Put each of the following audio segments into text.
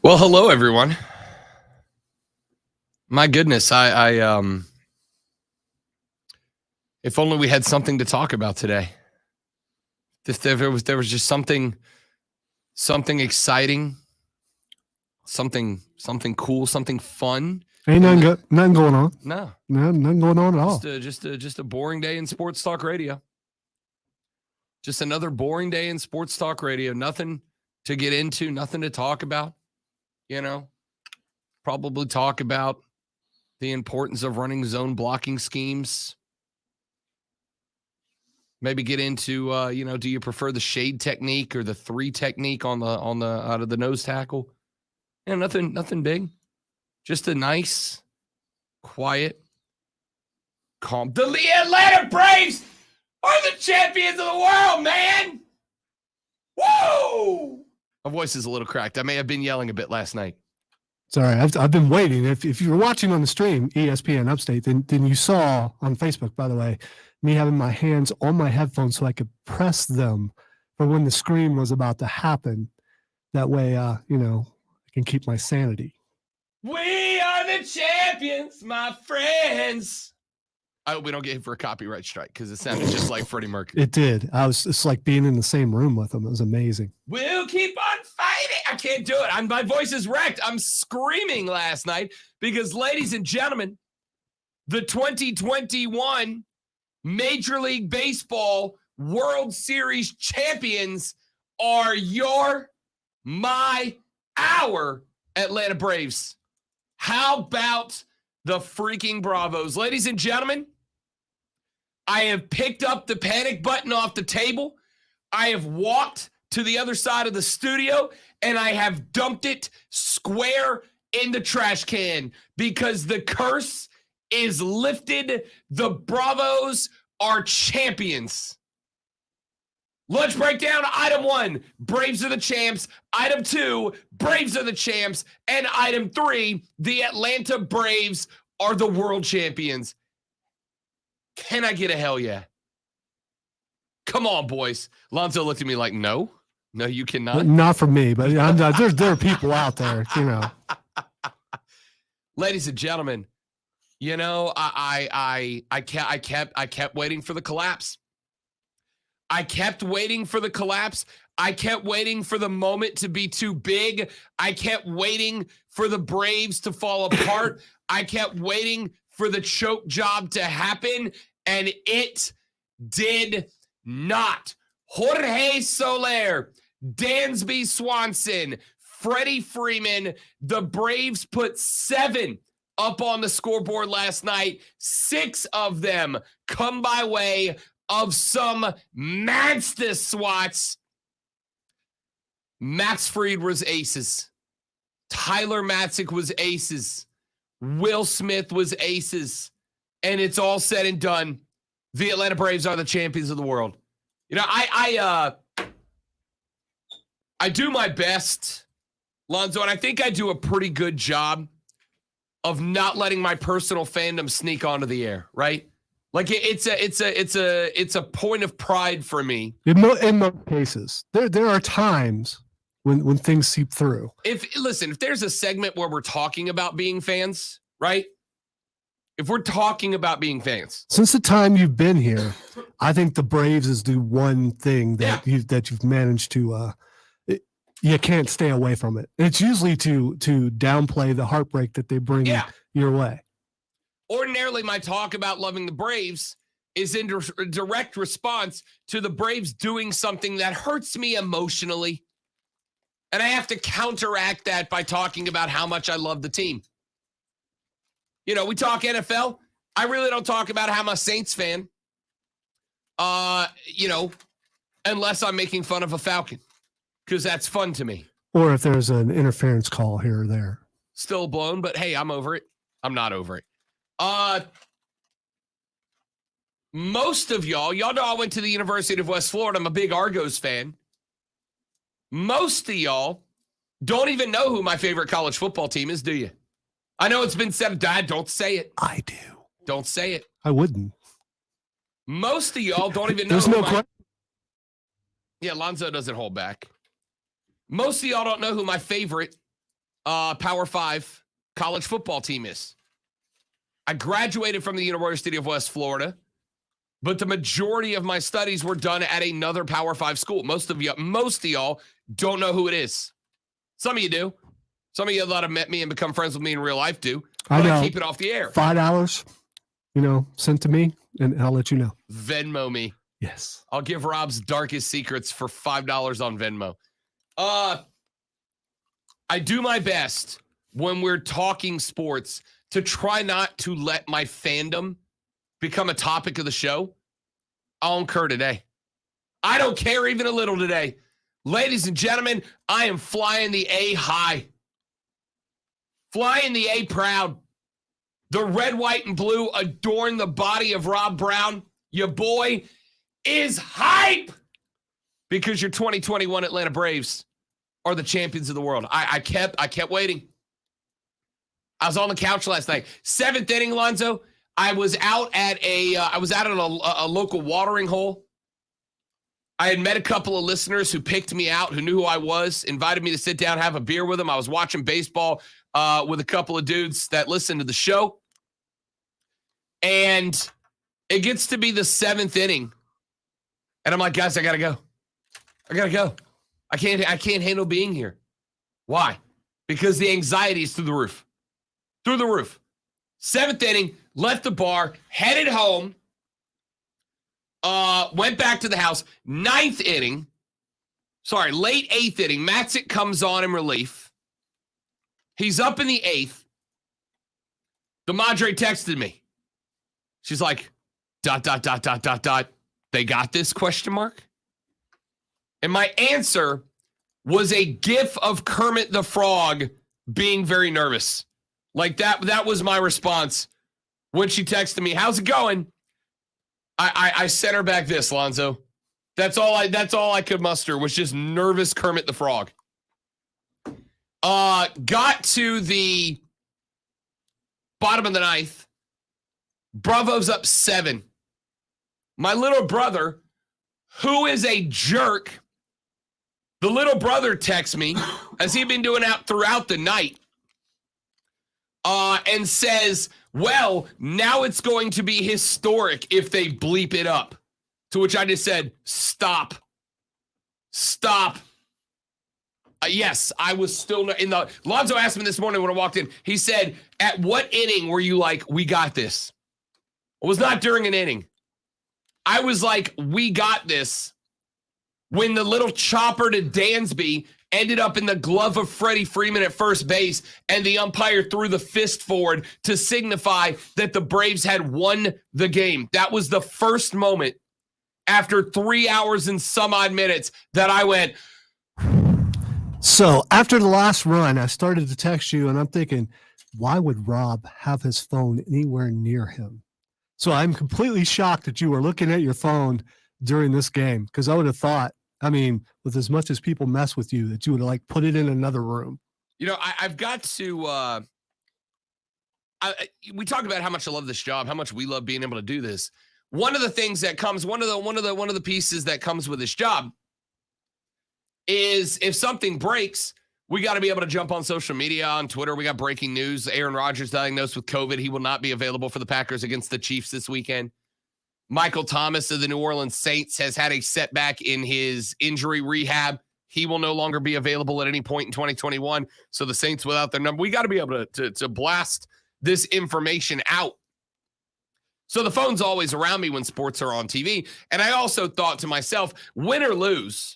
Well, hello everyone. My goodness, if only we had something to talk about today. If there was just something exciting, something cool, something fun. Ain't nothing going on. No, nothing going on at all. Just a boring day in sports talk radio. Just another boring day in sports talk radio. Nothing to get into, nothing to talk about. Probably talk about the importance of running zone blocking schemes. Maybe get into, do you prefer the shade technique or the 3 technique on the out of the nose tackle? Nothing big. Just a nice, quiet, calm. The Atlanta Braves are the champions of the world, man. Whoa! My voice is a little cracked. I may have been yelling a bit last night. Sorry, I've been waiting. If you were watching on the stream, ESPN Upstate, then you saw on Facebook, by the way, me having my hands on my headphones so I could press them for when the scream was about to happen. That way, I can keep my sanity. We are the champions, my friends. I hope we don't get hit for a copyright strike because it sounded just like Freddie Mercury. It did. It's like being in the same room with him. It was amazing. We'll keep on fighting. I can't do it. My voice is wrecked. I'm screaming last night because, ladies and gentlemen, the 2021 Major League Baseball World Series champions are our Atlanta Braves. How about the freaking Bravos? Ladies and gentlemen, I have picked up the panic button off the table. I have walked to the other side of the studio and I have dumped it square in the trash can because the curse is lifted. The Bravos are champions. Let's break down item 1, Braves are the champs. Item 2, Braves are the champs. And item 3, the Atlanta Braves are the world champions. Can I get a hell yeah? Come on, boys. Lonzo looked at me like, no, you cannot. Not for me, but there are people out there, Ladies and gentlemen, I kept waiting for the collapse. I kept waiting for the collapse. I kept waiting for the moment to be too big. I kept waiting for the Braves to fall apart. I kept waiting for the choke job to happen, and it did not. Jorge Soler, Dansby Swanson, Freddie Freeman, the Braves put 7 up on the scoreboard last night. 6 of them come by way of some monster swats. Max Fried was aces. Tyler Matzik was aces. Will Smith was aces. And it's all said and done. The Atlanta Braves are the champions of the world. I do my best, Lonzo, and I think I do a pretty good job of not letting my personal fandom sneak onto the air, right? Like it's a point of pride for me. In most cases, there are times when things seep through. If there's a segment where we're talking about being fans, right? If we're talking about being fans, since the time you've been here, I think the Braves is the one thing that you've managed to. You can't stay away from it. It's usually to downplay the heartbreak that they bring your way. Ordinarily, my talk about loving the Braves is in direct response to the Braves doing something that hurts me emotionally. And I have to counteract that by talking about how much I love the team. We talk NFL. I really don't talk about how I'm a Saints fan. Unless I'm making fun of a Falcon, because that's fun to me. Or if there's an interference call here or there. Still blown, but hey, I'm over it. I'm not over it. Most of y'all know I went to the University of West Florida. I'm a big Argos fan. Most of y'all don't even know who my favorite college football team is, do you? I know it's been said, Dad, don't say it. I do. Don't say it. I wouldn't. Most of y'all don't even know. There's no question. Yeah, Lonzo doesn't hold back. Most of y'all don't know who my favorite Power 5 college football team is. I graduated from the University of West Florida, but the majority of my studies were done at another Power 5 school. Most of y'all don't know who it is. Some of you do. Some of you that have met me and become friends with me in real life do. But I keep it off the air. $5, sent to me, and I'll let you know. Venmo me. Yes. I'll give Rob's darkest secrets for $5 on Venmo. I do my best when we're talking sports to try not to let my fandom become a topic of the show. I'll incur today. I don't care even a little today. Ladies and gentlemen, I am flying the A high. Flying the A proud. The red, white, and blue adorn the body of Rob Brown. Your boy is hype because your 2021 Atlanta Braves are the champions of the world. I kept waiting. I was on the couch last night. 7th inning, Lonzo. I was out at a local watering hole. I had met a couple of listeners who picked me out, who knew who I was, invited me to sit down, have a beer with them. I was watching baseball with a couple of dudes that listened to the show. And it gets to be the 7th inning. And I'm like, guys, I gotta go. I can't handle being here. Why? Because the anxiety is through the roof. Through the roof. 7th inning, left the bar, headed home, went back to the house. 9th inning, late 8th inning, Matzik comes on in relief. He's up in the 8th. The Madre texted me. She's like, ... They got this, ? And my answer was a gif of Kermit the Frog being very nervous. Like that was my response when she texted me, "How's it going?" I sent her back this, Lonzo. That's all I could muster was just nervous Kermit the Frog. Got to the bottom of the 9th. Bravo's up 7. My little brother, who is a jerk, the little brother texts me, as he'd been doing out throughout the night, and says, well, now it's going to be historic if they bleep it up. To which I just said, stop. Yes, I was still in the... Lonzo asked me this morning when I walked in. He said, at what inning were you like, we got this? It was not during an inning. I was like, we got this when the little chopper to Dansby ended up in the glove of Freddie Freeman at first base, and the umpire threw the fist forward to signify that the Braves had won the game. That was the first moment after 3 hours and some odd minutes that I went. So after the last run, I started to text you, and I'm thinking, why would Rob have his phone anywhere near him? So I'm completely shocked that you were looking at your phone during this game, because I would have thought, with as much as people mess with you, that you would have put it in another room. I've got to. We talk about how much I love this job, how much we love being able to do this. One of the things that comes, one of the pieces that comes with this job is if something breaks, we got to be able to jump on social media, on Twitter. We got breaking news. Aaron Rodgers diagnosed with COVID. He will not be available for the Packers against the Chiefs this weekend. Michael Thomas of the New Orleans Saints has had a setback in his injury rehab. He will no longer be available at any point in 2021. So the Saints without their number, we got to be able to blast this information out. So the phone's always around me when sports are on TV. And I also thought to myself, win or lose,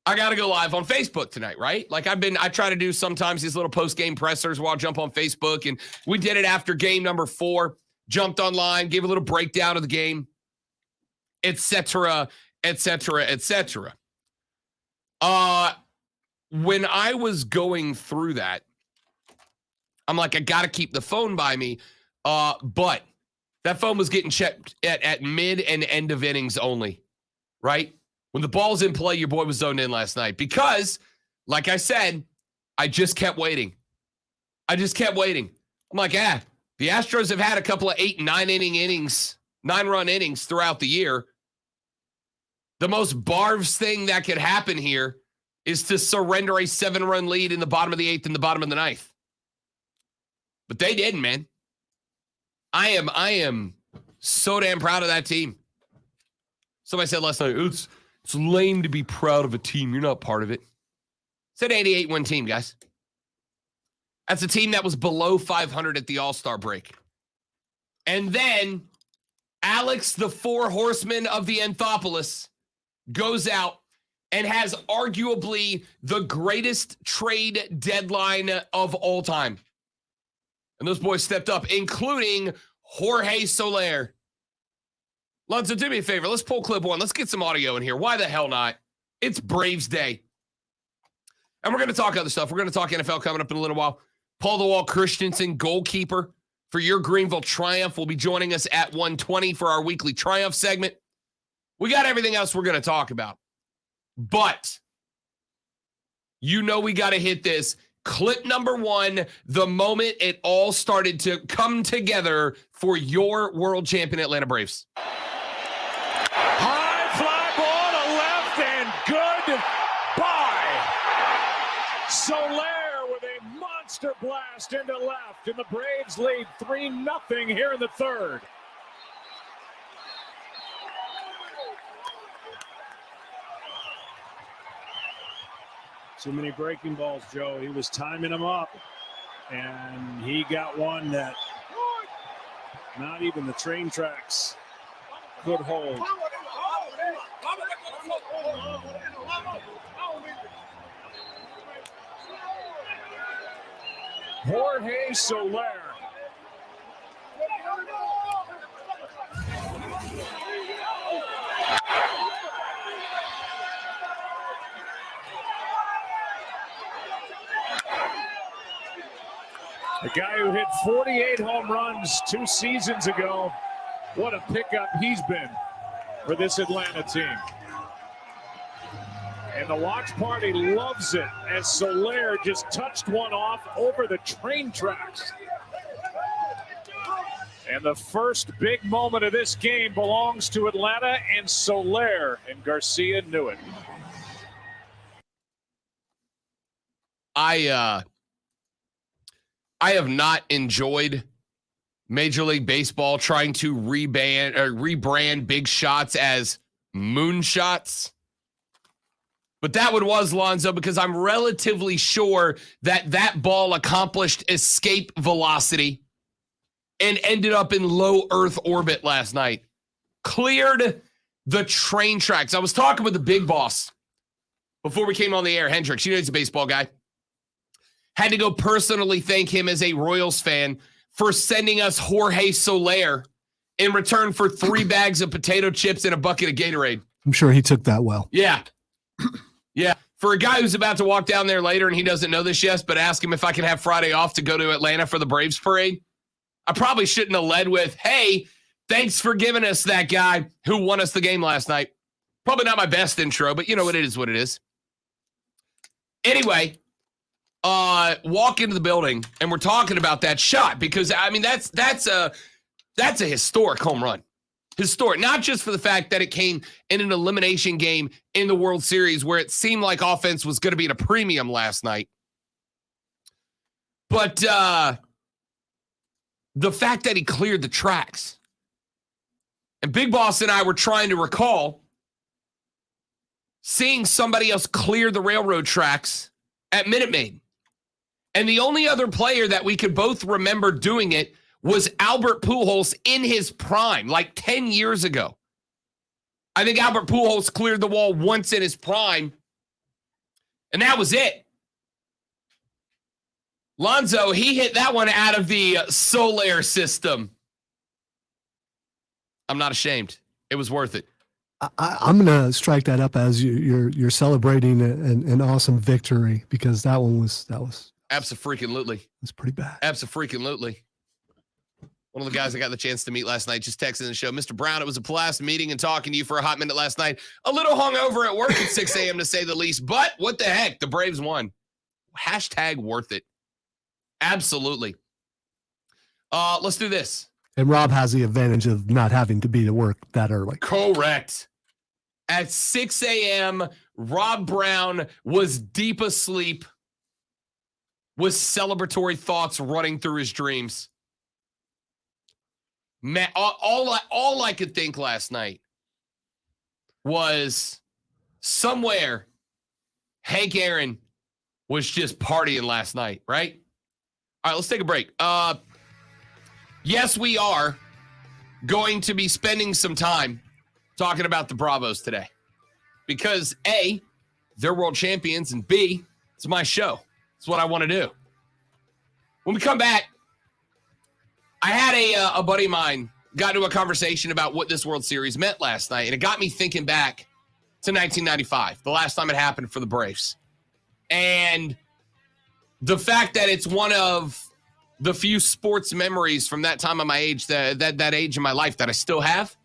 I got to go live on Facebook tonight, right? Like I try to do sometimes these little post-game pressers where I'll jump on Facebook, and we did it after game number 4, jumped online, gave a little breakdown of the game, et cetera. When I was going through that, I'm like, I got to keep the phone by me. But that phone was getting checked at mid and end of innings only, right? When the ball's in play, your boy was zoned in last night because, like I said, I just kept waiting. I'm like, the Astros have had a couple of 8 and 9-run innings throughout the year. The most Barves thing that could happen here is to surrender a 7-run lead in the bottom of the 8th and the bottom of the 9th. But they didn't, man. I am so damn proud of that team. Somebody said last night, it's lame to be proud of a team. You're not part of it. It's an 88-win team, guys. That's a team that was below 500 at the All-Star break. And then Alex, the 4 horsemen of the Anthopolis, goes out and has arguably the greatest trade deadline of all time. And those boys stepped up, including Jorge Soler. Lonzo, do me a favor. Let's pull clip 1. Let's get some audio in here. Why the hell not? It's Braves Day. And we're going to talk other stuff. We're going to talk NFL coming up in a little while. Paul the Wall Christensen, goalkeeper for your Greenville Triumph, will be joining us at 1:20 for our weekly Triumph segment. We got everything else we're going to talk about. But you know we got to hit this. Clip number 1, the moment it all started to come together for your world champion Atlanta Braves. High fly ball to left and goodbye. Soler with a monster blast into left, and the Braves lead 3-0 here in the 3rd. Too many breaking balls, Joe. He was timing them up, and he got one that not even the train tracks could hold. Jorge Soler. The guy who hit 48 home runs 2 seasons ago. What a pickup he's been for this Atlanta team. And the watch party loves it as Soler just touched one off over the train tracks. And the first big moment of this game belongs to Atlanta and Soler, and Garcia knew it. I have not enjoyed Major League Baseball trying to rebrand big shots as moonshots. But that one was, Lonzo, because I'm relatively sure that that ball accomplished escape velocity and ended up in low Earth orbit last night. Cleared the train tracks. I was talking with the big boss before we came on the air, Hendricks. You know he's a baseball guy. Had to go personally thank him as a Royals fan for sending us Jorge Soler in return for 3 bags of potato chips and a bucket of Gatorade. I'm sure he took that well. Yeah. Yeah. For a guy who's about to walk down there later and he doesn't know this yet, but ask him if I can have Friday off to go to Atlanta for the Braves parade, I probably shouldn't have led with, hey, thanks for giving us that guy who won us the game last night. Probably not my best intro, but you know what it is what it is. Anyway, walk into the building and we're talking about that shot because I mean that's a historic home run. Historic, not just for the fact that it came in an elimination game in the World Series where it seemed like offense was going to be at a premium last night, but the fact that he cleared the tracks. And Big Boss and I were trying to recall seeing somebody else clear the railroad tracks at Minute Maid. And the only other player that we could both remember doing it was Albert Pujols in his prime, like 10 years ago. I think Albert Pujols cleared the wall once in his prime, and that was it. Lonzo, he hit that one out of the Soler system. I'm not ashamed. It was worth it. I'm going to strike that up as you're celebrating an awesome victory because that was Abso-freaking-lutely. That's pretty bad. Abso-freaking-lutely. One of the guys I got the chance to meet last night just texted in the show, Mr. Brown, it was a blast meeting and talking to you for a hot minute last night. A little hungover at work at 6 a.m. to say the least, but what the heck? The Braves won. Hashtag worth it. Absolutely. Let's do this. And Rob has the advantage of not having to be to work that early. Correct. At 6 a.m., Rob Brown was deep asleep with celebratory thoughts running through his dreams. Man, all I could think last night was somewhere Hank Aaron was just partying last night, right? All right, let's take a break. Yes, we are going to be spending some time talking about the Bravos today because A, they're world champions, and B, it's my show. It's what I want to do. When we come back, I had a buddy of mine got into a conversation about what this World Series meant last night, and it got me thinking back to 1995, the last time it happened for the Braves. And the fact that it's one of the few sports memories from that time of my age, that age in my life that I still have.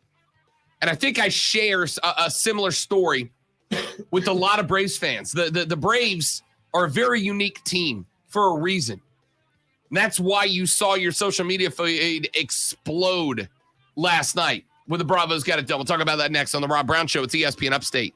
And I think I share a similar story with a lot of Braves fans. The Braves are a very unique team for a reason. And that's why you saw your social media feed explode last night when the Bravos got it done. We'll talk about that next on the Rob Brown Show. It's ESPN Upstate.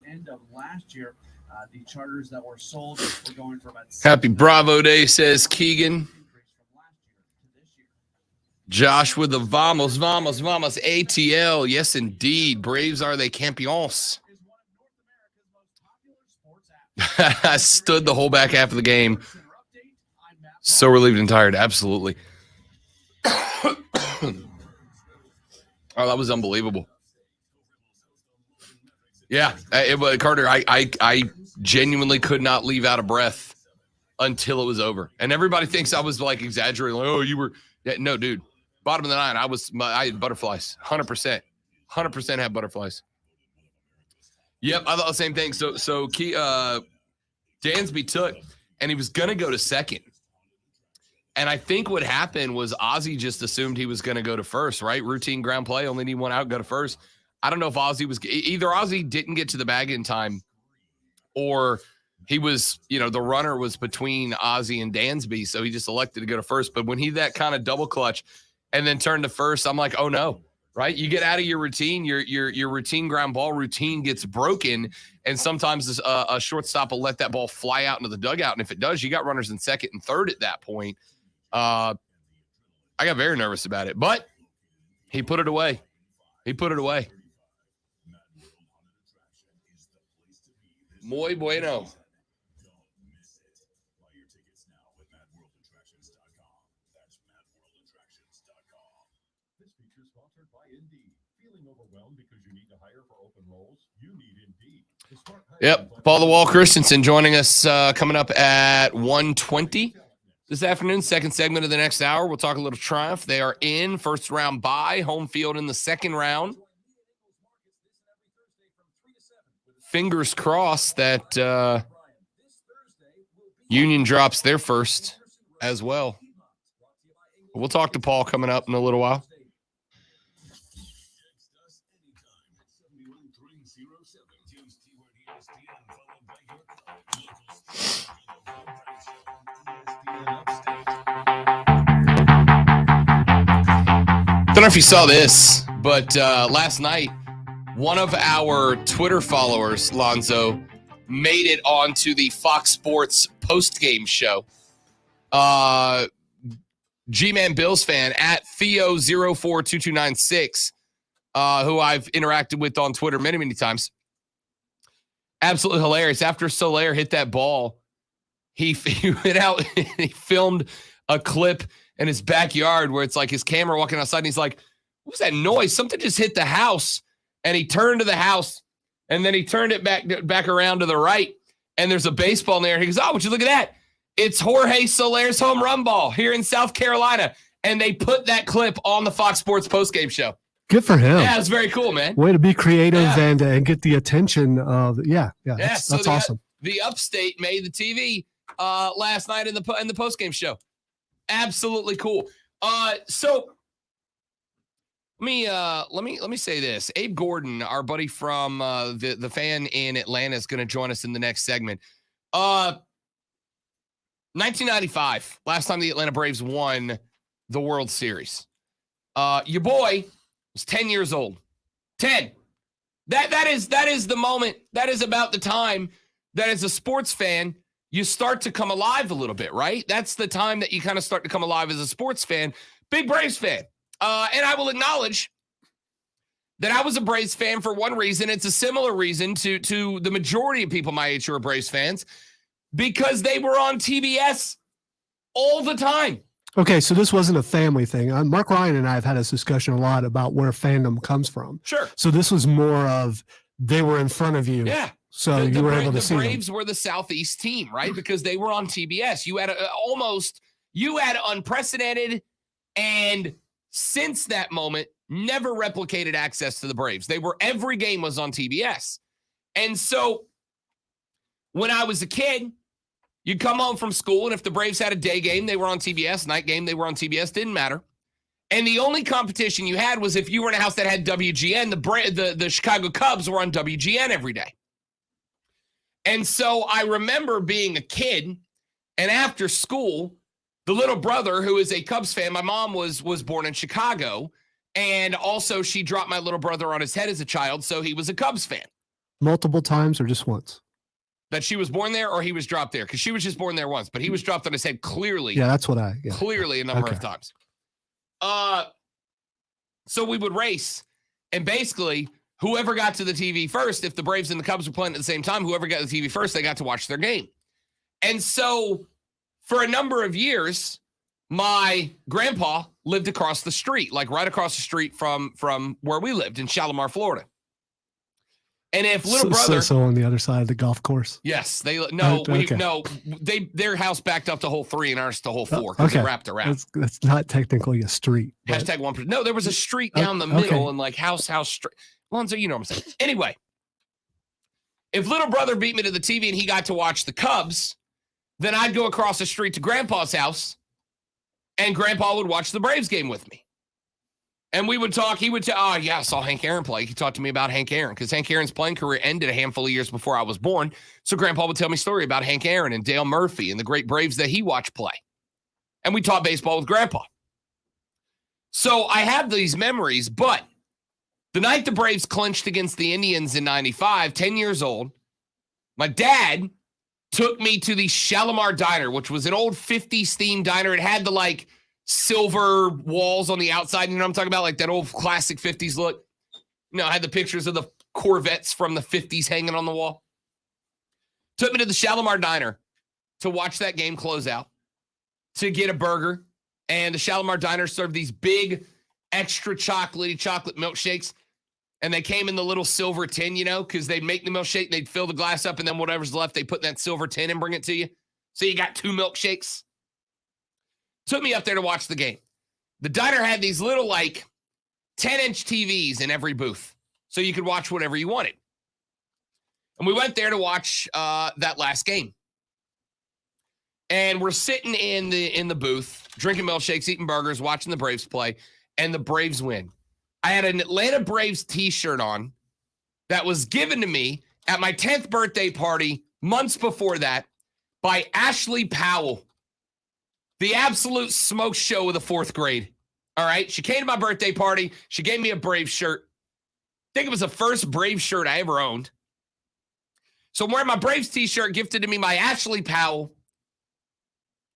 End of last year, the charters that were sold were going for about Happy Bravo Day, says Keegan. Josh with the vamos, vamos, vamos, ATL. Yes, indeed. Braves are they campeons. I stood the whole back half of the game. So relieved and tired. Absolutely. Oh, that was unbelievable. Yeah, Carter, I genuinely could not leave out of breath until it was over. And everybody thinks I was like exaggerating. Like, oh, you were. Yeah, no, dude. Bottom of the nine, I had butterflies. 100%. 100% had butterflies. Yep, I thought the same thing. So Dansby took, and he was going to go to second. And I think what happened was Ozzie just assumed he was going to go to first, right? Routine ground play, only need one out, go to first. I don't know if Ozzie was – either Ozzie didn't get to the bag in time or he was – the runner was between Ozzie and Dansby, so he just elected to go to first. But when he that kind of double clutch and then turned to first, I'm like, oh, no. right? You get out of your routine, your routine ground ball routine gets broken, and sometimes a shortstop will let that ball fly out into the dugout, and if it does, you got runners in second and third at that point. I got very nervous about it, but he put it away. Muy bueno. Yep. Paul the Wall Christensen joining us coming up at 1:20 this afternoon. Second segment of the next hour. We'll talk a little Triumph. They are in first round bye, home field in the second round. Fingers crossed that Union drops their first as well. We'll talk to Paul coming up in a little while. I don't know if you saw this, but last night, one of our Twitter followers, Lonzo, made it onto the Fox Sports post-game show. G-Man Bills fan at Theo042296, who I've interacted with on Twitter many, many times. Absolutely hilarious. After Soler hit that ball, he went out and he filmed a clip in his backyard where it's like his camera walking outside, and he's like, what was that noise? Something just hit the house. And he turned to the house, and then he turned it back around to the right, and there's a baseball in there. He goes, oh, would you look at that? It's Jorge Soler's home run ball here in South Carolina. And they put that clip on the Fox Sports postgame show. Good for him. Yeah, it's very cool, man. Way to be creative and get the attention of that's awesome. The Upstate made the TV last night in the postgame show. Absolutely cool. So let me say this. Abe Gordon, our buddy from the fan in Atlanta, is going to join us in the next segment. 1995, last time the Atlanta Braves won the World Series. Your boy was 10 years old. 10. That is the moment. That is about the time that as a sports fan, you start to come alive a little bit, right? That's the time that you kind of start to come alive as a sports fan. Big Braves fan. And I will acknowledge that I was a Braves fan for one reason. It's a similar reason to the majority of people my age who are Braves fans, because they were on TBS all the time. Okay, so this wasn't a family thing. Mark Ryan and I have had this discussion a lot about where fandom comes from. Sure. So this was more of they were in front of you. Yeah. So you were able to see them. The Braves were the Southeast team, right? Because they were on TBS. You had unprecedented, and since that moment, never replicated access to the Braves. Every game was on TBS. And so when I was a kid, you'd come home from school, and if the Braves had a day game, they were on TBS. Night game, they were on TBS. Didn't matter. And the only competition you had was if you were in a house that had WGN, the Chicago Cubs were on WGN every day. And so I remember being a kid, and after school, the little brother, who is a Cubs fan, my mom was born in Chicago, and also she dropped my little brother on his head as a child, so he was a Cubs fan. Multiple times or just once? That she was born there or he was dropped there? Because she was just born there once, but he was dropped on his head clearly. Yeah, that's what clearly a number of times. So we would race, and basically whoever got to the TV first, if the Braves and the Cubs were playing at the same time, whoever got to the TV first, they got to watch their game. And so for a number of years, my grandpa lived across the street, like right across the street from where we lived in Shalimar, Florida. And if little brother, so on the other side of the golf course. Yes, their house backed up to hole 3 and ours to hole 4 because it wrapped around. That's not technically a street. But... #1%. No, there was a street down the middle and like house street. Lonzo, you know what I'm saying. Anyway, if little brother beat me to the TV and he got to watch the Cubs, then I'd go across the street to Grandpa's house, and Grandpa would watch the Braves game with me. And we would talk. He would say, oh, yeah, I saw Hank Aaron play. He talked to me about Hank Aaron because Hank Aaron's playing career ended a handful of years before I was born. So Grandpa would tell me a story about Hank Aaron and Dale Murphy and the great Braves that he watched play. And we taught baseball with Grandpa. So I have these memories, but The night the Braves clinched against the Indians in 95, 10 years old, my dad took me to the Shalimar Diner, which was an old 50s themed diner. It had the like silver walls on the outside. You know what I'm talking about? Like that old classic 50s look. You know, I had the pictures of the Corvettes from the 50s hanging on the wall. Took me to the Shalimar Diner to watch that game close out, to get a burger. And the Shalimar Diner served these big, extra chocolate milkshakes. And they came in the little silver tin, you know, because they'd make the milkshake, they'd fill the glass up, and then whatever's left, they put in that silver tin and bring it to you. So you got 2 milkshakes. Took me up there to watch the game. The diner had these little, like, 10-inch TVs in every booth, so you could watch whatever you wanted. And we went there to watch that last game. And we're sitting in the booth, drinking milkshakes, eating burgers, watching the Braves play, and the Braves win. I had an Atlanta Braves t-shirt on that was given to me at my 10th birthday party months before that by Ashley Powell, the absolute smoke show of the 4th grade. All right. She came to my birthday party. She gave me a Braves shirt. I think it was the first Braves shirt I ever owned. So I'm wearing my Braves t-shirt gifted to me by Ashley Powell.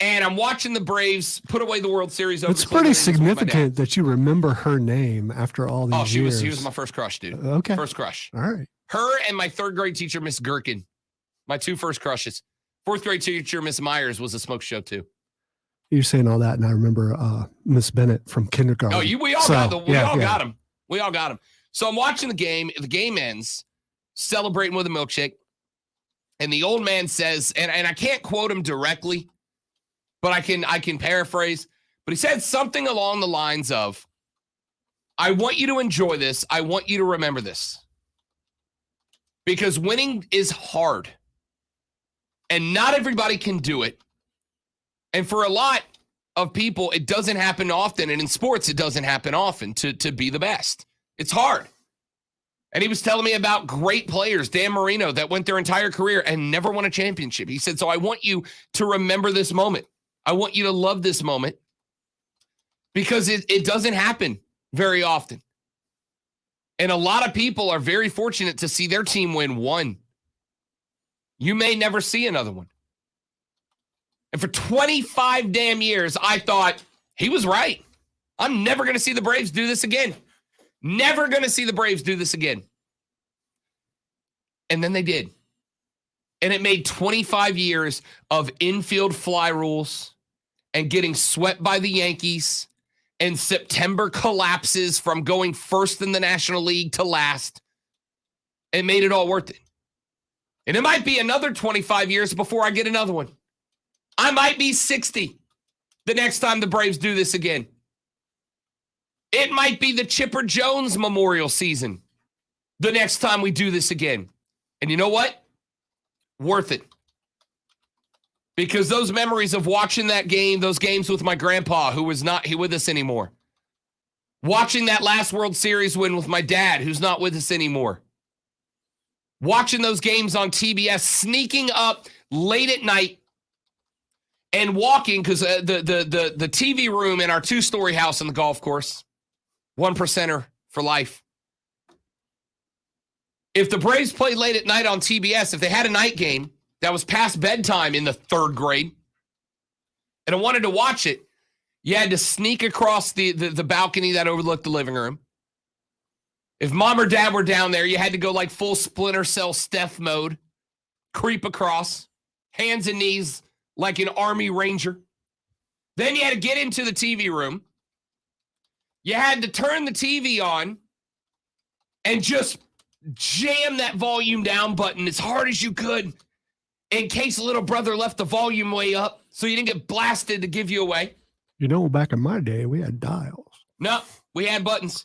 And I'm watching the Braves put away the World Series. It's pretty significant that you remember her name after all these years. She was my first crush, dude. Okay. First crush. All right. Her and my 3rd grade teacher, Miss Gherkin. My 2 first crushes. 4th grade teacher, Miss Myers, was a smoke show too. You're saying all that, and I remember Miss Bennett from kindergarten. Oh, we all got them. We all got them. So I'm watching the game. The game ends, celebrating with a milkshake. And the old man says, and I can't quote him directly, but I can paraphrase. But he said something along the lines of, I want you to enjoy this. I want you to remember this. Because winning is hard. And not everybody can do it. And for a lot of people, it doesn't happen often. And in sports, it doesn't happen often to be the best. It's hard. And he was telling me about great players, Dan Marino, that went their entire career and never won a championship. He said, so I want you to remember this moment. I want you to love this moment because it doesn't happen very often. And a lot of people are very fortunate to see their team win one. You may never see another one. And for 25 damn years, I thought he was right. I'm never going to see the Braves do this again. Never going to see the Braves do this again. And then they did. And it made 25 years of infield fly rules and getting swept by the Yankees and September collapses from going first in the National League to last. It made it all worth it. And it might be another 25 years before I get another one. I might be 60 the next time the Braves do this again. It might be the Chipper Jones Memorial season the next time we do this again. And you know what? Worth it. Because those memories of watching that game, those games with my grandpa, who was not here with us anymore. Watching that last World Series win with my dad, who's not with us anymore. Watching those games on TBS, sneaking up late at night and walking, because the TV room in our 2-story house in the golf course, 1%er for life. If the Braves played late at night on TBS, if they had a night game that was past bedtime in the 3rd grade, and I wanted to watch it, you had to sneak across the balcony that overlooked the living room. If mom or dad were down there, you had to go like full Splinter Cell Steph mode, creep across, hands and knees like an Army Ranger. Then you had to get into the TV room. You had to turn the TV on and just jam that volume down button as hard as you could in case little brother left the volume way up so you didn't get blasted to give you away. You know, back in my day, we had dials. No, we had buttons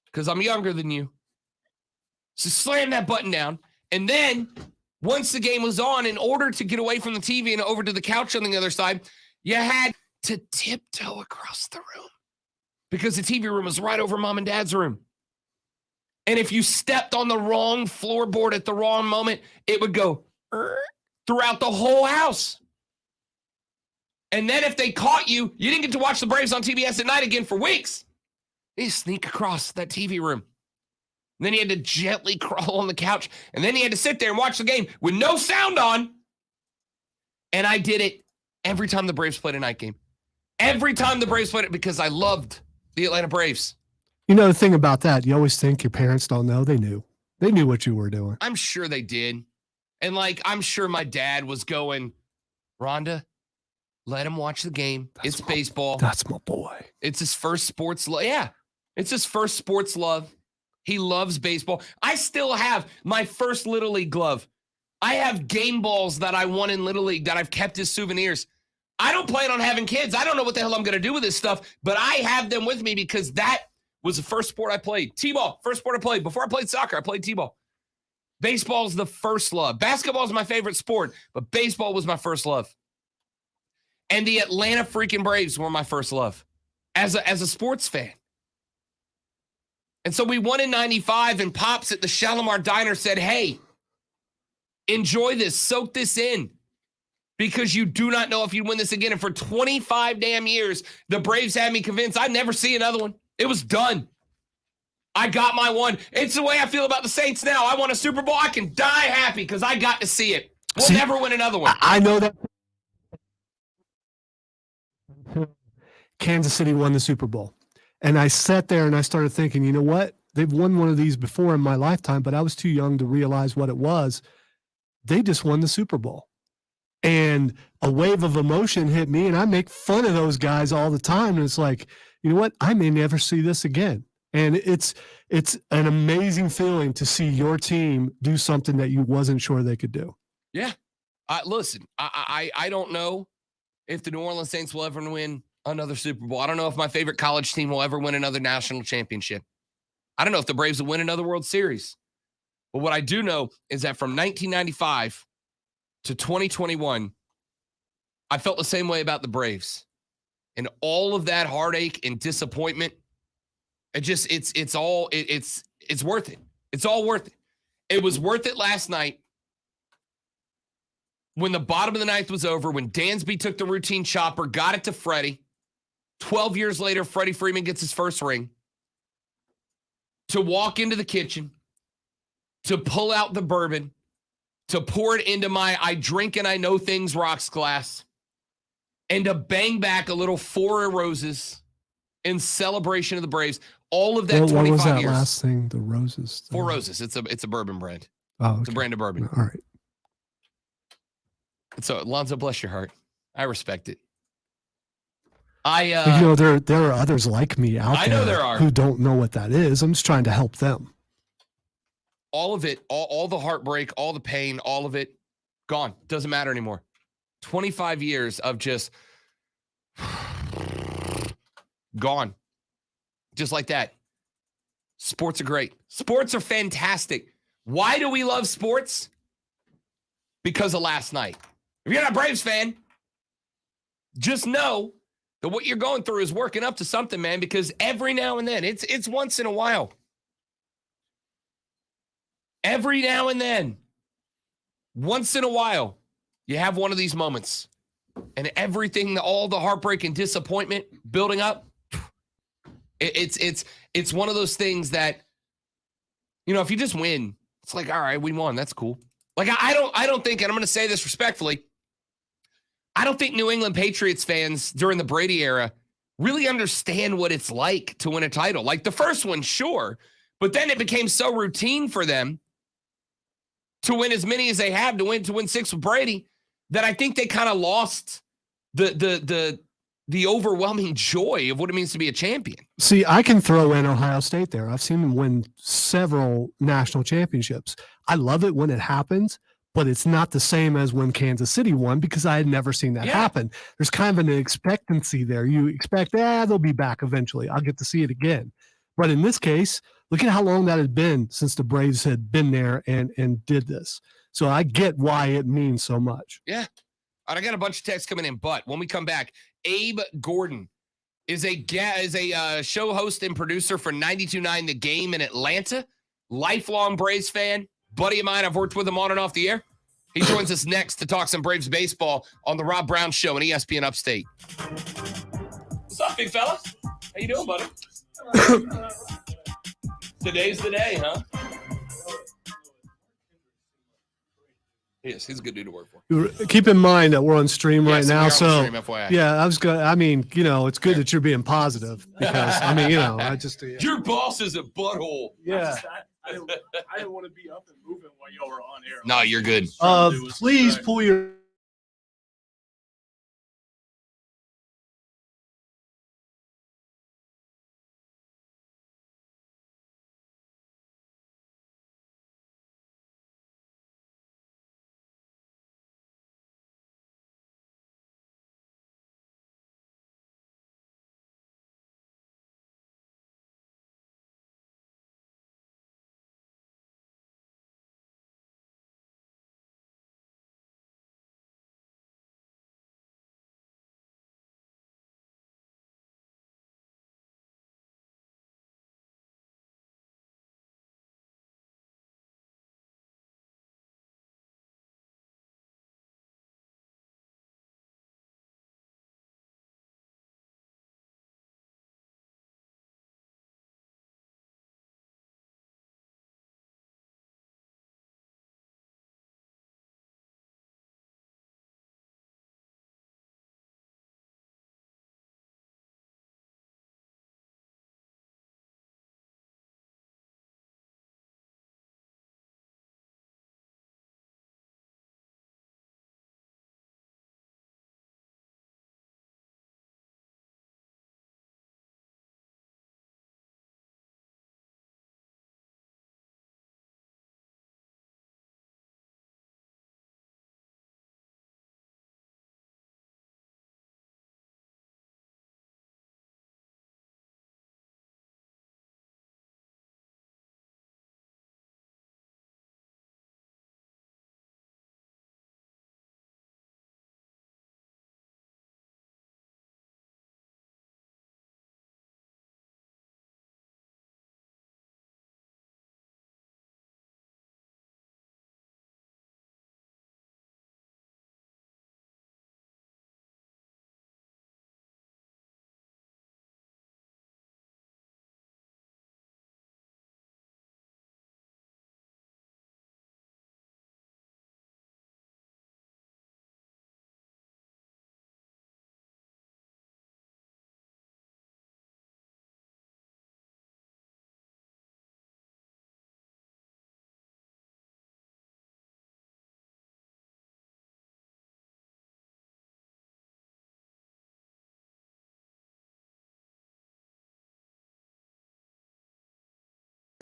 because I'm younger than you. So slam that button down. And then once the game was on, in order to get away from the TV and over to the couch on the other side, you had to tiptoe across the room because the TV room was right over mom and dad's room. And if you stepped on the wrong floorboard at the wrong moment, it would go throughout the whole house. And then if they caught you, you didn't get to watch the Braves on TBS at night again for weeks. They sneak across that TV room. And then he had to gently crawl on the couch. And then he had to sit there and watch the game with no sound on. And I did it every time the Braves played a night game. Every time the Braves played it because I loved the Atlanta Braves. You know, the thing about that, you always think your parents don't know. They knew. They knew what you were doing. I'm sure they did. And, I'm sure my dad was going, Rhonda, let him watch the game. It's baseball. That's my boy. It's his first sports love. Yeah, it's his first sports love. He loves baseball. I still have my first Little League glove. I have game balls that I won in Little League that I've kept as souvenirs. I don't plan on having kids. I don't know what the hell I'm going to do with this stuff, but I have them with me because that was the first sport I played. T-ball, first sport I played. Before I played soccer, I played T-ball. Baseball is the first love. Basketball is my favorite sport, but baseball was my first love. And the Atlanta freaking Braves were my first love as a sports fan. And so we won in 95, and Pops at the Shalimar Diner said, hey, enjoy this, soak this in, because you do not know if you win this again. And for 25 damn years, the Braves had me convinced I'd never see another one. It was done. I got my one. It's the way I feel about the Saints now. I won a Super Bowl. I can die happy because I got to see it. We'll never win another one. I know that. Kansas City won the Super Bowl. And I sat there and I started thinking, you know what? They've won one of these before in my lifetime, but I was too young to realize what it was. They just won the Super Bowl. And a wave of emotion hit me, and I make fun of those guys all the time. And it's like, you know what? I may never see this again. And it's an amazing feeling to see your team do something that you wasn't sure they could do. Yeah. Listen, I don't know if the New Orleans Saints will ever win another Super Bowl. I don't know if my favorite college team will ever win another national championship. I don't know if the Braves will win another World Series. But what I do know is that from 1995 to 2021, I felt the same way about the Braves. And all of that heartache and disappointment, it's worth it. It's all worth it. It was worth it last night when the bottom of the ninth was over, when Dansby took the routine chopper, got it to Freddie. 12 years later, Freddie Freeman gets his first ring. To walk into the kitchen, to pull out the bourbon, to pour it into my I drink and I know things rocks glass, and to bang back a little Four Roses in celebration of the Braves. All of that 25 what was that years. last thing? The Roses thing? Four Roses. It's a bourbon brand. Oh, okay. It's a brand of bourbon. All right. So, Lonzo, bless your heart. I respect it. There are others like me out there. I know there are. Who don't know what that is. I'm just trying to help them. All of it, all the heartbreak, all the pain, all of it, gone. Doesn't matter anymore. 25 years of just gone. Just like that. Sports are great. Sports are fantastic. Why do we love sports? Because of last night. If you're not a Braves fan, just know that what you're going through is working up to something, man, because every now and then, it's once in a while. Every now and then, once in a while, you have one of these moments. And everything, all the heartbreak and disappointment building up, it's one of those things that, if you just win, it's like, all right, we won. That's cool. Like, I don't think, and I'm going to say this respectfully, I don't think New England Patriots fans during the Brady era really understand what it's like to win a title. Like the first one, sure, but then it became so routine for them to win as many as they have, to win 6 with Brady, that I think they kind of lost the overwhelming joy of what it means to be a champion. See, I can throw in Ohio State there. I've seen them win several national championships. I love it when it happens, but it's not the same as when Kansas City won because I had never seen that happen. There's kind of an expectancy there. You expect, they'll be back eventually. I'll get to see it again. But in this case, look at how long that had been since the Braves had been there and did this. So I get why it means so much. Yeah. All right, I got a bunch of texts coming in, but when we come back, Abe Gordon is a show host and producer for 92.9 The Game in Atlanta. Lifelong Braves fan. Buddy of mine, I've worked with him on and off the air. He joins us next to talk some Braves baseball on the Rob Brown Show on ESPN Upstate. What's up, big fella? How you doing, buddy? Today's the day, huh? Yes, he's a good dude to work for. Keep in mind that we're on stream right Yes, we now. are on So, stream, FYI. yeah, I was good. I mean, it's good that you're being positive because, I mean, I just. Your boss is a butthole. Yeah. I didn't want to be up and moving while y'all were on air. No, you're good. Please pull your.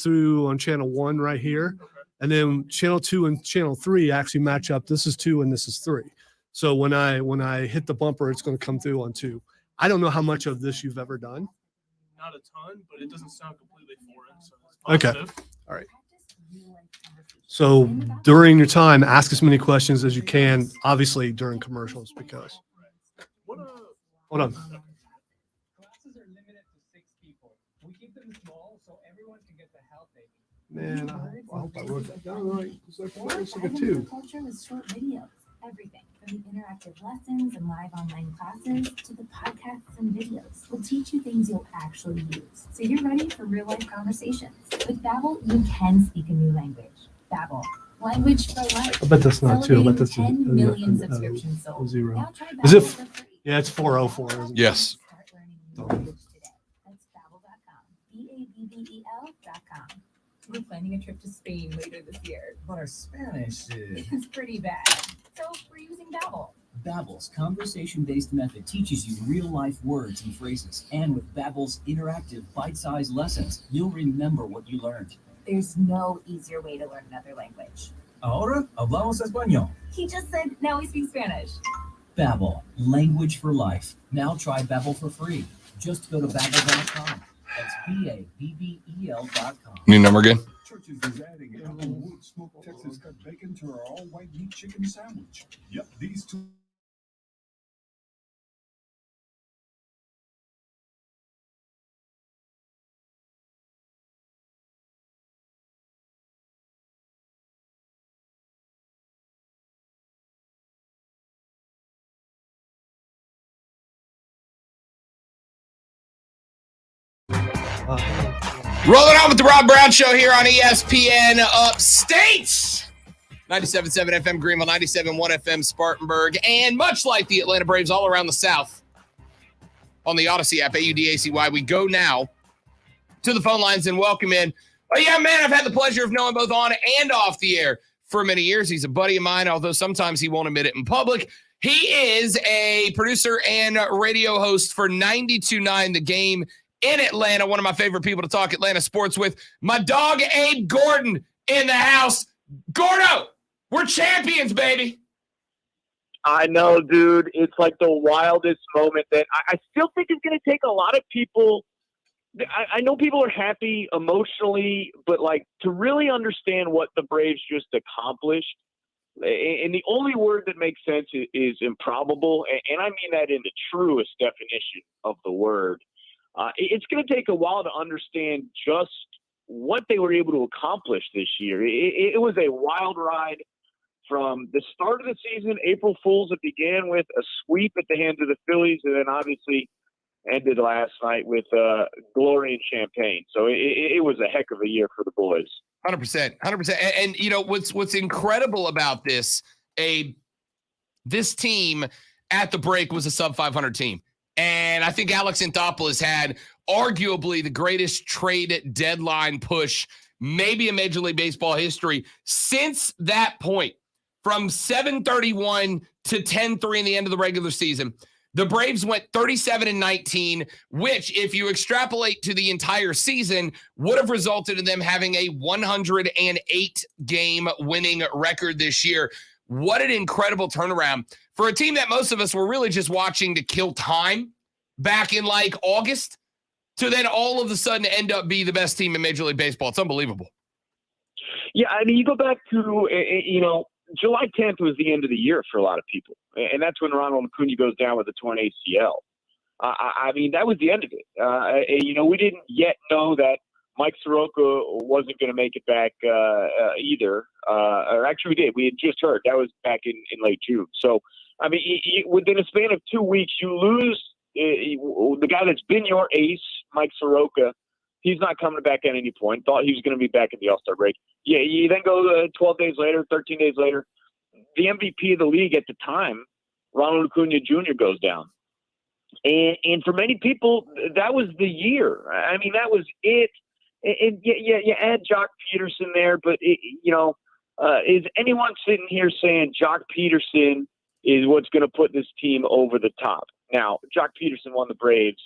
Through on channel 1 right here, and then channel 2 and channel 3 actually match up. This is 2 and this is 3. So when I hit the bumper, it's going to come through on 2. I don't know how much of this you've ever done. Not a ton, but it doesn't sound completely foreign. So it's Okay. positive. All right. So during your time, ask as many questions as you can, obviously during commercials, because hold on. Classes are limited to 6 people. We keep them small so everyone can get the help they need. Man, I hope I wrote that down right. It's like a Dive into 2. the culture with short videos. Everything from the interactive lessons and live online classes to the podcasts and videos will teach you things you'll actually use. So you're ready for real life conversations. With Babbel, you can speak a new language. Babbel, language for life. I bet that's not 2. I bet that's 10 million subscriptions sold. 0. Now try Is it Babbel for free. Yeah, it's 404. Isn't it? Yes. Start learning a new language today. That's Babbel.com. Babbel.com. We're planning a trip to Spain later this year. But our Spanish is... It's pretty bad. So we're using Babbel. Babbel's conversation-based method teaches you real-life words and phrases. And with Babbel's interactive, bite-sized lessons, you'll remember what you learned. There's no easier way to learn another language. Ahora hablamos español. He just said now we speak Spanish. Babbel, language for life. Now try Babbel for free. Just go to Babbel.com. That's Babbel.com. New number again? Churches is adding Applewood smoked Texas cut bacon to our all-white meat chicken sandwich. Yep, these two. Rolling on with the Rob Brown Show here on ESPN Upstate. 97.7 FM Greenville, 97.1 FM Spartanburg, and much like the Atlanta Braves all around the South on the Odyssey app, AUDACY, we go now to the phone lines and welcome in a young man I've had the pleasure of knowing both on and off the air for many years. He's a buddy of mine, although sometimes he won't admit it in public. He is a producer and radio host for 92.9 The Game in Atlanta, one of my favorite people to talk Atlanta sports with. My dog, Abe Gordon, in the house. Gordo, we're champions, baby. I know, dude. It's like the wildest moment that I still think it's going to take a lot of people. I know people are happy emotionally, but like to really understand what the Braves just accomplished, and the only word that makes sense is improbable, and I mean that in the truest definition of the word. It's going to take a while to understand just what they were able to accomplish this year. It was a wild ride from the start of the season. April Fools, it began with a sweep at the hands of the Phillies, and then obviously ended last night with glory and champagne. So it was a heck of a year for the boys. 100%. And you know, what's incredible about this team at the break was a sub 500 team. And I think Alex Anthopoulos had arguably the greatest trade deadline push maybe in Major League Baseball history. Since that point, from 7-31 to 10-3 in the end of the regular season, the Braves went 37-19, which, if you extrapolate to the entire season, would have resulted in them having a 108-game winning record this year. What an incredible turnaround for a team that most of us were really just watching to kill time back in like August, to then all of a sudden end up being the best team in Major League Baseball. It's unbelievable. Yeah, I mean, you go back to, July 10th was the end of the year for a lot of people. And that's when Ronald Acuna goes down with a torn ACL. I mean, that was the end of it. We didn't yet know that Mike Soroka wasn't going to make it back either. Or actually, we did. We had just heard. That was back in late June. So, I mean, within a span of 2 weeks, you lose the guy that's been your ace, Mike Soroka. He's not coming back at any point. Thought he was going to be back at the All-Star break. Yeah, you then go 12 days later, 13 days later, the MVP of the league at the time, Ronald Acuna Jr., goes down. And for many people, that was the year. I mean, that was it. And you add Jock Peterson there, but, is anyone sitting here saying Jock Peterson is what's going to put this team over the top? Now, Jock Peterson won the Braves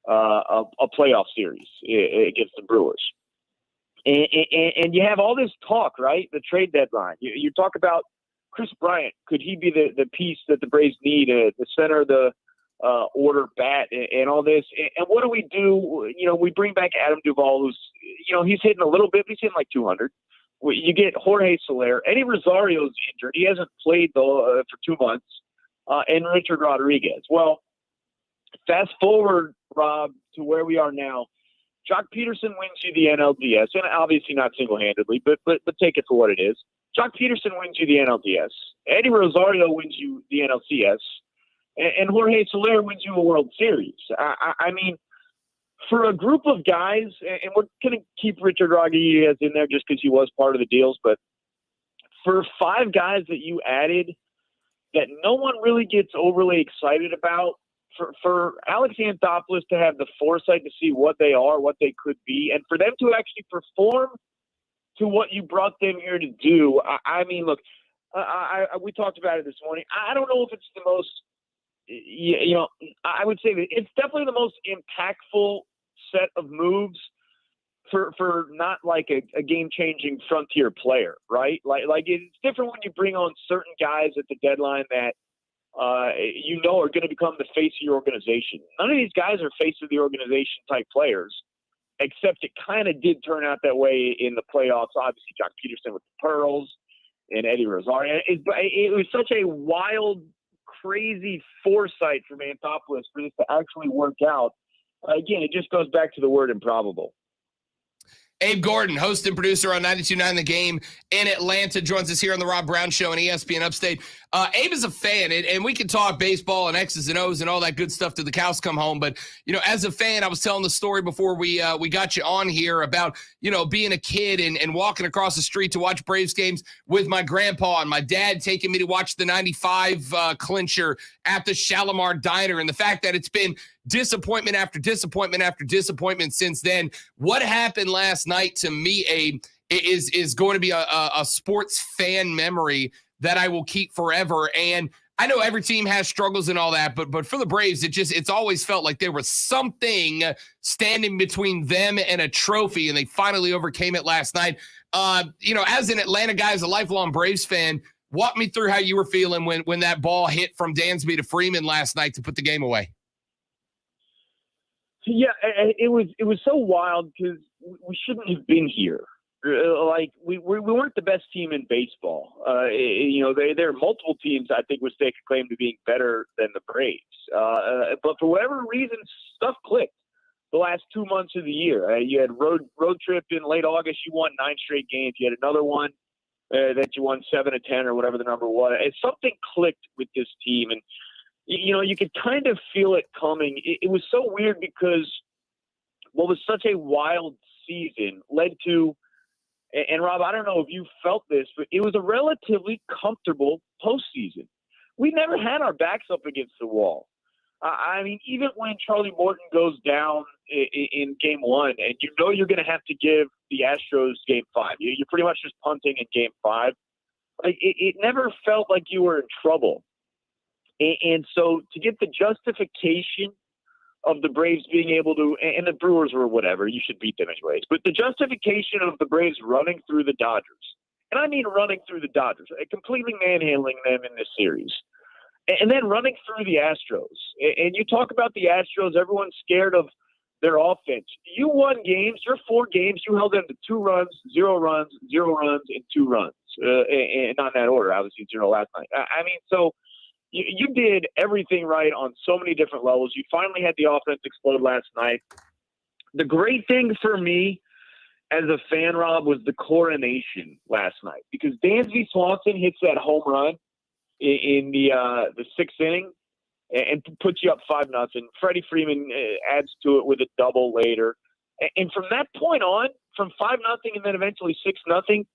a playoff series against the Brewers. And you have all this talk, right? The trade deadline. You talk about Chris Bryant. Could he be the piece that the Braves need, the center of the order bat and all this? And what do? We bring back Adam Duvall, who's, he's hitting a little bit, but he's hitting like 200. You get Jorge Soler. Eddie Rosario's injured. He hasn't played for 2 months. And Richard Rodriguez. Well, fast forward, Rob, to where we are now. Jock Peterson wins you the NLDS, and obviously not single-handedly, but take it for what it is. Jock Peterson wins you the NLDS. Eddie Rosario wins you the NLCS, and Jorge Soler wins you a World Series. I mean, for a group of guys, and we're going to keep Richard Rodriguez in there just because he was part of the deals, but for 5 guys that you added that no one really gets overly excited about, for Alex Anthopoulos to have the foresight to see what they are, what they could be, and for them to actually perform to what you brought them here to do. I mean, look, we talked about it this morning. I don't know if it's the most, I would say that it's definitely the most impactful set of moves for not like a game-changing frontier player, right? Like it's different when you bring on certain guys at the deadline that are going to become the face of your organization. None of these guys are face of the organization type players, except it kind of did turn out that way in the playoffs. Obviously, Jock Peterson with the Pearls and Eddie Rosario. It was such a wild, crazy foresight from Anthopoulos for this to actually work out. Again, it just goes back to the word improbable. Abe Gordon, host and producer on 92.9 The Game in Atlanta, joins us here on the Rob Brown Show on ESPN Upstate. Abe is a fan, and we can talk baseball and X's and O's and all that good stuff till the cows come home. But, as a fan, I was telling the story before we got you on here about, being a kid and walking across the street to watch Braves games with my grandpa and my dad taking me to watch the 95 clincher at the Shalimar Diner, and the fact that it's been disappointment after disappointment after disappointment since then. What happened last night to me, Abe, is going to be a sports fan memory that I will keep forever. And I know every team has struggles and all that, but for the Braves, it's always felt like there was something standing between them and a trophy, and they finally overcame it last night. As an Atlanta guy, as a lifelong Braves fan, walk me through how you were feeling when that ball hit from Dansby to Freeman last night to put the game away. Yeah, it was so wild because we shouldn't have been here. Like we weren't the best team in baseball. There are multiple teams I think would stake a claim to being better than the Braves. But for whatever reason, stuff clicked the last 2 months of the year. You had road trip in late August. You won 9 straight games. You had another one that you won 7 of 10 or whatever the number was. And something clicked with this team, and you could kind of feel it coming. It was so weird because what was such a wild season led to. And Rob, I don't know if you felt this, but it was a relatively comfortable postseason. We never had our backs up against the wall. I mean, even when Charlie Morton goes down in game 1, and you're going to have to give the Astros game 5. You're pretty much just punting in game 5. Like it never felt like you were in trouble. And so to get the justification of the Braves being able to, and the Brewers were whatever, you should beat them anyways, but the justification of the Braves running through the Dodgers, and I mean running through the Dodgers, completely manhandling them in this series, and then running through the Astros. And you talk about the Astros, everyone's scared of their offense. You won games, your 4 games, you held them to 2 runs, 0 runs, 0 runs, and 2 runs. And not in that order, obviously 0 last night. I mean, so you did everything right on so many different levels. You finally had the offense explode last night. The great thing for me as a fan, Rob, was the coronation last night, because Dansby Swanson hits that home run in the 6th inning and puts you up 5-0. Freddie Freeman adds to it with a double later. And from that point on, from 5-0 and then eventually 6-0,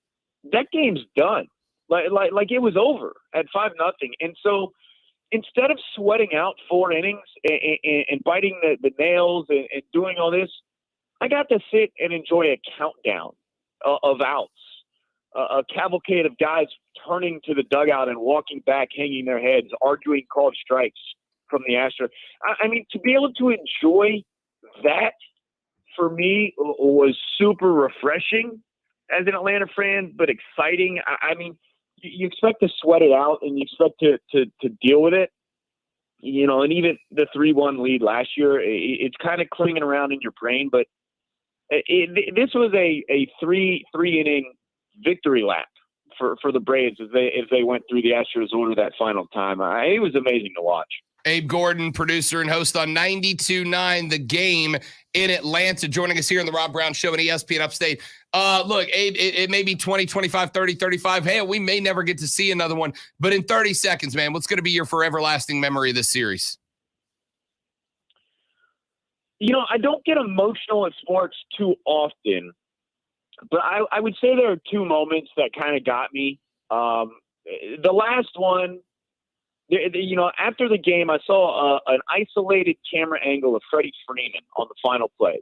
that game's done. Like it was over at 5-0. And so instead of sweating out 4 innings and biting the nails and doing all this, I got to sit and enjoy a countdown of outs, a cavalcade of guys turning to the dugout and walking back, hanging their heads, arguing called strikes from the Astros. I mean, to be able to enjoy that for me was super refreshing as an Atlanta fan, but exciting. I mean, you expect to sweat it out and you expect to deal with it, and even the 3-1 lead last year, it's kind of clinging around in your brain, but this was a 3 inning victory lap for the Braves as they went through the Astros order that final time. It was amazing to watch. Abe Gordon, producer and host on 92.9 The Game in Atlanta, joining us here on the Rob Brown Show and ESPN Upstate. Look, Abe, it may be 20, 25, 30, 35. Hey, we may never get to see another one. But in 30 seconds, man, what's going to be your forever lasting memory of this series? I don't get emotional in sports too often, but I would say there are 2 moments that kind of got me. The last one, after the game, I saw an isolated camera angle of Freddie Freeman on the final play.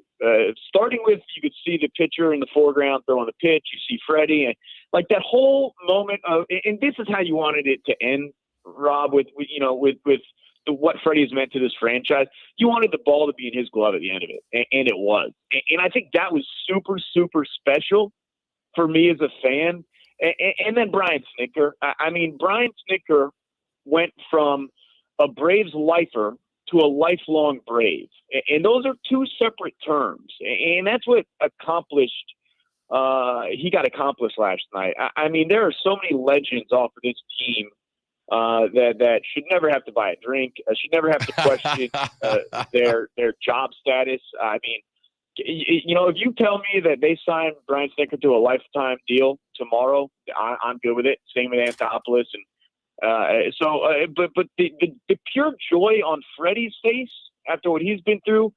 Starting with, you could see the pitcher in the foreground throwing the pitch. You see Freddie, and like that whole moment of, and this is how you wanted it to end, Rob, with what Freddie has meant to this franchise. You wanted the ball to be in his glove at the end of it, and it was. And I think that was super, super special for me as a fan. And then Brian Snitker. I mean, Brian Snitker went from a Braves lifer to a lifelong Brave. And those are 2 separate terms. And that's what he got accomplished last night. I mean, there are so many legends off of this team that should never have to buy a drink, should never have to question their job status. I mean, You know, if you tell me that they signed Brian Snicker to a lifetime deal tomorrow, I'm good with it. Same with Anthopoulos, and but the pure joy on Freddie's face after what he's been through,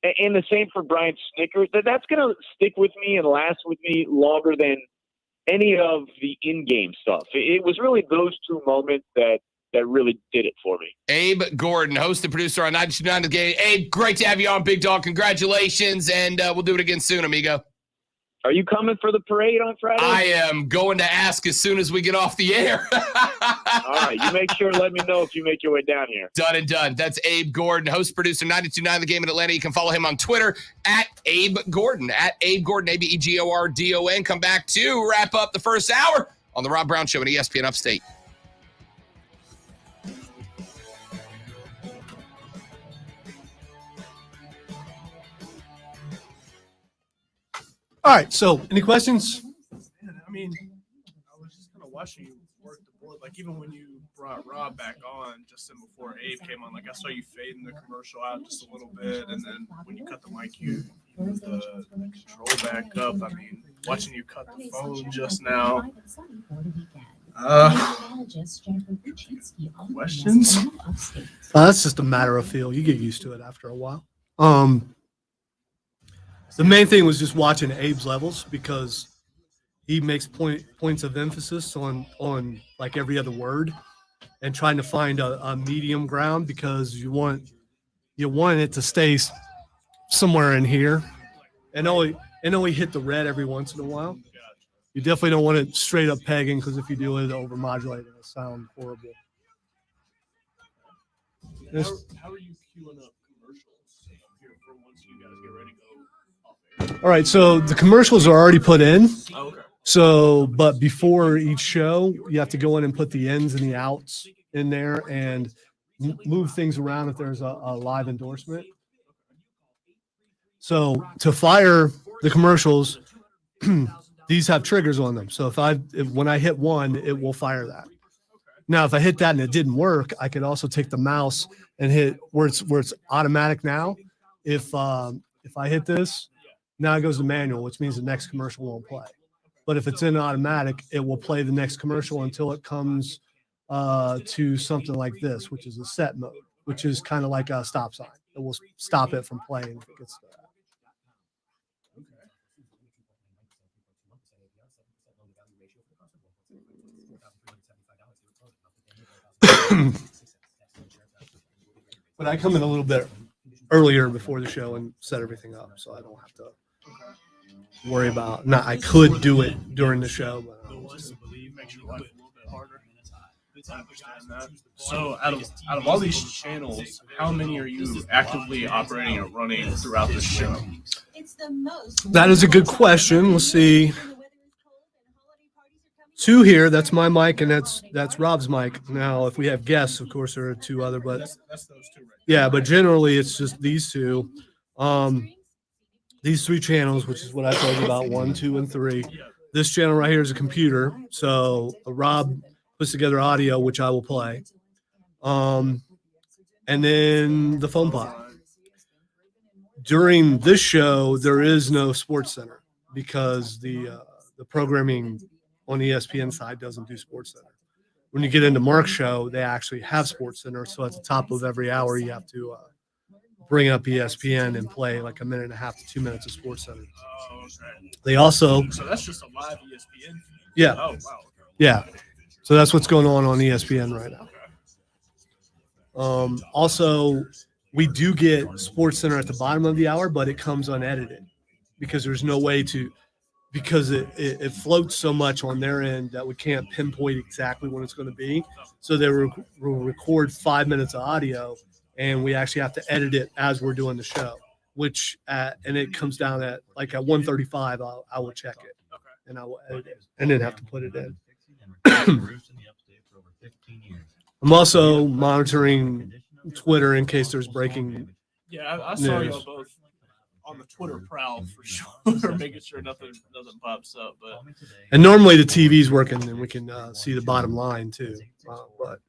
and the same for Brian Snicker, that's going to stick with me and last with me longer than any of the in-game stuff. It was really those two moments that really did it for me. Abe Gordon, host and producer on 92.9 The Game. Abe, great to have you on, Big Dog. Congratulations, and we'll do it again soon, amigo. Are you coming for the parade on Friday? I am going to ask as soon as we get off the air. All right, you make sure to let me know if you make your way down here. Done and done. That's Abe Gordon, host, producer, 92.9 The Game in Atlanta. You can follow him on Twitter at Abe Gordon, AbeGordon. Come back to wrap up the first hour on the Rob Brown Show on ESPN Upstate. All right. So, any questions? I mean, I was just kind of watching you work the board. Like, even when you brought Rob back on, just before Abe came on, like, I saw you fading the commercial out just a little bit. And then when you cut the mic, you moved the control back up. I mean, watching you cut the phone just now. Questions? That's just a matter of feel. You get used to it after a while. The main thing was just watching Abe's levels because he makes points of emphasis on like every other word and trying to find a medium ground because you want it to stay somewhere in here and only hit the red every once in a while. You definitely don't want it straight up pegging because if you do it, overmodulate it. It'll sound horrible. How are you queuing up commercials here for once you guys get ready to go? All right, so the commercials are already put in. Oh, okay. So, but before each show, you have to go in and put the ins and the outs in there and move things around if there's a live endorsement. So to fire the commercials, these have triggers on them. So when I hit one, it will fire that. Now, if I hit that and it didn't work, I could also take the mouse and hit where it's automatic now. If I hit this, now it goes to manual, which means the next commercial won't play. But if it's in automatic, it will play the next commercial until it comes to something like this, which is a set mode, which is kind of like a stop sign. It will stop it from playing if it gets to that. But I come in a little bit earlier before the show and set everything up, so I don't have to worry about. Now, I could do it during the show, but Makes your life a little bit harder. I understand that. So, out of all these channels, how many are you actively operating and running throughout the show? that is a good question. Let's see. 2 here. That's my mic, and that's Rob's mic. Now, if we have guests, of course, there are 2 other, but That's those 2 right yeah, but generally it's just these 2. These 3 channels, which is what I told you about, 1, 2, and 3. This channel right here is a computer. So Rob puts together audio, which I will play. And then the phone pot. During this show, there is no Sports Center because the programming on the ESPN side doesn't do Sports Center. When you get into Mark's show, they actually have Sports Center. So at the top of every hour, you have to bring up ESPN and play like a minute and a half to 2 minutes of Sports Center. Oh, okay. They also, So that's just a live ESPN feed? yeah, Oh, wow. yeah. So that's what's going on ESPN right now. Also, we do get Sports Center at the bottom of the hour, but it comes unedited because there's no way to, because it floats so much on their end that we can't pinpoint exactly when it's going to be. So they will record 5 minutes of audio, and we actually have to edit it as we're doing the show, which and it comes down at like at 1:35. I will check it, and I will edit it, and then have to put it in. I'm also monitoring Twitter in case there's breaking. Yeah, I saw news. y'all both on the Twitter prowl for sure, making sure nothing pops up. But And normally the TV's working, and we can see the bottom line too. But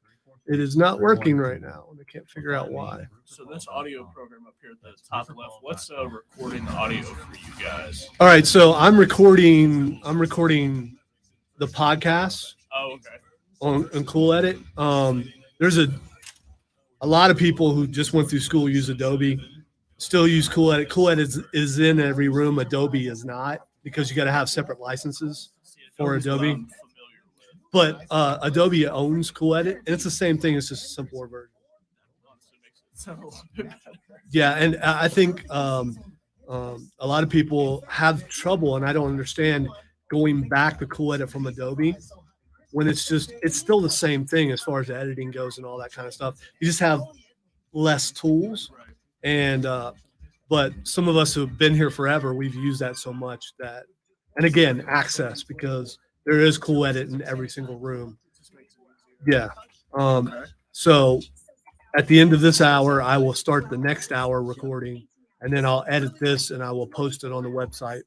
It is not working right now. I can't figure out why. So this audio program up here at the top left, what's recording the audio for you guys? All right, so I'm recording the podcast Oh, okay. on Cool Edit. There's a lot of people who just went through school use Adobe, still use Cool Edit. Cool Edit is in every room. Adobe is not, because you got to have separate licenses for Adobe. But Adobe owns Cool Edit, and it's the same thing. It's just a simpler version. Yeah, and I think a lot of people have trouble, and I don't understand going back to Cool Edit from Adobe when it's still the same thing as far as the editing goes and all that kind of stuff. You just have less tools, and but some of us who have been here forever, we've used that so much that, and again, access, because there is Cool Edit in every single room. Yeah. So at the end of this hour, I will start the next hour recording, and then I'll edit this and I will post it on the website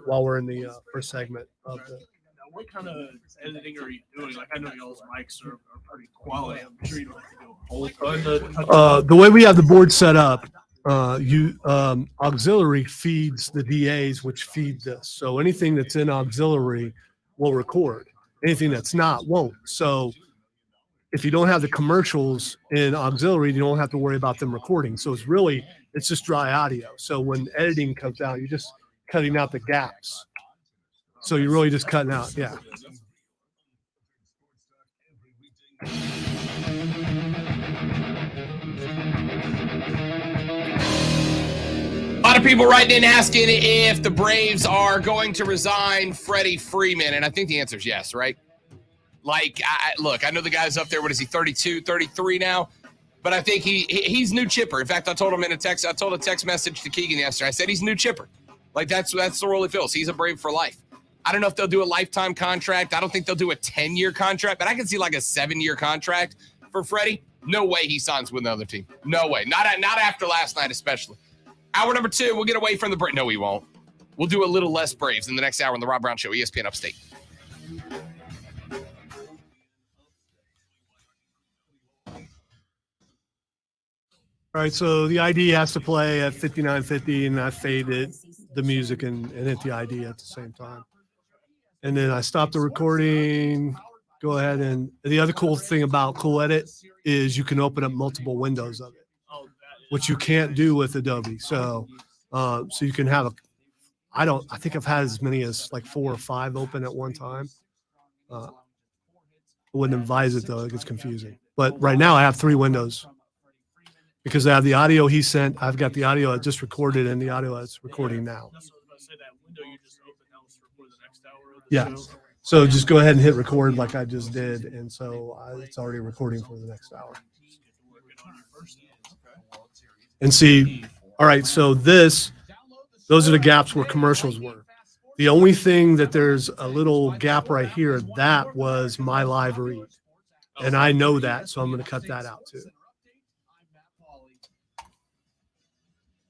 while we're in the first segment of the. Now, what kind of editing are you doing? Like, I know y'all's mics are pretty quality. I'm sure you don't have to do a whole ton. The way we have the board set up, auxiliary feeds the DAs, which feed this. So anything that's in auxiliary will record. Anything that's not won't. So if you don't have the commercials in auxiliary, you don't have to worry about them recording. So it's just dry audio. So when editing comes out, you're just cutting out the gaps. So you're really just cutting out. Yeah. A lot of people writing in asking if the Braves are going to resign Freddie Freeman, and I think the answer is yes, right? Like, look, I know the guy's up there. What is he, 32, 33 now? But I think he's new chipper. In fact, I told him in a text. I told a text message to Keegan yesterday. I said he's new chipper. Like, that's the role he feels. He's a Brave for life. I don't know if they'll do a lifetime contract. I don't think they'll do a 10-year contract, but I can see like a 7-year contract for Freddie. No way he signs with another team. No way. Not after last night, especially. Hour number 2, we'll get away from the Braves. No, we won't. We'll do a little less Braves in the next hour on the Rob Brown Show, ESPN Upstate. All right, so the ID has to play at 59:50, and I faded the music and hit the ID at the same time. And then I stopped the recording. Go ahead, and the other cool thing about Cool Edit is you can open up multiple windows of it, which you can't do with Adobe. So you can have I think I've had as many as like 4 or 5 open at one time. I wouldn't advise it though; it gets confusing. But right now I have 3 windows because I have the audio he sent. I've got the audio I just recorded and the audio that's recording now. Yeah. So just go ahead and hit record like I just did, and so it's already recording for the next hour. And see, all right, so those are the gaps where commercials were. The only thing that there's a little gap right here, that was my live read. And I know that, so I'm going to cut that out too.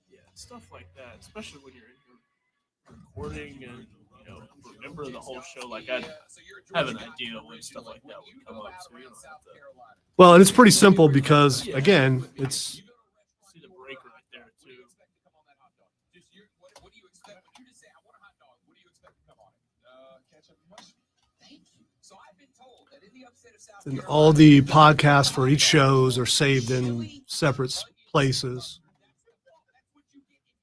Yeah, stuff like that, especially when you're recording and, remember the whole show. Like, I have an idea when stuff like that would come up. So you don't have to. Well, and it's pretty simple because, again, it's. See the break right there, too. What do you expect? You just say, I want a hot dog. What do you expect to come on it? Ketchup and mustard. Thank you. So I've been told that in the upstate of South And all the podcasts for each shows are saved in separate places.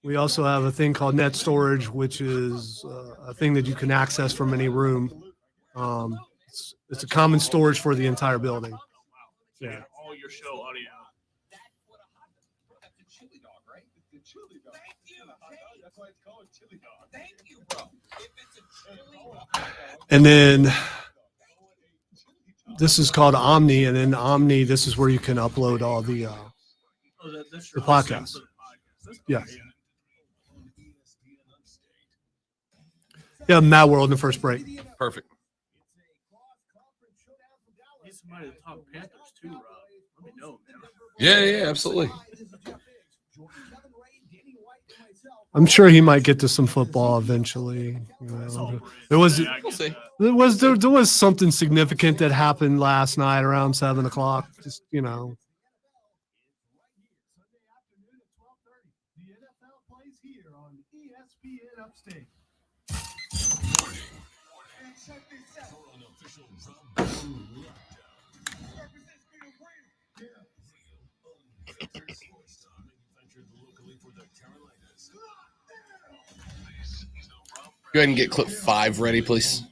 We also have a thing called net storage, which is a thing that you can access from any room. It's a common storage for the entire building. Yeah. All your show audio. That's what that's a chili dog, right? The chili dog. Thank you. That's why it's called chili dog. Thank you, bro. If it's a chili dog. And then this is called Omni, and in Omni, this is where you can upload all the podcasts. Yeah. Yeah, Mad World in the first break. Perfect. Need somebody to talk Panthers too, Rob. Let me know, man. Yeah, absolutely. I'm sure he might get to some football eventually. There was We'll see. there was something significant that happened last night around 7:00. Just The NFL plays here on ESPN Upstate. Go ahead and get clip 5 ready, please.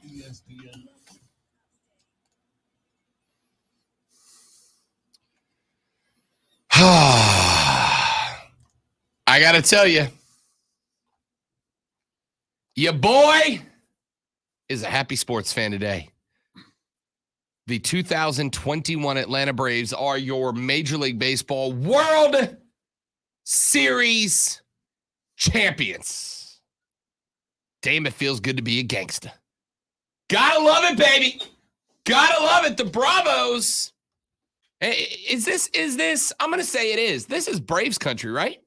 I got to tell you, your boy is a happy sports fan today. The 2021 Atlanta Braves are your Major League Baseball World Series champions. Damn, it feels good to be a gangster. Gotta love it, baby. Gotta love it. The Bravos. Is this, I'm going to say it is. This is Braves country, right?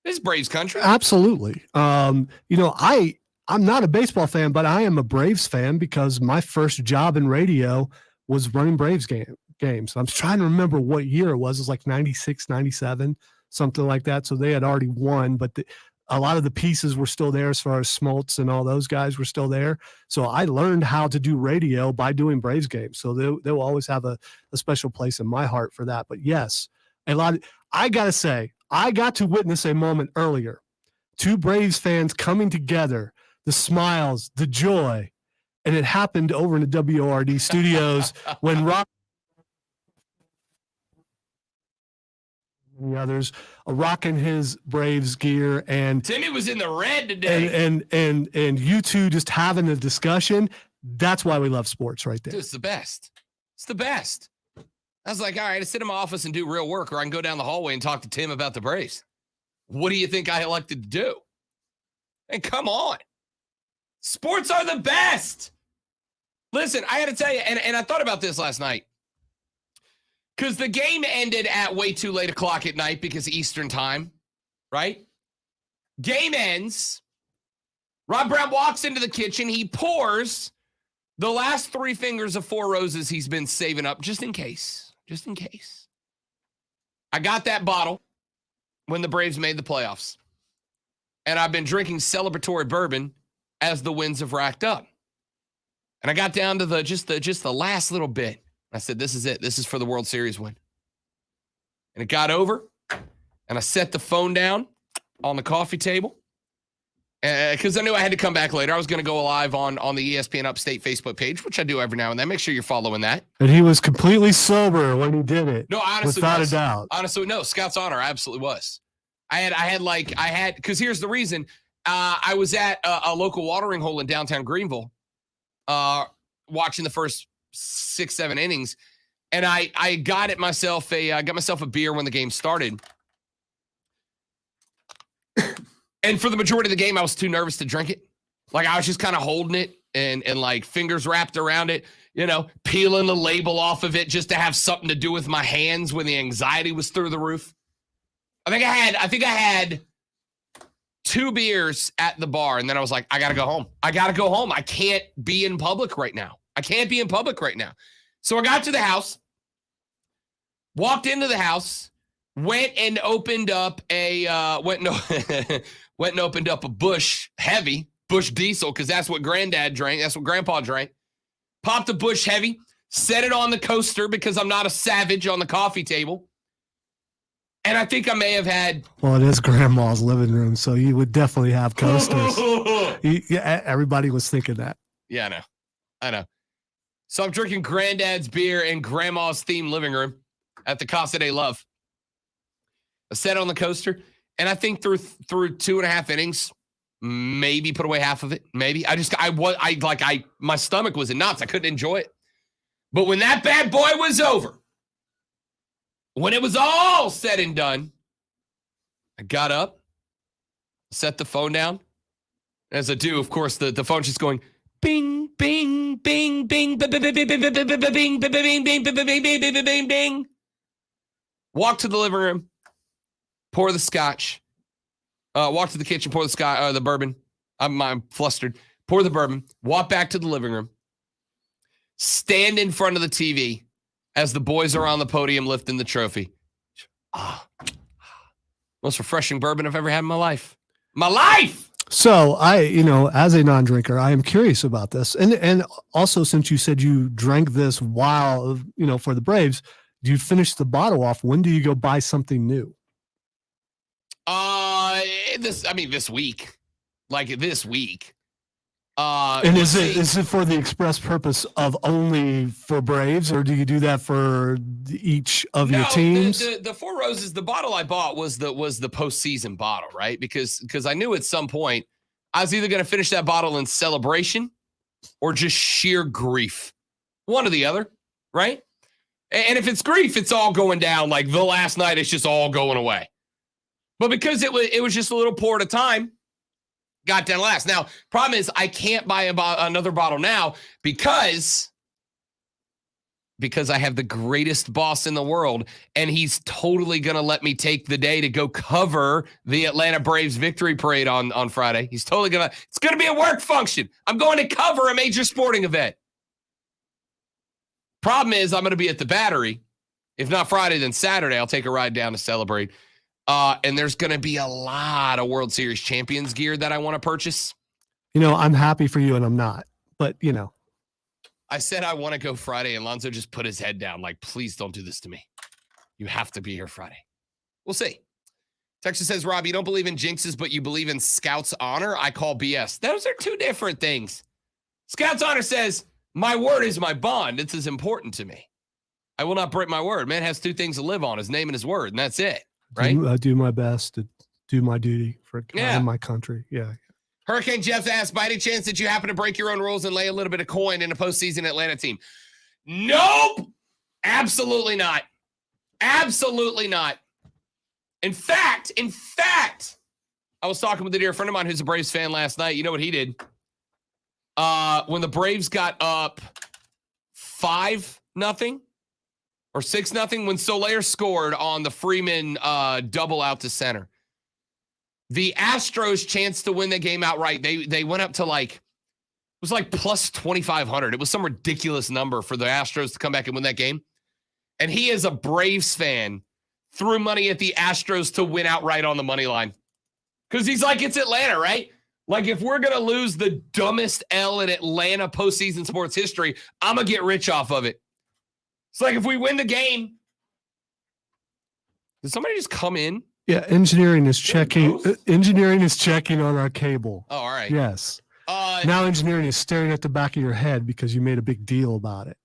This is Braves country. Absolutely. I'm not a baseball fan, but I am a Braves fan because my first job in radio was running Braves games. I'm trying to remember what year it was. It was like 96, 97, something like that. So they had already won, but a lot of the pieces were still there as far as Smoltz and all those guys were still there. So I learned how to do radio by doing Braves games. So they will always have a special place in my heart for that. But yes, I got to say, I got to witness a moment earlier. 2 Braves fans coming together, the smiles, the joy. And it happened over in the WORD studios when Rock and the others rocking his Braves gear, and Timmy was in the red today. And you two just having a discussion. That's why we love sports right there. Dude, it's the best. It's the best. I was like, all right, I sit in my office and do real work, or I can go down the hallway and talk to Tim about the Braves. What do you think I elected to do? And come on. Sports are the best. Listen, I got to tell you, and I thought about this last night, because the game ended at way too late o'clock at night because Eastern time, right? Game ends. Rob Brown walks into the kitchen. He pours the last 3 fingers of 4 roses he's been saving up just in case. Just in case. I got that bottle when the Braves made the playoffs. And I've been drinking celebratory bourbon as the wins have racked up. And I got down to just the last little bit. I said, this is it. This is for the World Series win. And it got over, and I set the phone down on the coffee table because I knew I had to come back later. I was going to go live on the ESPN Upstate Facebook page, which I do every now and then. Make sure you're following that. And he was completely sober when he did it. No, honestly, without a doubt. Honestly, no. Scout's honor, I absolutely was. I had because here's the reason. I was at a local watering hole in downtown Greenville, watching the first 6-7 innings, and I got myself a beer when the game started. And for the majority of the game, I was too nervous to drink it. Like, I was just kind of holding it and like fingers wrapped around it, peeling the label off of it just to have something to do with my hands when the anxiety was through the roof. I think I had 2 beers at the bar, and then I was like, I got to go home. I can't be in public right now. So I got to the house, walked into the house, went and opened up a Busch Heavy, Busch Diesel, because that's what Granddad drank. That's what Grandpa drank. Popped a Busch Heavy, set it on the coaster because I'm not a savage on the coffee table. And I think I may have had. Well, it is Grandma's living room, so you would definitely have coasters. Everybody was thinking that. Yeah, I know. So I'm drinking Granddad's beer in Grandma's themed living room at the Casa de Love. I sat on the coaster, and I think through 2.5 innings, maybe put away half of it. Maybe my stomach was in knots. I couldn't enjoy it. But when that bad boy was over, when it was all said and done, I got up, set the phone down. As I do, of course, the phone's just going bing, bing, bing, bing, bing, bing, bing, bing, bing, bing, bing, bing, bing, bing, bing. Walk to the living room, pour the scotch, Walk to the kitchen, pour the bourbon. I'm flustered. Pour the bourbon. Walk back to the living room. Stand in front of the TV as the boys are on the podium lifting the trophy. Most refreshing bourbon I've ever had in my life. My life! So as a non-drinker, I am curious about this. And also, since you said you drank this while, for the Braves, you finished the bottle off. When do you go buy something new? This week. Like this week. And is it for the express purpose of only for Braves, or do you do that for each of your teams? The Four Roses, the bottle I bought was the postseason bottle, right? Because I knew at some point I was either going to finish that bottle in celebration or just sheer grief. One or the other, right? And if it's grief, it's all going down. Like the last night, it's just all going away. But because it was just a little pour at a time, got down last. Now, problem is I can't buy another bottle now because I have the greatest boss in the world, and he's totally going to let me take the day to go cover the Atlanta Braves victory parade on Friday. He's totally going to – it's going to be a work function. I'm going to cover a major sporting event. Problem is I'm going to be at the Battery. If not Friday, then Saturday. I'll take a ride down to celebrate. And there's going to be a lot of World Series champions gear that I want to purchase. I'm happy for you and I'm not, but I said I want to go Friday, and Lonzo just put his head down like, please don't do this to me. You have to be here Friday. We'll see. Texas says, Rob, you don't believe in jinxes, but you believe in Scout's honor? I call BS. Those are two different things. Scout's honor says, my word is my bond. It's as important to me. I will not break my word. Man has two things to live on, his name and his word, and that's it. Right? I do my best to do my duty for my country. Yeah. Hurricane Jeff asked, by any chance did you happen to break your own rules and lay a little bit of coin in a postseason Atlanta team? Nope. Absolutely not. Absolutely not. In fact, I was talking with a dear friend of mine who's a Braves fan last night. You know what he did? When the Braves got up 5-0 or 6-0, when Soler scored on the Freeman double out to center, the Astros' chance to win the game outright, they went up to it was like plus 2,500. It was some ridiculous number for the Astros to come back and win that game. And he, as a Braves fan, threw money at the Astros to win outright on the money line. Because he's like, it's Atlanta, right? Like, if we're going to lose the dumbest L in Atlanta postseason sports history, I'm going to get rich off of it. It's like, if we win the game, did somebody just come in? Yeah, engineering is checking. Engineering is checking on our cable. Oh, all right. Yes. Now engineering is staring at the back of your head because you made a big deal about it.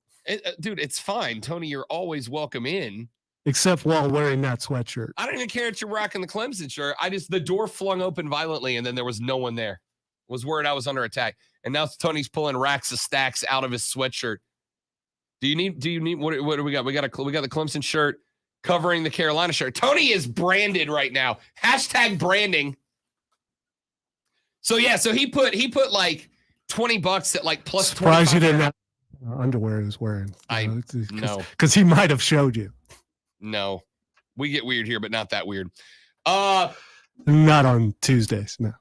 Dude, it's fine. Tony, you're always welcome in. Except while wearing that sweatshirt. I don't even care that you're rocking the Clemson shirt. The door flung open violently, and then there was no one there. Was worried I was under attack. And now Tony's pulling racks of stacks out of his sweatshirt. Do you need what do we got? We got the Clemson shirt covering the Carolina shirt. Tony is branded right now. Hashtag branding. So he put like $20 at like plus 25. Surprised you didn't have underwear he was wearing. No. Because he might have showed you. No. We get weird here, but not that weird. Not on Tuesdays, no.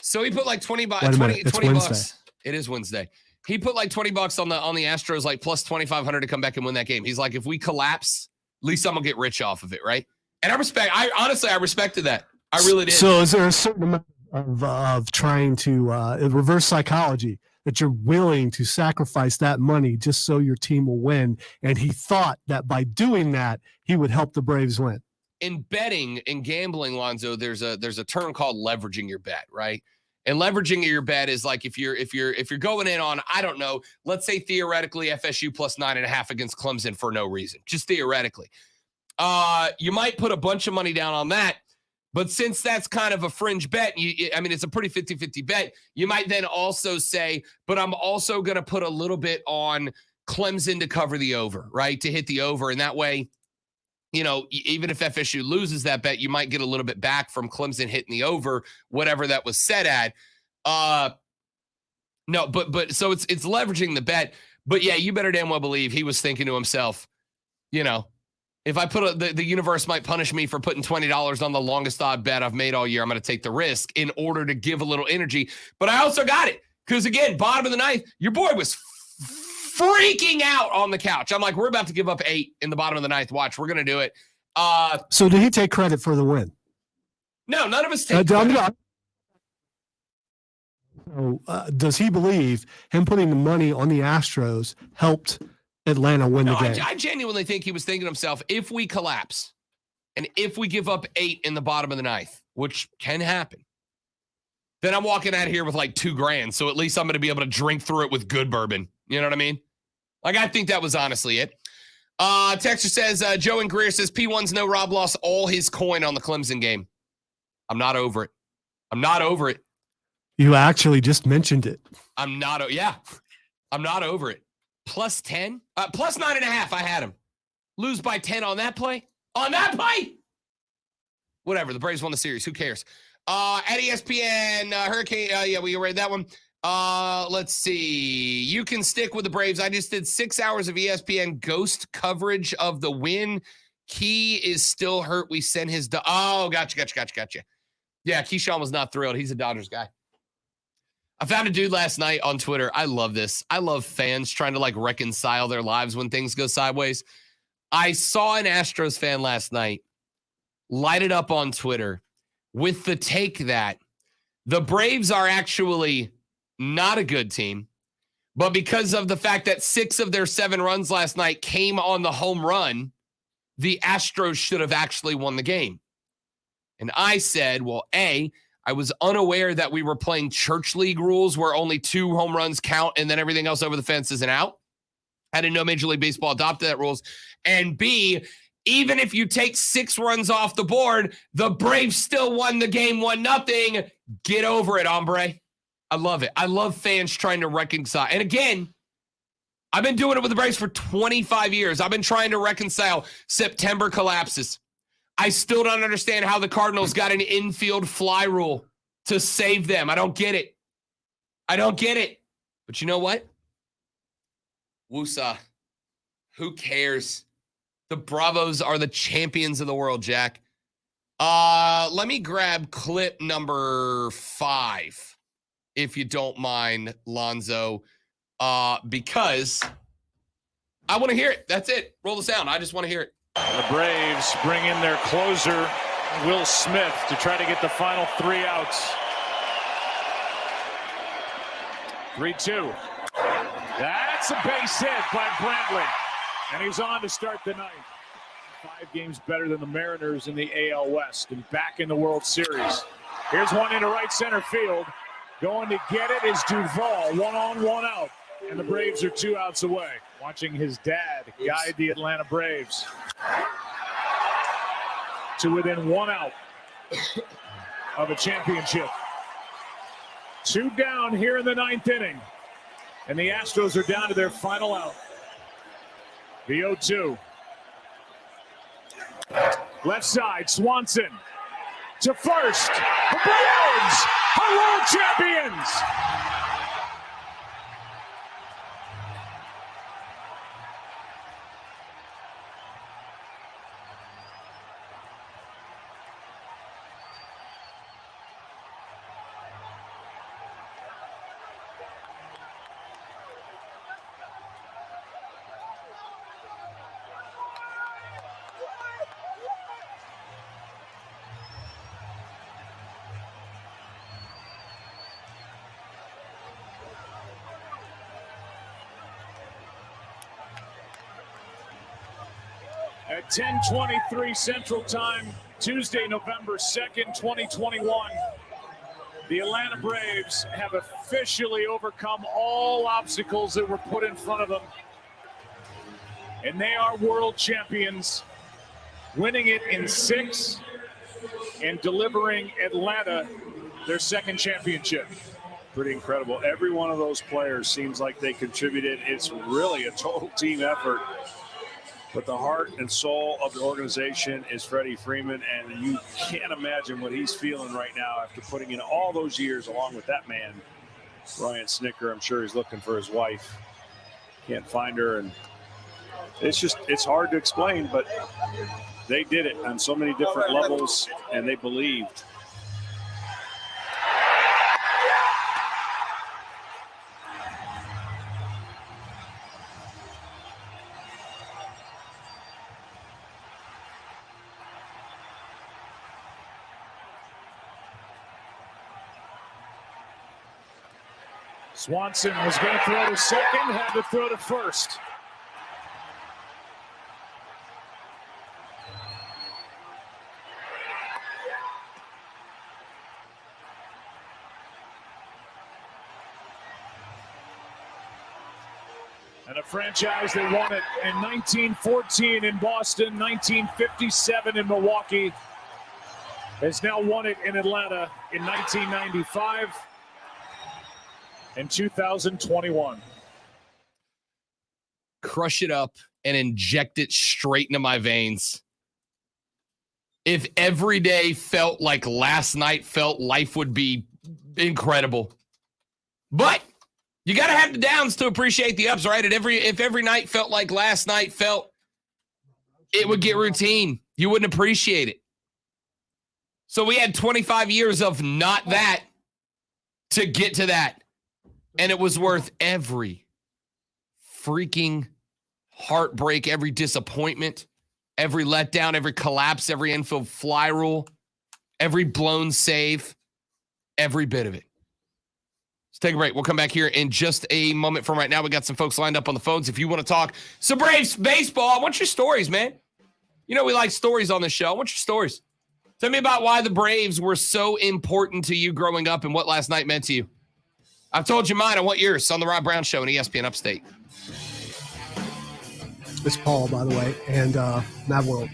So he put like 20 bucks. Wait a minute, it's Wednesday. Bucks. It is Wednesday. He put like $20 on the Astros, like plus 2,500 to come back and win that game. He's like, if we collapse, at least I'm gonna get rich off of it, right? And I respected that. I really did. So is there a certain amount of trying to reverse psychology that you're willing to sacrifice that money just so your team will win? And he thought that by doing that, he would help the Braves win. In betting and gambling, Lonzo, there's a term called leveraging your bet, right? And leveraging your bet is like if you're going in on, I don't know, let's say theoretically FSU plus 9.5 against Clemson for no reason, just theoretically. You might put a bunch of money down on that, but since that's kind of a fringe bet, it's a pretty 50-50 bet, you might then also say, but I'm also going to put a little bit on Clemson to cover the over, right? To hit the over. And that way, even if FSU loses that bet, you might get a little bit back from Clemson hitting the over, whatever that was set at. No, but so it's leveraging the bet. But yeah, you better damn well believe he was thinking to himself, If I put the universe might punish me for putting $20 on the longest odd bet I've made all year. I'm going to take the risk in order to give a little energy. But I also got it because, again, bottom of the ninth, your boy was freaking out on the couch. I'm like, we're about to give up 8 in the bottom of the ninth. Watch, we're going to do it. So did he take credit for the win? No, none of us take credit. So, does he believe him putting the money on the Astros helped Atlanta win the game? I genuinely think he was thinking to himself, if we collapse and if we give up 8 in the bottom of the ninth, which can happen, then I'm walking out of here with like $2,000. So at least I'm going to be able to drink through it with good bourbon. You know what I mean? Like, I think that was honestly it. Texter says, Joe and Greer says, P1's no Rob lost all his coin on the Clemson game. I'm not over it. I'm not over it. You actually just mentioned it. I'm not over it. Plus 10? Plus 9.5. I had him. Lose by 10 on that play? On that play? Whatever. The Braves won the series. Who cares? At ESPN, Hurricane. Yeah, we read that one. Let's see. You can stick with the Braves. I just did 6 hours of ESPN ghost coverage of the win. Key is still hurt. We sent his. Gotcha. Yeah, Keyshawn was not thrilled. He's a Dodgers guy. I found a dude last night on Twitter. I love this. I love fans trying to like reconcile their lives when things go sideways. I saw an Astros fan last night light it up on Twitter with the take that the Braves are actually not a good team, but because of the fact that 6 of their 7 runs last night came on the home run, the Astros should have actually won the game. And I said, well, I was unaware that we were playing church league rules where only 2 home runs count and then everything else over the fence isn't out. I didn't know Major League Baseball adopted that rules. And B, even if you take 6 runs off the board, the Braves still won the game 1-0. Get over it, hombre. I love it. I love fans trying to reconcile. And again, I've been doing it with the Braves for 25 years. I've been trying to reconcile September collapses. I still don't understand how the Cardinals got an infield fly rule to save them. I don't get it. But you know what? Woosa. Who cares? The Bravos are the champions of the world, Jack. Let me grab clip number 5, if you don't mind, Lonzo, because I want to hear it. That's it. Roll the sound. I just want to hear it. The Braves bring in their closer, Will Smith, to try to get the final 3 outs. 3-2. That's a base hit by Brantley. And he's on to start the ninth. 5 games better than the Mariners in the AL West and back in the World Series. Here's one into right center field. Going to get it is Duvall. 1 on, 1 out. And the Braves are 2 outs away. Watching his dad guide the Atlanta Braves to within 1 out of a championship. 2 down here in the 9th inning. And the Astros are down to their final out. The 0-2. Left side, Swanson to first. The Braves are world champions. At 10:23 Central Time, Tuesday, November 2nd, 2021, the Atlanta Braves have officially overcome all obstacles that were put in front of them. And they are world champions, winning it in 6 and delivering Atlanta their 2nd championship. Pretty incredible. Every one of those players seems like they contributed. It's really a total team effort. But the heart and soul of the organization is Freddie Freeman, and you can't imagine what he's feeling right now after putting in all those years along with that man, Ryan Snicker. I'm sure he's looking for his wife. Can't find her, and It's hard to explain, but they did it on so many different levels, and they believed. Swanson was going to throw to second, had to throw to first. And a franchise that won it in 1914 in Boston, 1957 in Milwaukee, has now won it in Atlanta in 1995 and 2021. Crush it up and inject it straight into my veins. If every day felt like last night, felt life would be incredible. But you got to have the downs to appreciate the ups, right? If every night felt like last night felt, it would get routine. You wouldn't appreciate it. So we had 25 years of not that to get to that. And it was worth every freaking heartbreak, every disappointment, every letdown, every collapse, every infield fly rule, every blown save, every bit of it. Let's take a break. We'll come back here in just a moment from right now. We got some folks lined up on the phones. If you want to talk some Braves baseball, I want your stories, man. You know we like stories on this show. I want your stories. Tell me about why the Braves were so important to you growing up and what last night meant to you. I've told you mine. I want yours on the Rob Brown Show on ESPN Upstate. It's Paul, by the way, and Mad World.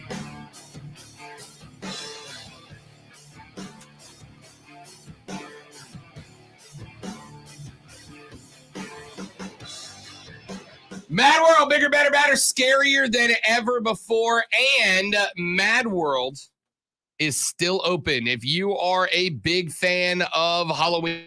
Mad World, bigger, better, better, scarier than ever before. And Mad World is still open. If you are a big fan of Halloween,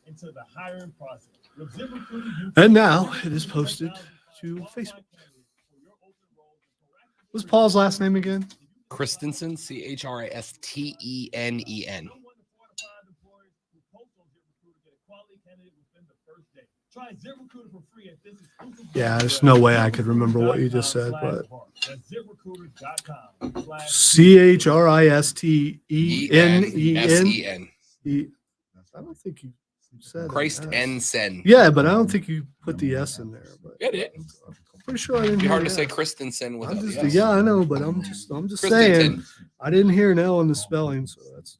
into the hiring process. With ZipRecruiter, you And now it is posted to Facebook. What's Paul's last name again? Christensen, Christenen. Yeah, there's no way I could remember what you just said, but Christenen. I don't think you said Christensen. Yeah, but I don't think you put the S in there. But It is. I'm pretty sure I didn't. It'd be hear hard to an say S. Christensen without I'm the just, S. yeah, I know, but I'm just saying I didn't hear an L in the spelling, so that's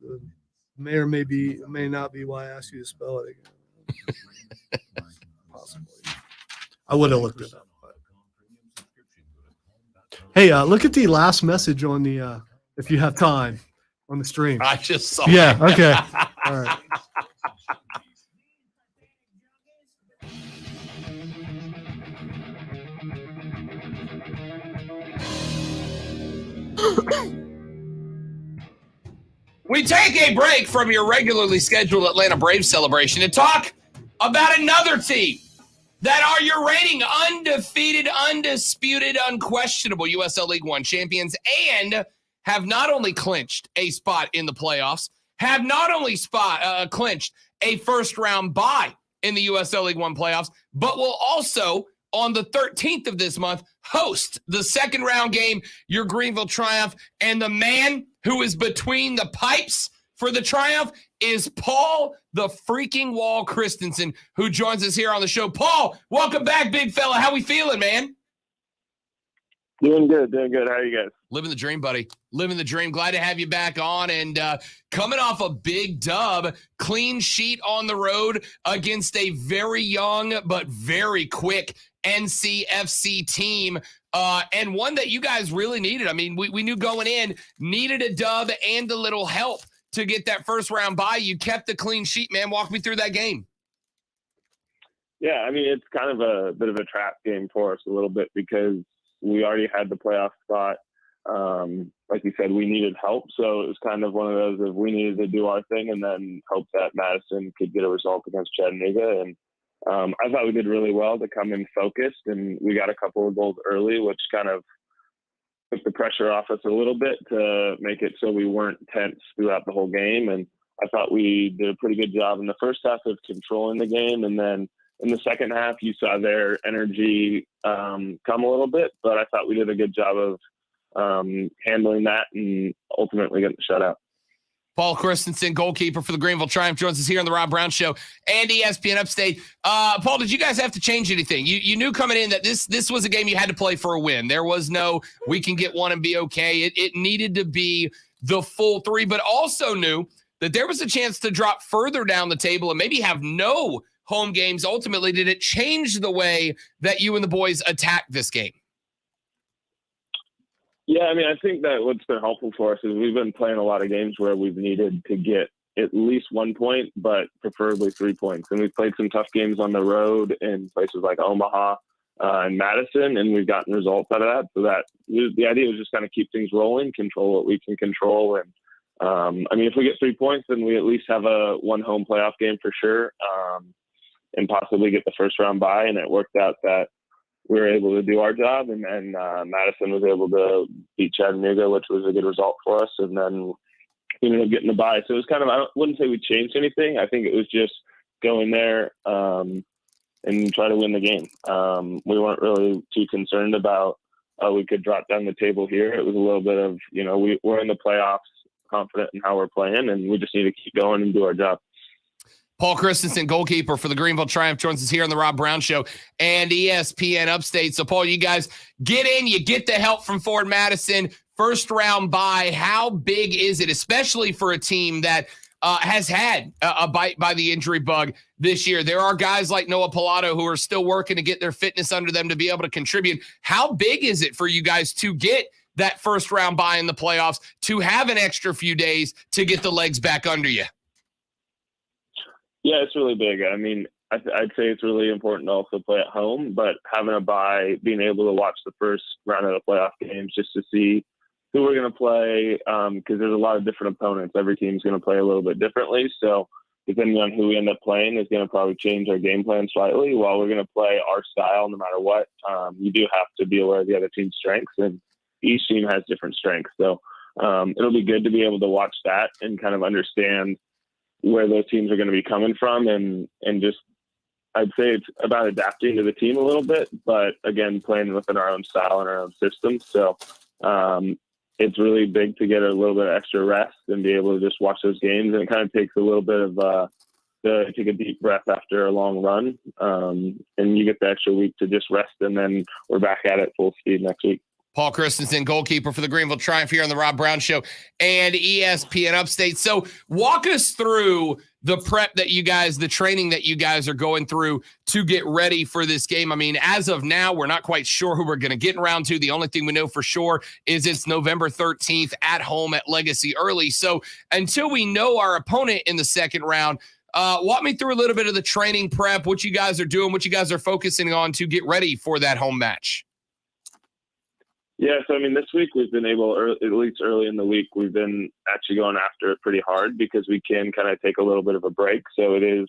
may or may not be why I asked you to spell it again. Possibly. I would have looked it up. But. Hey, look at the last message on the if you have time on the stream. I just saw Yeah. it. Okay. All right. We take a break from your regularly scheduled Atlanta Braves celebration to talk about another team that are your reigning undefeated, undisputed, unquestionable USL League One champions and have not only clinched a spot in the playoffs, have not only clinched a first-round bye in the USL League One playoffs, but will also, on the 13th of this month, host the second-round game, your Greenville Triumph. And the man who is between the pipes for the Triumph is Paul the freaking Wall Christensen, who joins us here on the show. Paul, welcome back, big fella. How we feeling, man? Doing good. How are you guys? Living the dream, buddy. Living the dream. Glad to have you back on. And coming off a big dub, clean sheet on the road against a very young but very quick NCFC team, and one that you guys really needed. I mean, we knew going in, needed a dub and a little help to get that first round bye. You kept the clean sheet, man. Walk me through that game. Yeah, I mean, it's kind of a bit of a trap game for us a little bit because we already had the playoff spot. Like you said, we needed help. So it was kind of one of those of we needed to do our thing and then hope that Madison could get a result against Chattanooga. And I thought we did really well to come in focused, and we got a couple of goals early, which kind of took the pressure off us a little bit to make it so we weren't tense throughout the whole game. And I thought we did a pretty good job in the first half of controlling the game. And then in the second half, you saw their energy come a little bit, but I thought we did a good job of handling that and ultimately getting the shutout. Paul Christensen, goalkeeper for the Greenville Triumph, joins us here on the Rob Brown Show and ESPN Upstate. Paul, did you guys have to change anything? You knew coming in that this was a game you had to play for a win. There was no, we can get one and be okay. It needed to be the full three, but also knew that there was a chance to drop further down the table and maybe have no home games. Ultimately, did it change the way that you and the boys attacked this game? Yeah, I mean, I think that what's been helpful for us is we've been playing a lot of games where we've needed to get at least 1 point, but preferably 3 points. And we've played some tough games on the road in places like Omaha and Madison, and we've gotten results out of that. So that the idea was just kind of keep things rolling, control what we can control. And I mean, if we get 3 points, then we at least have a one home playoff game for sure, and possibly get the first round bye. And it worked out that we were able to do our job, and then Madison was able to beat Chattanooga, which was a good result for us. And then we ended up getting the bye. So it was kind of, I wouldn't say we changed anything. I think it was just go in there and try to win the game. We weren't really too concerned about we could drop down the table here. It was a little bit of, we're in the playoffs, confident in how we're playing, and we just need to keep going and do our job. Paul Christensen, goalkeeper for the Greenville Triumph, joins us here on the Rob Brown Show and ESPN Upstate. So, Paul, you guys get in, you get the help from Ford Madison, first round bye. How big is it, especially for a team that has had a bite by the injury bug this year? There are guys like Noah Pilato who are still working to get their fitness under them to be able to contribute. How big is it for you guys to get that first round bye in the playoffs, to have an extra few days to get the legs back under you? Yeah, it's really big. I mean, I'd say it's really important to also play at home, but having a bye, being able to watch the first round of the playoff games just to see who we're going to play, because there's a lot of different opponents. Every team's going to play a little bit differently. So depending on who we end up playing, is going to probably change our game plan slightly. While we're going to play our style no matter what, you do have to be aware of the other team's strengths, and each team has different strengths. So it'll be good to be able to watch that and kind of understand where those teams are going to be coming from, and just, I'd say it's about adapting to the team a little bit, but again, playing within our own style and our own system. So it's really big to get a little bit of extra rest and be able to just watch those games. And it kind of takes a little bit of to take a deep breath after a long run. And you get the extra week to just rest, and then we're back at it full speed next week. Paul Christensen, goalkeeper for the Greenville Triumph here on the Rob Brown Show and ESPN Upstate. So walk us through the prep that you guys, the training that you guys are going through to get ready for this game. I mean, as of now, we're not quite sure who we're going to get in round two. The only thing we know for sure is it's November 13th at home at Legacy Early. So until we know our opponent in the second round, walk me through a little bit of the training prep, what you guys are doing, what you guys are focusing on to get ready for that home match. Yeah, so I mean, this week we've been able, at least early in the week, we've been actually going after it pretty hard because we can kind of take a little bit of a break. So it is,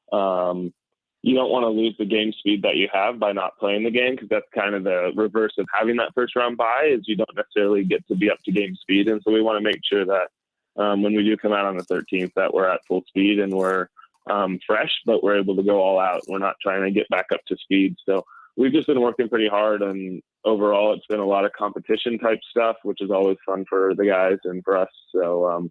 you don't want to lose the game speed that you have by not playing the game, because that's kind of the reverse of having that first round bye, is you don't necessarily get to be up to game speed. And so we want to make sure that when we do come out on the 13th, that we're at full speed and we're fresh, but we're able to go all out. We're not trying to get back up to speed. So we've just been working pretty hard, and overall it's been a lot of competition type stuff, which is always fun for the guys and for us. So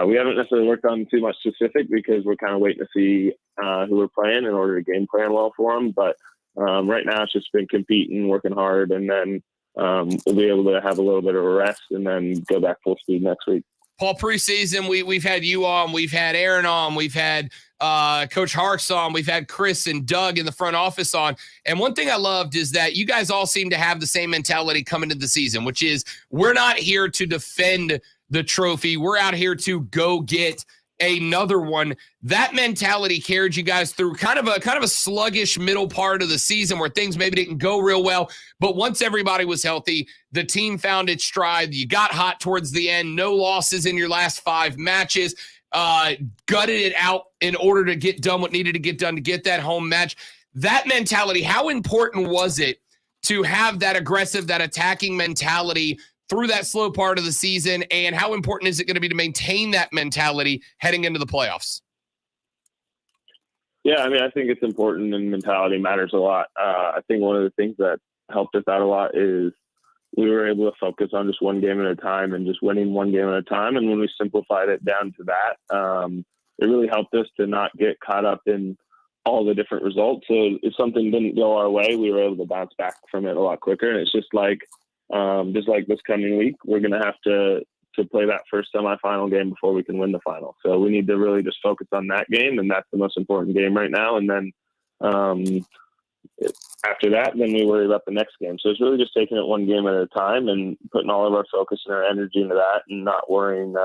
we haven't necessarily worked on too much specific because we're kind of waiting to see who we're playing in order to game plan well for them. But right now it's just been competing, working hard, and then we'll be able to have a little bit of a rest and then go back full speed next week. Paul, preseason, we've had you on, we've had Aaron on, we've had Coach Harks on, we've had Chris and Doug in the front office on. And one thing I loved is that you guys all seem to have the same mentality coming into the season, which is we're not here to defend the trophy. We're out here to go get another one. That mentality carried you guys through kind of a sluggish middle part of the season where things maybe didn't go real well. But once everybody was healthy, the team found its stride. You got hot towards the end. No losses in your last 5 matches. Gutted it out in order to get done what needed to get done to get that home match. That mentality, how important was it to have that aggressive, that attacking mentality through that slow part of the season, and how important is it going to be to maintain that mentality heading into the playoffs? Yeah, I mean, I think it's important, and mentality matters a lot. I think one of the things that helped us out a lot is we were able to focus on just one game at a time and just winning one game at a time. And when we simplified it down to that, it really helped us to not get caught up in all the different results. So if something didn't go our way, we were able to bounce back from it a lot quicker. And it's just like this coming week, we're going to have to play that first semifinal game before we can win the final. So we need to really just focus on that game, and that's the most important game right now. And then after that, then we worry about the next game. So it's really just taking it one game at a time and putting all of our focus and our energy into that, and not worrying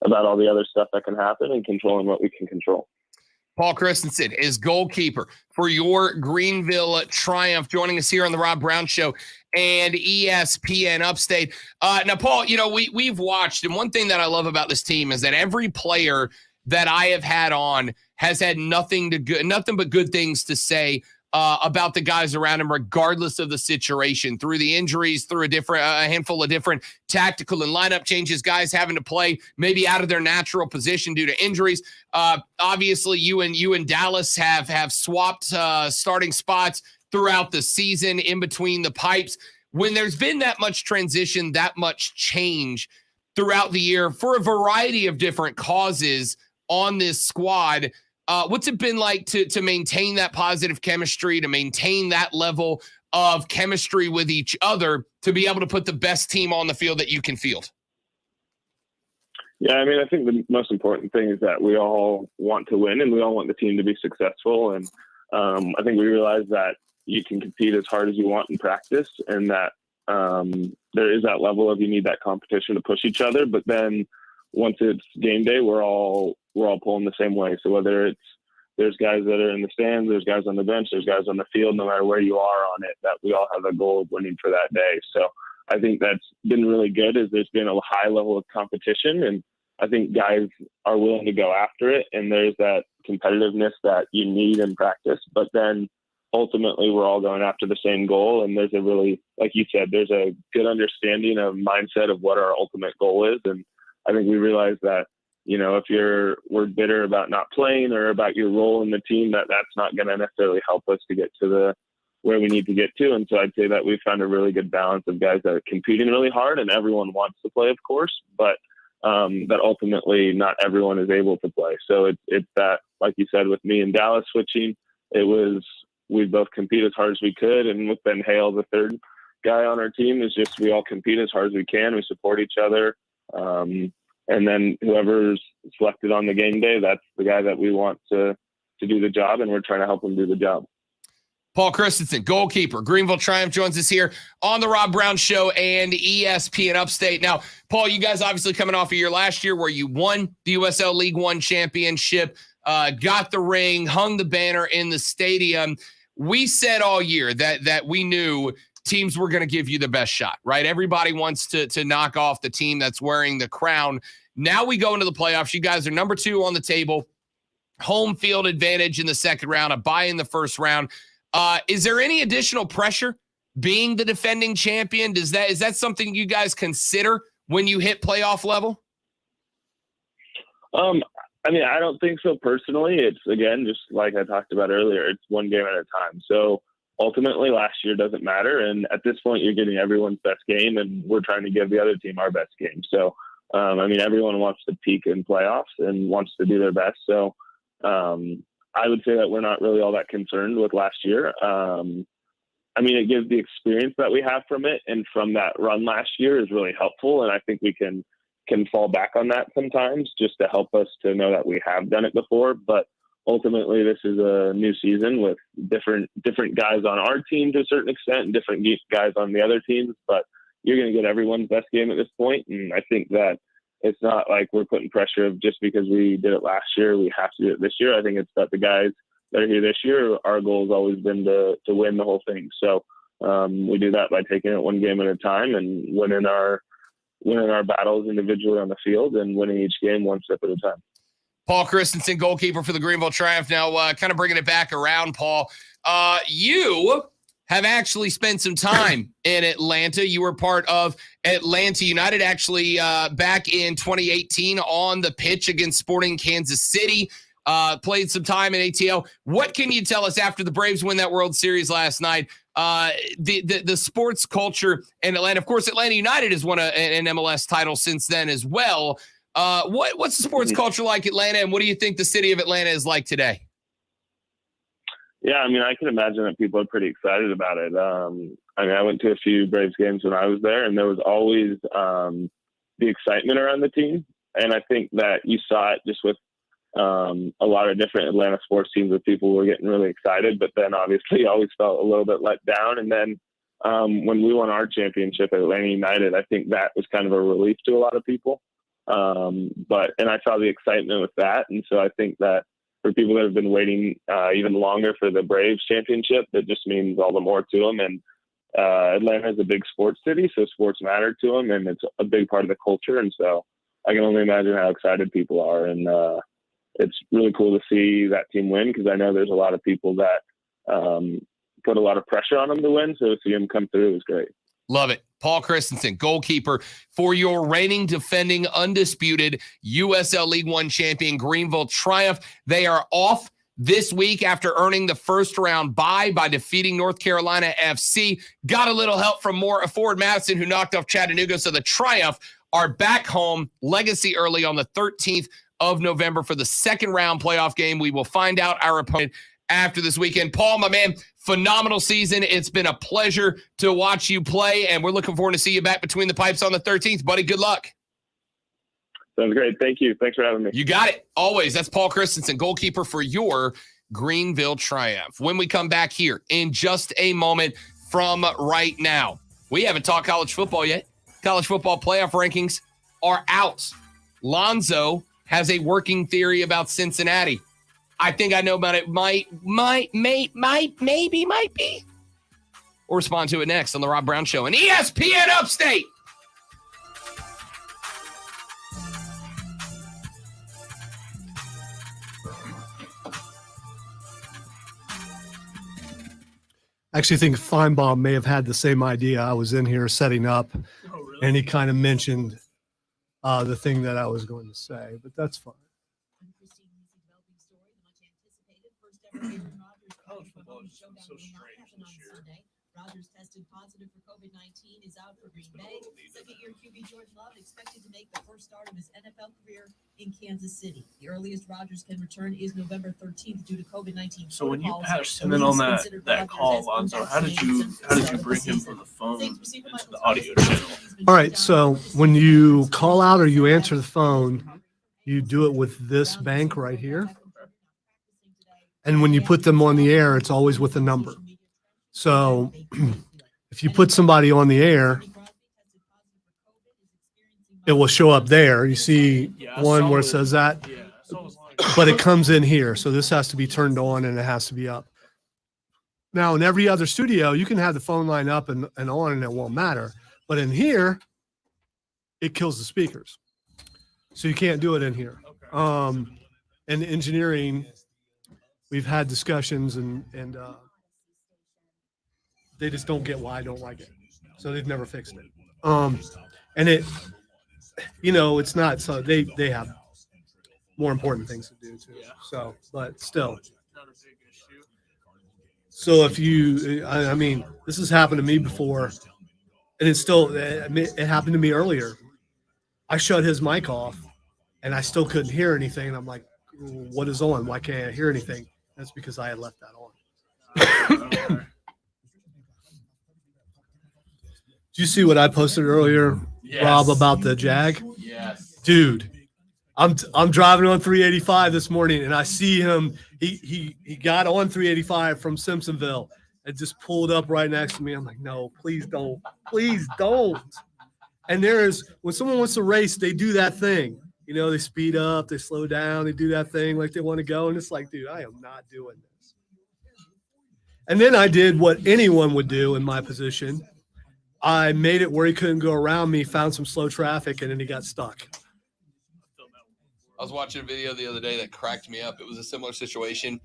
about all the other stuff that can happen, and controlling what we can control. Paul Christensen is goalkeeper for your Greenville Triumph, joining us here on the Rob Brown Show and ESPN Upstate. Now, Paul, you know, we've watched, and one thing that I love about this team is that every player that I have had on has had nothing but good things to say about the guys around him, regardless of the situation, through the injuries, through a handful of different tactical and lineup changes, guys having to play maybe out of their natural position due to injuries. Obviously, you and Dallas have swapped starting spots throughout the season in between the pipes. When there's been that much transition, that much change throughout the year for a variety of different causes on this squad, what's it been like to maintain that positive chemistry, to maintain that level of chemistry with each other, to be able to put the best team on the field that you can field? Yeah, I mean, I think the most important thing is that we all want to win, and we all want the team to be successful. And I think we realize that you can compete as hard as you want in practice, and that there is that level of you need that competition to push each other. But then once it's game day, we're all pulling the same way. So whether there's guys that are in the stands, there's guys on the bench, there's guys on the field, no matter where you are on it, that we all have a goal of winning for that day. So I think that's been really good, is there's been a high level of competition, and I think guys are willing to go after it, and there's that competitiveness that you need in practice. But then ultimately we're all going after the same goal, and there's a really, like you said, there's a good understanding of mindset of what our ultimate goal is. And I think we realize that, you know, if we're bitter about not playing or about your role in the team, that's not going to necessarily help us to get to where we need to get to. And so I'd say that we found a really good balance of guys that are competing really hard, and everyone wants to play, of course, but that ultimately not everyone is able to play. So it's that, like you said, with me and Dallas switching, we both compete as hard as we could. And with Ben Hale, the third guy on our team, is just, we all compete as hard as we can. We support each other. And then whoever's selected on the game day, that's the guy that we want to do the job, and we're trying to help him do the job. Paul Christensen, goalkeeper, Greenville Triumph, joins us here on the Rob Brown Show and ESPN Upstate. Now, Paul, you guys obviously coming off of your last year where you won the USL League One championship, got the ring, hung the banner in the stadium. We said all year that we knew teams were going to give you the best shot, right? Everybody wants to knock off the team that's wearing the crown. Now we go into the playoffs. You guys are number 2 on the table, home field advantage in the second round, a bye in the first round. Is there any additional pressure being the defending champion? Is that something you guys consider when you hit playoff level? I mean, I don't think so personally. It's, again, just like I talked about earlier, it's one game at a time. So ultimately last year doesn't matter. And at this point, you're getting everyone's best game, and we're trying to give the other team our best game. So, I mean, everyone wants to peak in playoffs and wants to do their best. So, I would say that we're not really all that concerned with last year. I mean, it gives the experience that we have from it and from that run last year is really helpful. And I think we can fall back on that sometimes just to help us to know that we have done it before. But ultimately, this is a new season with different guys on our team to a certain extent and different guys on the other teams. But you're going to get everyone's best game at this point. And I think that it's not like we're putting pressure of just because we did it last year, we have to do it this year. I think it's that the guys that are here this year, our goal has always been to win the whole thing. So we do that by taking it one game at a time and winning our battles individually on the field and winning each game one step at a time. Paul Christensen, goalkeeper for the Greenville Triumph. Now, kind of bringing it back around, Paul, you have actually spent some time in Atlanta. You were part of Atlanta United, actually back in 2018 on the pitch against Sporting Kansas City. Played some time in ATL. What can you tell us after the Braves win that World Series last night? The sports culture in Atlanta. Of course, Atlanta United has won an MLS title since then as well. What's the sports culture like Atlanta, and what do you think the city of Atlanta is like today? Yeah, I mean, I can imagine that people are pretty excited about it. I mean, I went to a few Braves games when I was there, and there was always the excitement around the team. And I think that you saw it just with a lot of different Atlanta sports teams where people were getting really excited, but then obviously always felt a little bit let down. And then when we won our championship at Atlanta United, I think that was kind of a relief to a lot of people. And I saw the excitement with that. And so I think that for people that have been waiting even longer for the Braves championship, that just means all the more to them. And Atlanta is a big sports city, so sports matter to them, and it's a big part of the culture. And so I can only imagine how excited people are. And it's really cool to see that team win, because I know there's a lot of people that put a lot of pressure on them to win. So to see them come through is great. Love it. Paul Christensen, goalkeeper for your reigning, defending, undisputed USL League One champion Greenville Triumph. They are off this week after earning the first round bye by defeating North Carolina FC. Got a little help from Ford Madison, who knocked off Chattanooga. So the Triumph are back home, legacy early on the 13th of November for the second round playoff game. We will find out our opponent after this weekend. Paul, my man, phenomenal season. It's been a pleasure to watch you play, and we're looking forward to see you back between the pipes on the 13th. Buddy, good luck. Sounds great. Thank you. Thanks for having me. You got it. Always. That's Paul Christensen, goalkeeper for your Greenville Triumph. When we come back here in just a moment from right now, we haven't talked college football yet. College football playoff rankings are out. Lonzo has a working theory about Cincinnati. I think I know about it. Might be. We'll respond to it next on the Rob Brown Show and ESPN Upstate. I actually think Feinbaum may have had the same idea. I was in here setting up, Oh, really? and he kind of mentioned the thing that I was going to say, but that's fine. College football is so strange this year. Rogers tested positive for COVID-19, is out for Green Bay. Second-year QB Jordan Love expected to make the first start of his NFL career in Kansas City. The earliest Rogers can return is November 13th due to COVID-19. So when you passed him in on that call, Alonzo, how did you bring him from the phone into the audio channel? All right, so when you call out or you answer the phone, you do it with this bank right here. And when you put them on the air, it's always with a number. So if you put somebody on the air, it will show up there. You see one where it says that, but it comes in here. So this has to be turned on and it has to be up. Now, in every other studio, you can have the phone line up and on and it won't matter. But in here, it kills the speakers. So you can't do it in here. And engineering, we've had discussions and they just don't get why I don't like it. So they've never fixed it. And it, it's not, so they have more important things to do too. So, but still. Not a big issue. So if you, I mean, this has happened to me before and it's still, it happened to me earlier. I shut his mic off and I still couldn't hear anything. And I'm like, what is on? Why can't I hear anything? That's because I had left that on. Did you see what I posted earlier, Rob, about the Jag? Yes. Dude, I'm driving on 385 this morning and I see him. He got on 385 from Simpsonville and just pulled up right next to me. I'm like, no, please don't. Please don't. And when someone wants to race, they do that thing. They speed up, they slow down, they do that thing like they want to go. And it's like, dude, I am not doing this. And then I did what anyone would do in my position. I made it where he couldn't go around me, found some slow traffic, and then he got stuck. I was watching a video the other day that cracked me up. It was a similar situation.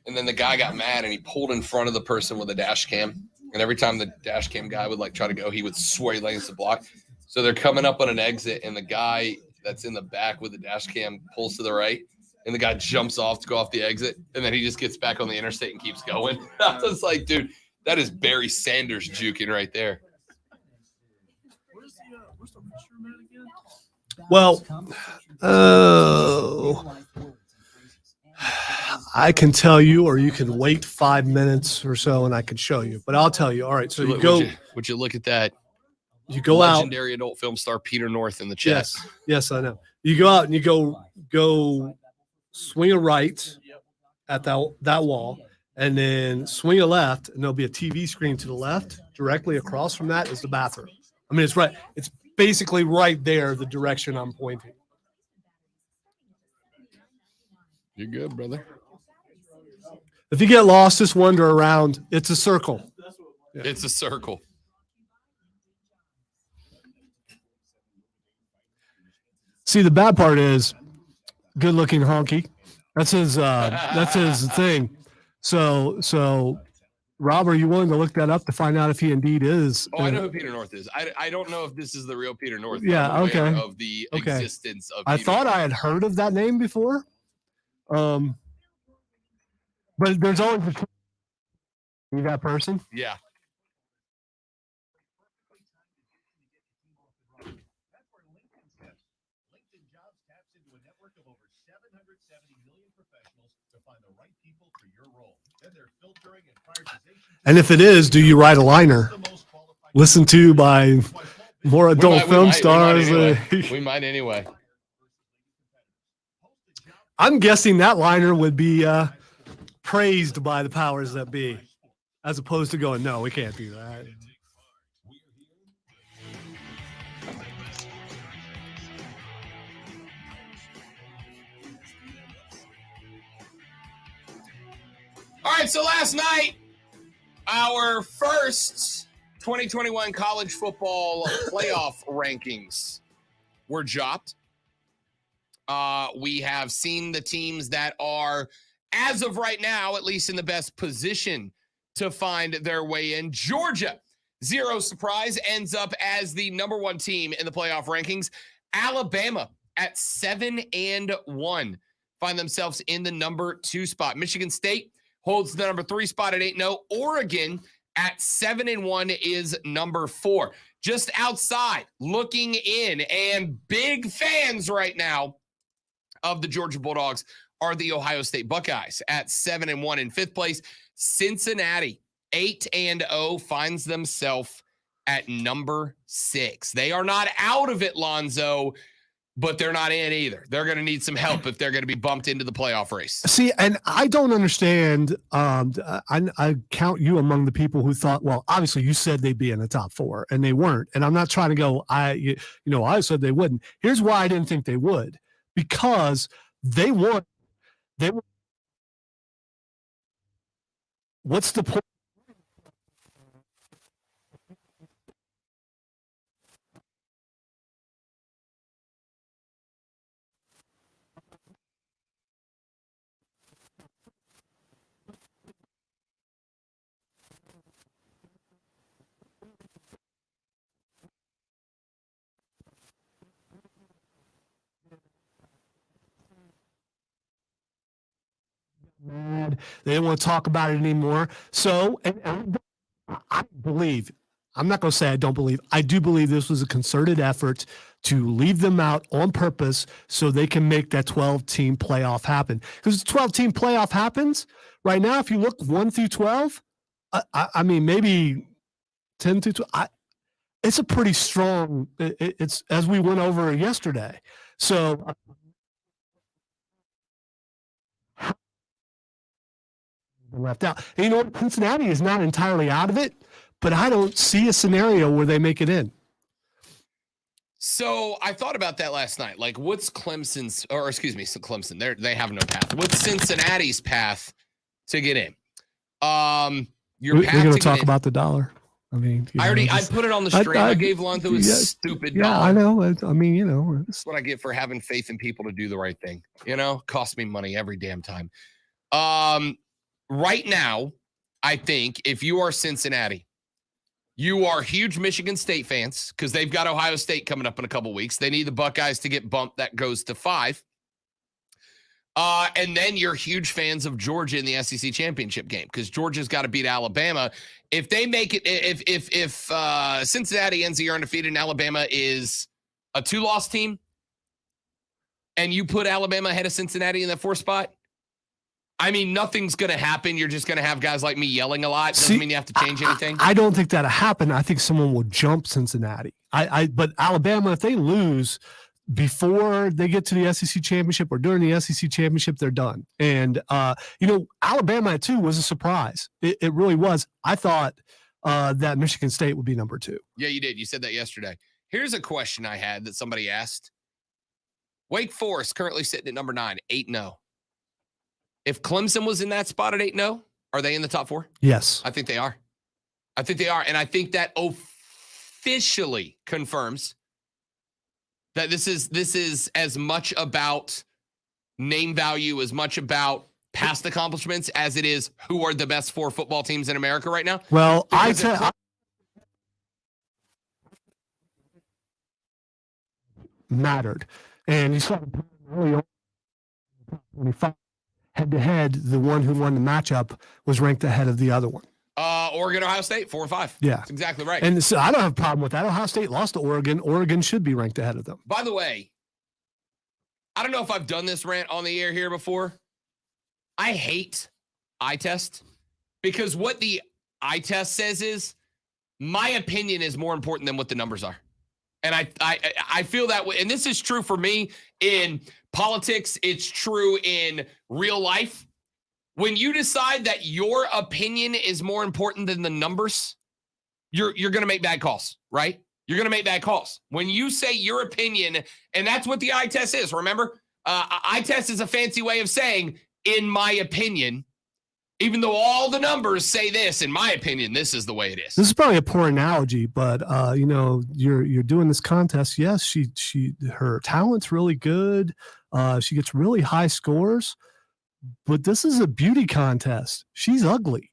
And then the guy got mad and he pulled in front of the person with a dash cam. And every time the dash cam guy would try to go, he would swear he lanes the block. So they're coming up on an exit and the guy that's in the back with the dash cam pulls to the right. And the guy jumps off to go off the exit. And then he just gets back on the interstate and keeps going. I was like, dude, that is Barry Sanders juking right there. Where's the restroom at again? Well, I can tell you, or you can wait 5 minutes or so and I can show you. But I'll tell you. All right, so you go. Would you look at that? You go out. Legendary adult film star Peter North in the chat. Yes, I know. You go out and you go swing a right at that wall. And then swing a left, and there'll be a TV screen to the left. Directly across from that is the bathroom. I mean, it's right. It's basically right there, the direction I'm pointing. You're good, brother. If you get lost, just wander around. It's a circle. Yeah. It's a circle. See, the bad part is good-looking honky. That's his thing. So, Rob, are you willing to look that up to find out if he indeed is? Oh, I know who Peter North is. I don't know if this is the real Peter North. Yeah, okay. Of the existence of. I Peter thought North. I had heard of that name before. But there's always that person. Yeah. And if it is, do you write a liner? Listened to by more adult film stars. We might anyway. I'm guessing that liner would be praised by the powers that be, as opposed to going, no, we can't do that. All right, so last night, our first 2021 college football playoff rankings were dropped. We have seen the teams that are, as of right now, at least in the best position to find their way in. Georgia, zero surprise, ends up as the number 1 team in the playoff rankings. Alabama at 7-1 find themselves in the number 2 spot. Michigan State holds the number 3 spot at 8-0. Oregon at 7-1 is number 4. Just outside, looking in, and big fans right now of the Georgia Bulldogs are the Ohio State Buckeyes at 7-1 in 5th place. Cincinnati 8-0 finds themselves at number 6. They are not out of it, Lonzo, but they're not in either. They're going to need some help if they're going to be bumped into the playoff race. See, and I don't understand. I count you among the people who thought, well, obviously you said they'd be in the top 4, and they weren't. And I'm not trying to go, I said they wouldn't. Here's why I didn't think they would. Because they won. What's the point? Mad. They didn't want to talk about it anymore. So, and I believe, I'm not going to say I don't believe, I do believe this was a concerted effort to leave them out on purpose so they can make that 12-team playoff happen. Because the 12-team playoff happens right now. If you look 1 through 12, I mean, maybe 10 through 12, it's a pretty strong, it's as we went over yesterday. So, left out. And you know what? Cincinnati is not entirely out of it, but I don't see a scenario where they make it in. So I thought about that last night. Like, what's Clemson's, or excuse me, Clemson? They have no path. What's Cincinnati's path to get in? We're going to talk about the dollar. I mean, I put it on the stream. I gave Lonzo a stupid dollar. Yeah, I know. I mean, that's what I get for having faith in people to do the right thing. Cost me money every damn time. Right now, I think if you are Cincinnati, you are huge Michigan State fans because they've got Ohio State coming up in a couple weeks. They need the Buckeyes to get bumped. That goes to 5. And then you're huge fans of Georgia in the SEC championship game because Georgia's got to beat Alabama. If they make it, if Cincinnati ends the year undefeated and Alabama is a 2-loss team, and you put Alabama ahead of Cincinnati in that 4th spot, I mean, nothing's going to happen. You're just going to have guys like me yelling a lot. Doesn't mean you have to change anything. I don't think that'll happen. I think someone will jump Cincinnati. But Alabama, if they lose before they get to the SEC championship or during the SEC championship, they're done. And, Alabama at 2 was a surprise. It really was. I thought that Michigan State would be number 2. Yeah, you did. You said that yesterday. Here's a question I had that somebody asked. Wake Forest currently sitting at number 9, 8-0. If Clemson was in that spot at 8-0, are they in the top 4? Yes. I think they are. And I think that officially confirms that this is as much about name value, as much about past accomplishments as it is who are the best 4 football teams in America right now. Well, mattered. And you saw early on, 25. Head-to-head, the one who won the matchup was ranked ahead of the other one. Oregon, Ohio State, 4 and 5. Yeah. That's exactly right. And so I don't have a problem with that. Ohio State lost to Oregon. Oregon should be ranked ahead of them. By the way, I don't know if I've done this rant on the air here before. I hate eye test because what the eye test says is my opinion is more important than what the numbers are. And I feel that way. And this is true for me in politics. It's true in real life. When you decide that your opinion is more important than the numbers, you're going to make bad calls, right? You're going to make bad calls. When you say your opinion, and that's what the eye test is, remember? Eye test is a fancy way of saying, in my opinion, even though all the numbers say this, in my opinion, this is the way it is. This is probably a poor analogy, but you're doing this contest. Yes, her talent's really good. She gets really high scores, but this is a beauty contest. She's ugly.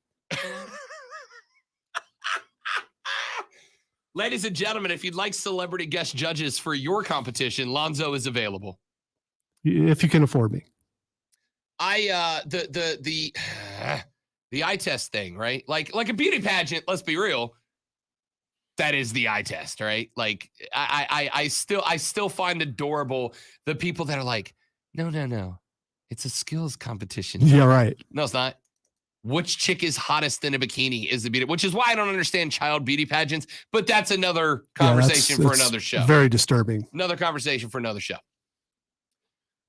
Ladies and gentlemen, if you'd like celebrity guest judges for your competition, Lonzo is available. If you can afford me. The eye test thing, right? Like a beauty pageant, let's be real. That is the eye test, right? Like I still find adorable the people that are like, no. It's a skills competition. Yeah, right. No, it's not. Which chick is hottest in a bikini is the beauty, which is why I don't understand child beauty pageants, but that's another conversation for another show. Very disturbing. Another conversation for another show.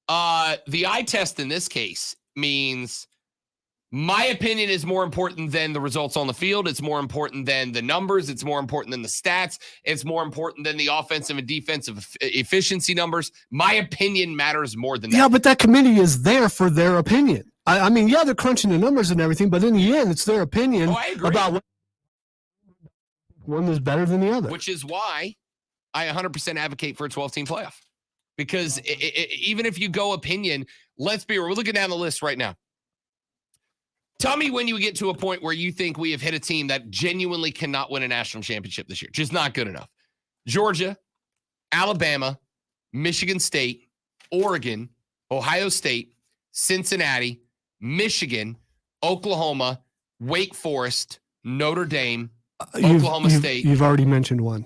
The eye test in this case means my opinion is more important than the results on the field. It's more important than the numbers. It's more important than the stats. It's more important than the offensive and defensive efficiency numbers. My opinion matters more than that. Yeah, but that committee is there for their opinion. I mean, yeah, they're crunching the numbers and everything, but in the end, it's their opinion about what one is better than the other. Which is why I 100% advocate for a 12-team playoff. Because even if you go opinion, let's be real. We're looking down the list right now. Tell me when you get to a point where you think we have hit a team that genuinely cannot win a national championship this year. Just not good enough. Georgia, Alabama, Michigan State, Oregon, Ohio State, Cincinnati, Michigan, Oklahoma, Wake Forest, Notre Dame, Oklahoma State. You've already mentioned one.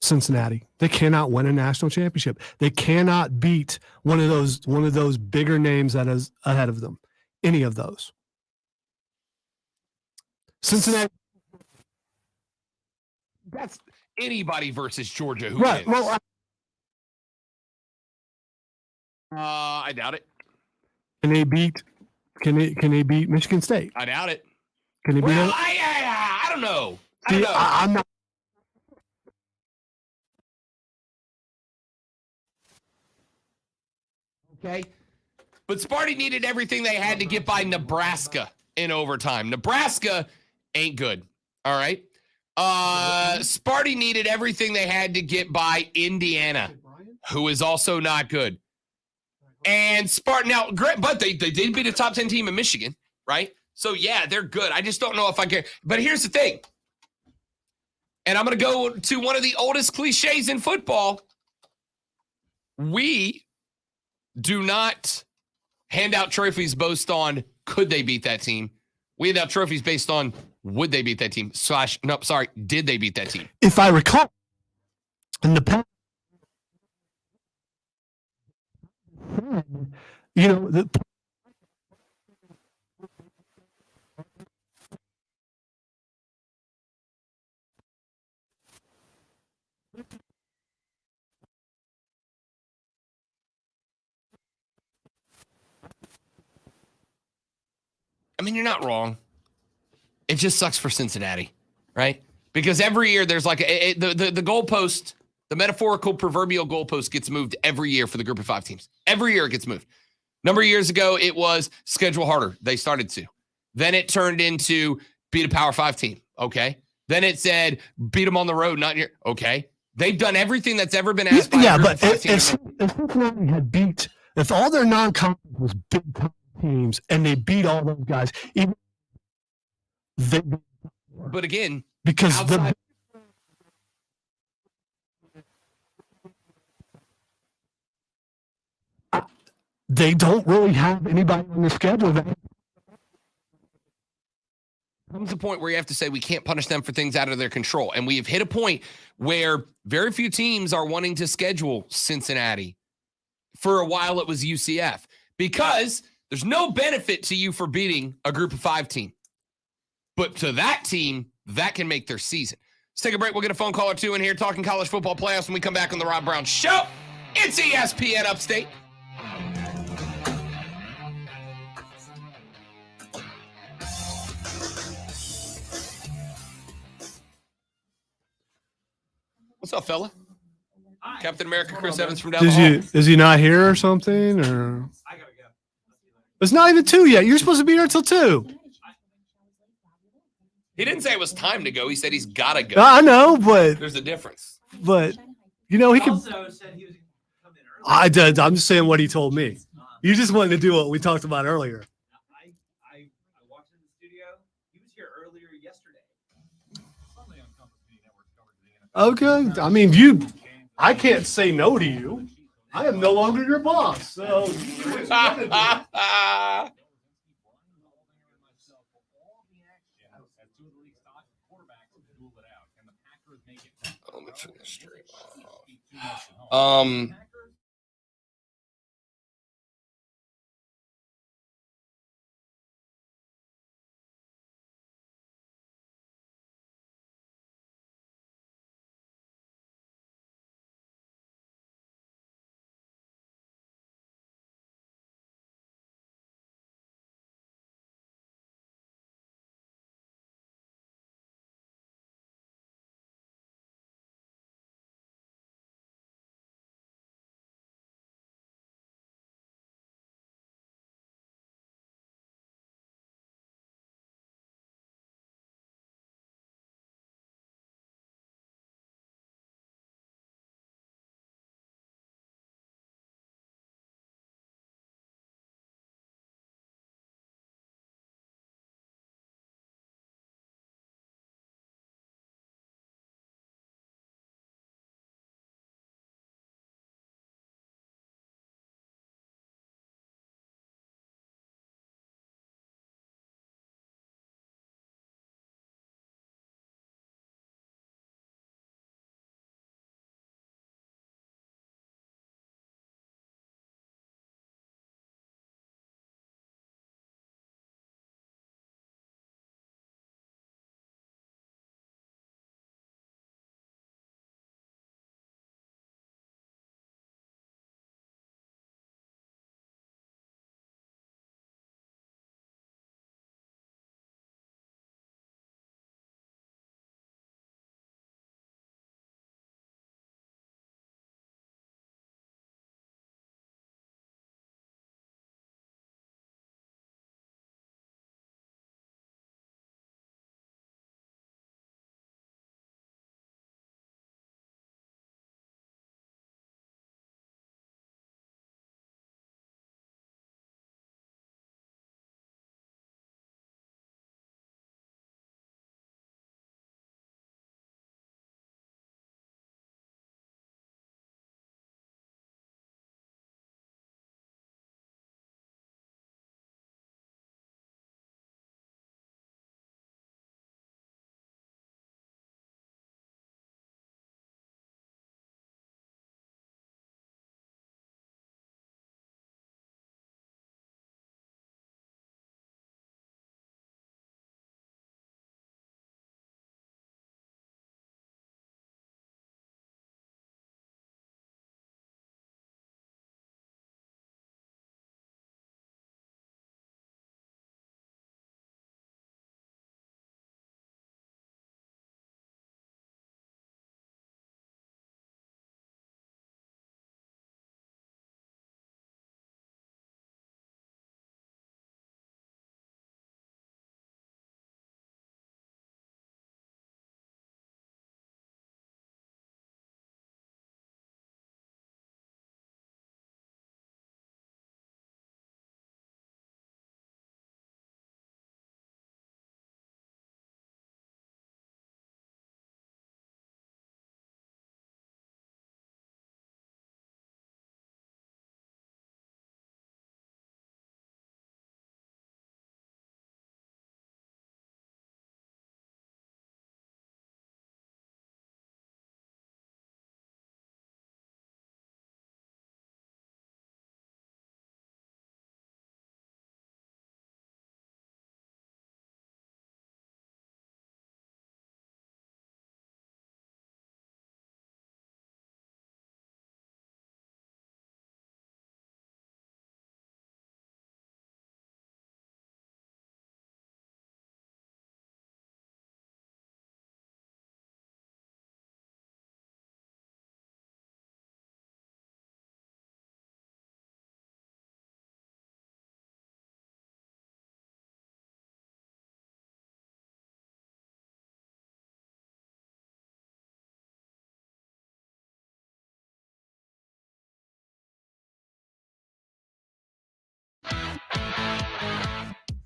Cincinnati. They cannot win a national championship. They cannot beat one of those bigger names that is ahead of them. Any of those. Cincinnati. That's anybody versus Georgia who right. wins. Well, I doubt it. Can they beat Michigan State? I doubt it. Can they beat them? I don't know. I'm not. Okay. But Sparty needed everything they had to get by Nebraska in overtime. Nebraska ain't good. All right. Sparty needed everything they had to get by Indiana, who is also not good. And Sparty, now, great, but they did beat a top 10 team in Michigan, right? So, yeah, they're good. I just don't know if I care. But here's the thing. And I'm going to go to one of the oldest cliches in football. We do not hand out trophies based on could they beat that team. We hand out trophies based on would they beat that team. Did they beat that team? If I recall, in the past, I mean, you're not wrong. It just sucks for Cincinnati, right? Because every year there's like the goalpost, the metaphorical proverbial goalpost gets moved every year for the group of 5 teams. Every year it gets moved. Number of years ago, it was schedule harder. They started to. Then it turned into beat a Power 5 team. Okay. Then it said beat them on the road, not here. Okay. They've done everything that's ever been asked by a group of 5 teams. If Cincinnati had if all their non-conference was big time teams and they beat all those guys, but again, because they don't really have anybody on the schedule that comes a point where you have to say we can't punish them for things out of their control. And we have hit a point where very few teams are wanting to schedule Cincinnati. For a while, it was UCF because there's no benefit to you for beating a group of 5 team. But to that team, that can make their season. Let's take a break. We'll get a phone call or two in here talking college football playoffs when we come back on the Rob Brown Show. It's ESPN Upstate. What's up, fella? Hi. Captain America, Chris Evans from down the hall. Is he not here or something? Or I gotta go. it's not even 2 yet. You're supposed to be here until 2. He didn't say it was time to go. He said he's got to go. I know, but There's a difference. But he can. Also said he was going to come in early. I did. I'm just saying what he told me. You just wanted to do what we talked about earlier. I walked into the studio. He was here earlier yesterday. Okay. I mean, I can't say no to you. I am no longer your boss. So let me turn this straight off.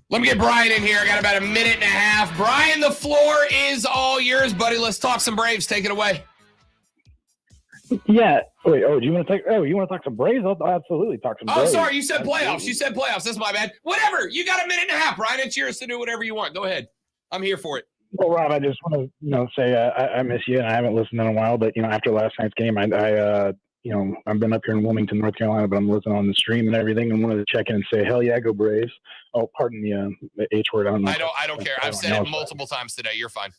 Let me get Brian in here. I got about a minute and a half. Brian, the floor is all yours, buddy. Let's talk some Braves. Take it away. Yeah. Wait. Oh, do you want to talk? Oh, you want to talk some Braves? I'll absolutely talk some Oh, Braves. sorry. You said playoffs. You said playoffs. That's my bad. Whatever. You got a minute and a half, Brian. It's yours to do whatever you want. Go ahead. I'm here for it. Well, Rob, I just want to, say I miss you, and I haven't listened in a while. But after last night's game, I've been up here in Wilmington, North Carolina, but I'm listening on the stream and everything, and wanted to check in and say, hell yeah, go Braves. Oh, pardon the H word. I don't care. I've said it multiple times today. You're fine.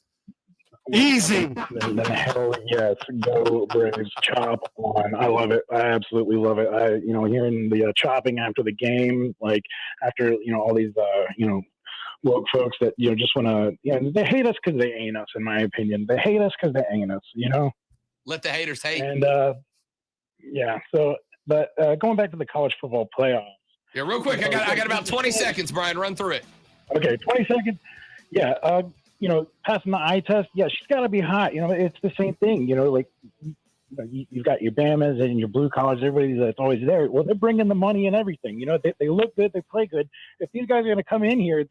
Easy. Then hell yes, go Braves. Chop on. I love it. I absolutely love it. Hearing the chopping after the game, like after all these woke folks that just want to they hate us because they ain't us. In my opinion, they hate us because they ain't us. Let the haters hate. And So, but going back to the college football playoffs. Yeah, real quick. I got about 20 seconds, Brian. Run through it. Okay, 20 seconds. Yeah. Passing the eye test. Yeah, she's got to be hot. It's the same thing. You've got your Bamas and your blue collars, everybody that's always there. Well, they're bringing the money and everything. They look good, they play good. If these guys are going to come in here,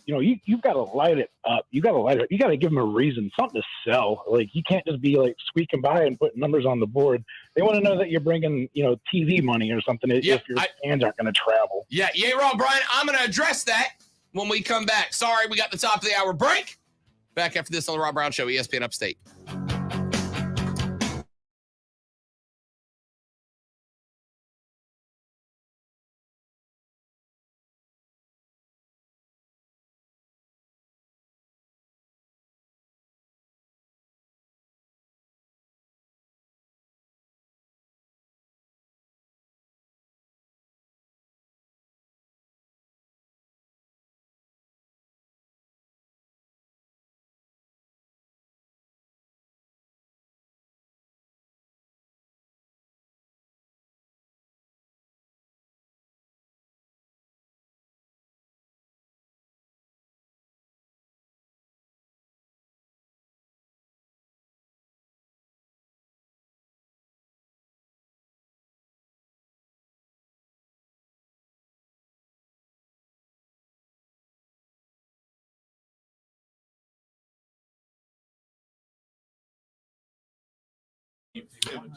you've got to light it up. You got to light it up. You got to give them a reason, something to sell. Like, you can't just be like squeaking by and putting numbers on the board. They want to know that you're bringing, TV money or something if your fans aren't going to travel. Yeah, you ain't wrong, Brian. I'm going to address that when we come back. Sorry, we got the top of the hour break. Back after this on the Rob Brown Show, ESPN Upstate.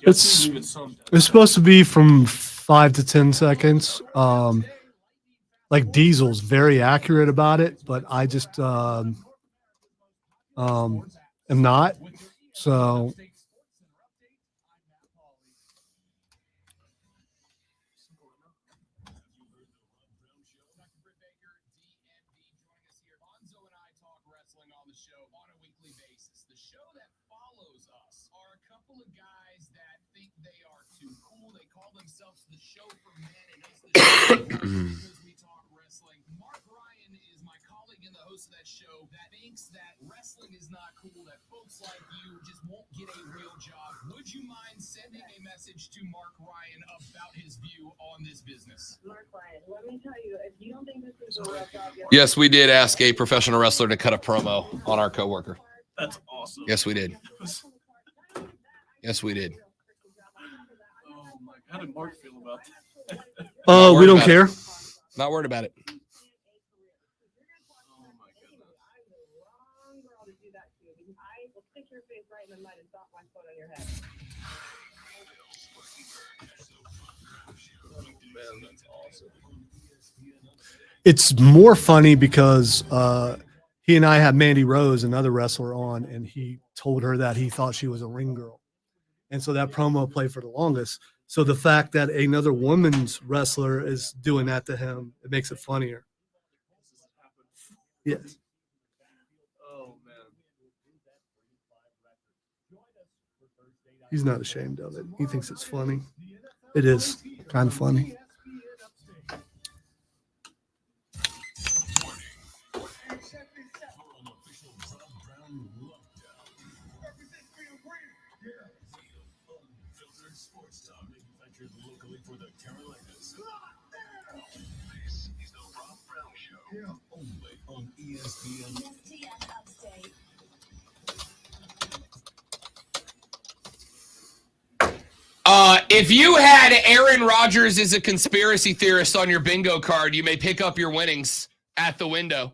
It's supposed to be from 5 to 10 seconds. Like Diesel's very accurate about it, but I just am not. So The show for men and it's the show because we talk wrestling. Mark Ryan is my colleague and the host of that show that thinks that wrestling is not cool, that folks like you just won't get a real job. Would you mind sending a message to Mark Ryan about his view on this business? Mark Ryan, let me tell you, if you don't think this is a real job, yes, we did ask a professional wrestler to cut a promo on our coworker. That's awesome. Yes, we did. Yes, we did. How did Mark feel about that? we don't care. Not worried about it. It's more funny because he and I had Mandy Rose, another wrestler, on, and he told her that he thought she was a ring girl. And so that promo played for the longest. So the fact that another woman's wrestler is doing that to him, it makes it funnier. Yes. Oh, man. He's not ashamed of it. He thinks it's funny. It is kind of funny. Locally for the Carolinas. This is the Rob Brown Show, only on ESPN. If you had Aaron Rodgers as a conspiracy theorist on your bingo card, you may pick up your winnings at the window.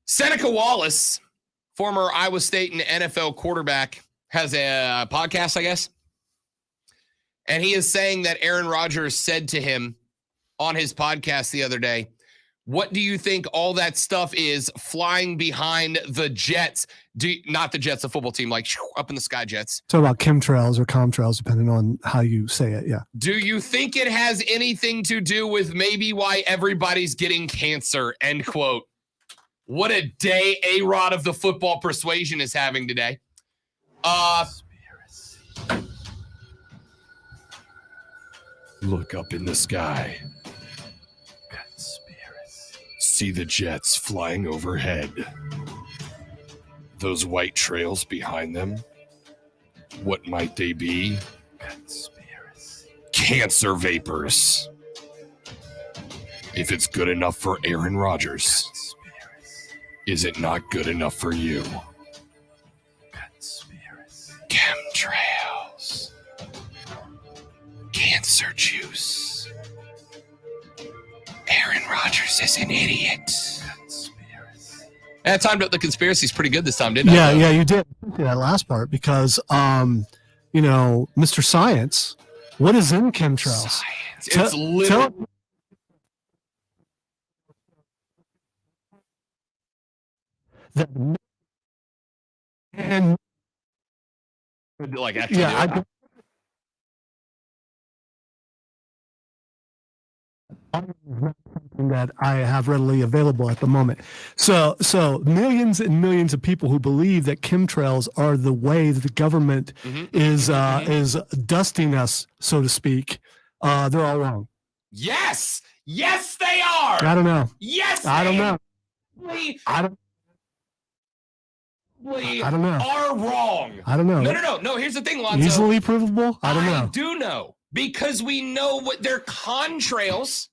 Seneca Wallace, former Iowa State and NFL quarterback, has a podcast, I guess. And he is saying that Aaron Rodgers said to him on his podcast the other day, what do you think all that stuff is flying behind the jets? Not the Jets, the football team, like up in the sky jets. Talk about chemtrails or comtrails, depending on how you say it. Yeah. Do you think it has anything to do with maybe why everybody's getting cancer? End quote. What a day A-Rod of the football persuasion is having today. Look up in the sky. See the jets flying overhead. Those white trails behind them. What might they be? Conspiracy. Cancer vapors. If it's good enough for Aaron Rodgers, is it not good enough for you? Conspiracy. Chemtrails. Cancer juice. Aaron Rodgers is an idiot. I timed up the conspiracy's pretty good this time, didn't I? Yeah, you did that last part because, Mr. Science, what is in chemtrails? Science. It's literally. And like, that I have readily available at the moment. So millions and millions of people who believe that chemtrails are the way that the government is dusting us, so to speak, they're all wrong. Yes, they are. I don't know. Yes, I don't know. I don't know. Are wrong. I don't know. No. Here's the thing, Lonzo. Easily provable? I don't know. I do know because we know what they're contrails.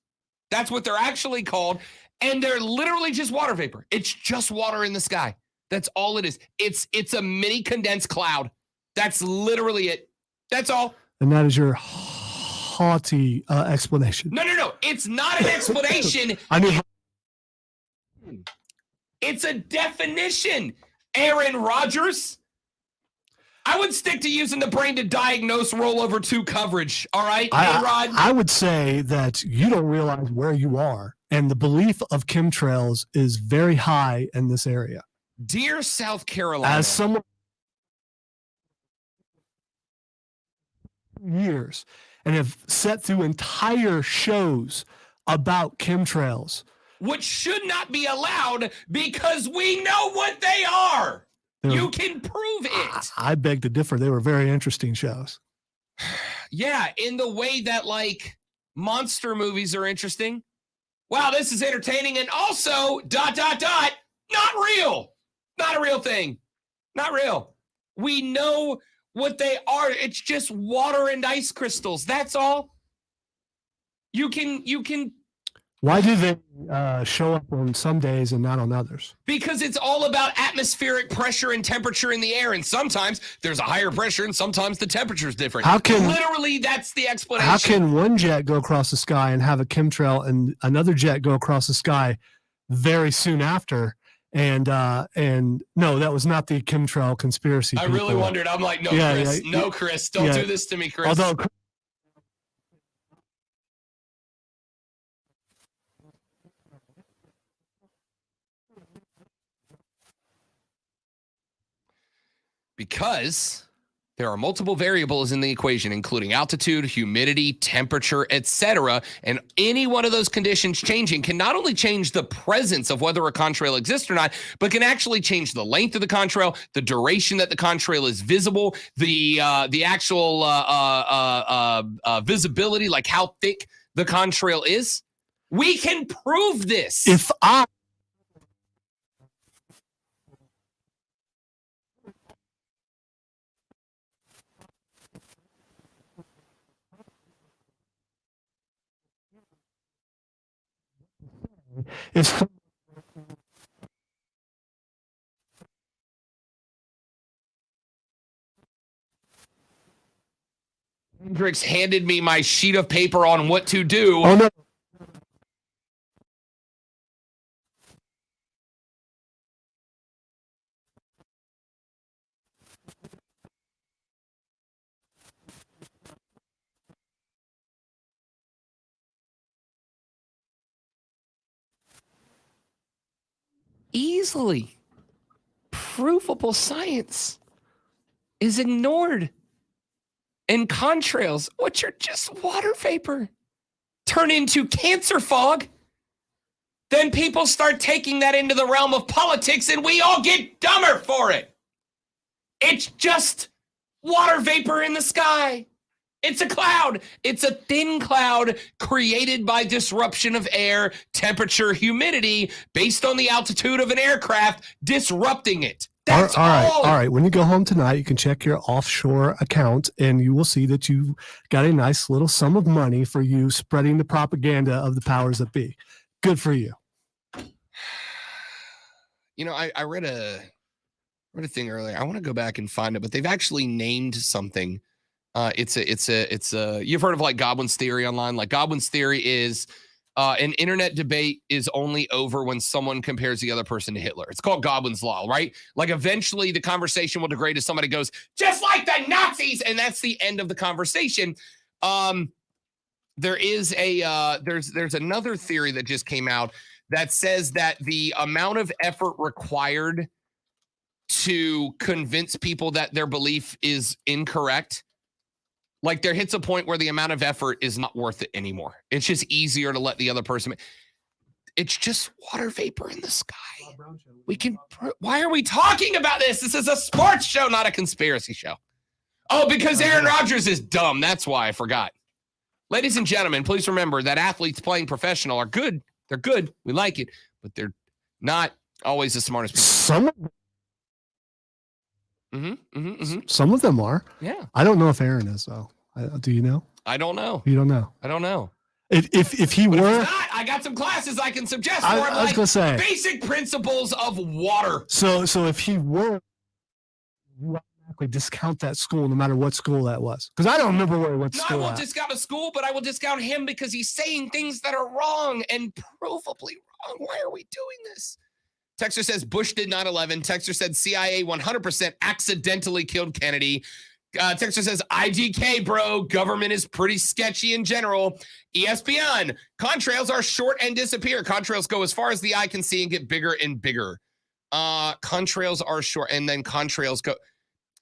That's what they're actually called. And they're literally just water vapor. It's just water in the sky. That's all it is. It's a mini condensed cloud. That's literally it. That's all. And that is your haughty explanation. No. It's not an explanation. It's a definition. Aaron Rodgers. I would stick to using the brain to diagnose rollover 2 coverage. All right, A-Rod? I would say that you don't realize where you are, and the belief of chemtrails is very high in this area. Dear South Carolina. As someone years and have set through entire shows about chemtrails. Which should not be allowed because we know what they are. You can prove it. I beg to differ. They were very interesting shows. Yeah, in the way that, like, monster movies are interesting. Wow, this is entertaining. And also, ... not real. Not a real thing. Not real. We know what they are. It's just water and ice crystals. That's all. You can. Why do they show up on some days and not on others? Because it's all about atmospheric pressure and temperature in the air. And sometimes there's a higher pressure and sometimes the temperature is different. Literally, that's the explanation. How can one jet go across the sky and have a chemtrail and another jet go across the sky very soon after? And no, that was not the chemtrail conspiracy. I really wondered. I'm like, no, Chris. No, Chris. Don't do this to me, Chris. Although because there are multiple variables in the equation, including altitude, humidity, temperature, etc. And any one of those conditions changing can not only change the presence of whether a contrail exists or not, but can actually change the length of the contrail, the duration that the contrail is visible, the actual visibility, like how thick the contrail is. We can prove this. If I It's Hendricks handed me my sheet of paper on what to do. Oh no. easily provable science is ignored. And contrails, which are just water vapor, turn into cancer fog. Then people start taking that into the realm of politics and we all get dumber for it. It's just water vapor in the sky. It's a cloud. It's a thin cloud created by disruption of air, temperature, humidity, based on the altitude of an aircraft, disrupting it. That's all. All right. When you go home tonight, you can check your offshore account and you will see that you got a nice little sum of money for you spreading the propaganda of the powers that be. Good for you. You know, I read a thing earlier. I want to go back and find it, but they've actually named something. It's a you've heard of like Godwin's theory online. Like Godwin's theory is an internet debate is only over when someone compares the other person to Hitler. It's called Godwin's law, right? Like eventually the conversation will degrade as somebody goes, just like the Nazis, and that's the end of the conversation. There is a there's another theory that just came out that says that the amount of effort required to convince people that their belief is incorrect, like there hits a point where the amount of effort is not worth it anymore. It's just easier to let the other person. It's just water vapor in the sky. We can. Why are we talking about this? This is a sports show, not a conspiracy show. Oh, because Aaron Rodgers is dumb. That's why I forgot. Ladies and gentlemen, please remember that athletes playing professional are good. They're good. We like it, but they're not always the smartest people. Some of them are. Yeah. I don't know if Aaron is though. Do you know? I don't know. You don't know. I don't know. If he But were, if he's not, I got some classes I can suggest for him. I was gonna say basic principles of water. So if he were, you automatically discount that school no matter what school that was. Because I don't remember where he went to No, I school won't at. discount a school, but I will discount him because he's saying things that are wrong and provably wrong. Why are we doing this? Texter says Bush did 9/11. Texter said CIA 100% accidentally killed Kennedy. Texter says IGK, bro. Government is pretty sketchy in general. ESPN. Contrails are short and disappear. Contrails go as far as the eye can see and get bigger and bigger. Contrails are short and then contrails go.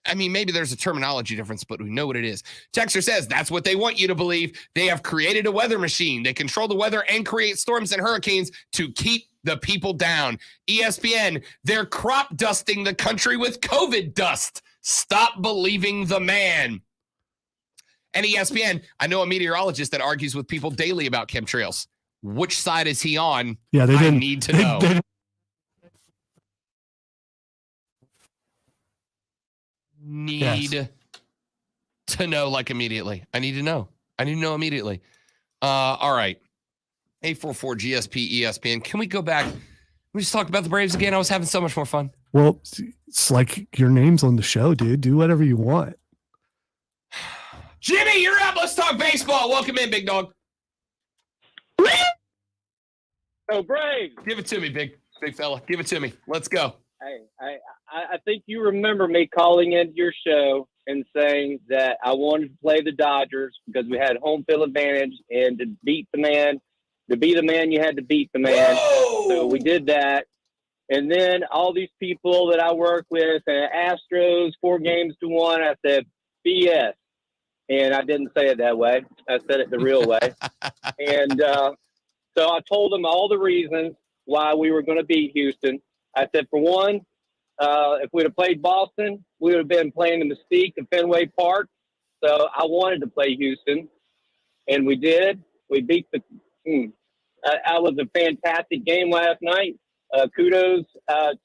I mean, maybe there's a terminology difference, but we know what it is. Texter says that's what they want you to believe. They have created a weather machine. They control the weather and create storms and hurricanes to keep the people down. ESPN, they're crop dusting the country with COVID dust. Stop believing the man. And ESPN, I know a meteorologist that argues with people daily about chemtrails. Which side is he on? Yeah, they didn't. I need to know. Need to know like immediately. I need to know. I need to know immediately. All right. 844 GSP ESPN. Can we go back? We just talked about the Braves again. I was having so much more fun. Well, it's like your name's on the show, dude. Do whatever you want. Jimmy, you're up. Let's talk baseball. Welcome in, big dog. Oh, Braves. Give it to me, big fella. Give it to me. Let's go. Hey, I think you remember me calling into your show and saying that I wanted to play the Dodgers because we had home field advantage, and to beat the man, to be the man, you had to beat the man. Whoa! So we did that. And then all these people that I work with, Astros 4-1, I said, BS. And I didn't say it that way. I said it the real way. And so I told them all the reasons why we were going to beat Houston. I said, for one, if we'd have played Boston, we would have been playing the Mystique of Fenway Park. So I wanted to play Houston, and we did. We beat the that was a fantastic game last night. Kudos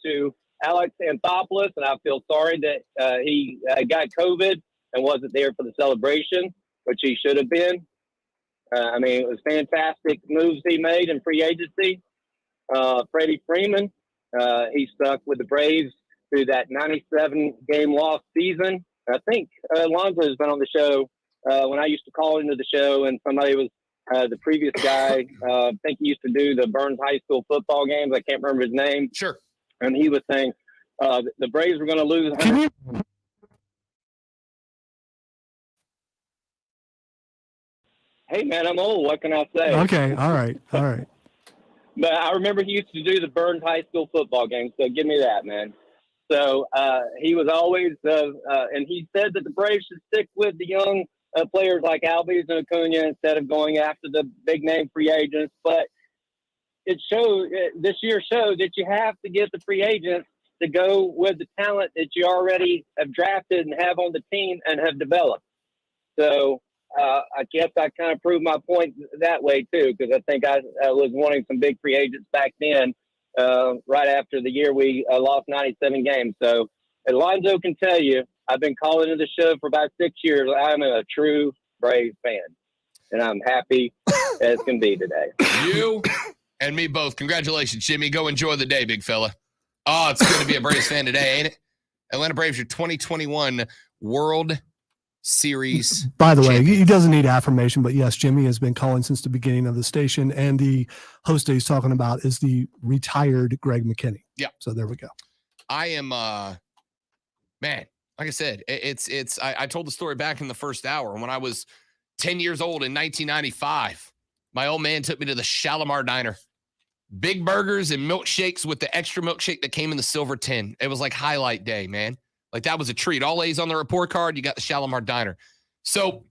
to Alex Anthopoulos, and I feel sorry that he got COVID and wasn't there for the celebration, which he should have been. I mean, it was fantastic moves he made in free agency. Freddie Freeman, he stuck with the Braves through that 97-game loss season. I think Alonzo has been on the show when I used to call into the show, and somebody was the previous guy. I think he used to do the Burns High School football games. I can't remember his name. Sure. And he was saying the Braves were going to lose. Hey, man, I'm old. What can I say? Okay. All right. But I remember he used to do the Burns High School football game, so give me that, man. So he was always, and he said that the Braves should stick with the young players like Albies and Acuna instead of going after the big name free agents. But this year showed that you have to get the free agents to go with the talent that you already have drafted and have on the team and have developed. So I guess I kind of proved my point that way too, because I think I was wanting some big free agents back then, right after the year we lost 97 games. So Alonzo can tell you, I've been calling into the show for about 6 years. I'm a true Braves fan, and I'm happy as can be today. You and me both. Congratulations, Jimmy. Go enjoy the day, big fella. Oh, it's good to be a Braves fan today, ain't it? Atlanta Braves, your 2021 World Series. By the way, he doesn't need affirmation, but yes, Jimmy has been calling since the beginning of the station, and the host that he's talking about is the retired Greg McKinney. Yeah. So there we go. I am, man, like I said, I told the story back in the first hour. When I was 10 years old in 1995, my old man took me to the Shalimar Diner. Big burgers and milkshakes with the extra milkshake that came in the silver tin. It was like highlight day, man. Like, that was a treat. All A's on the report card. You got the Shalimar Diner. So,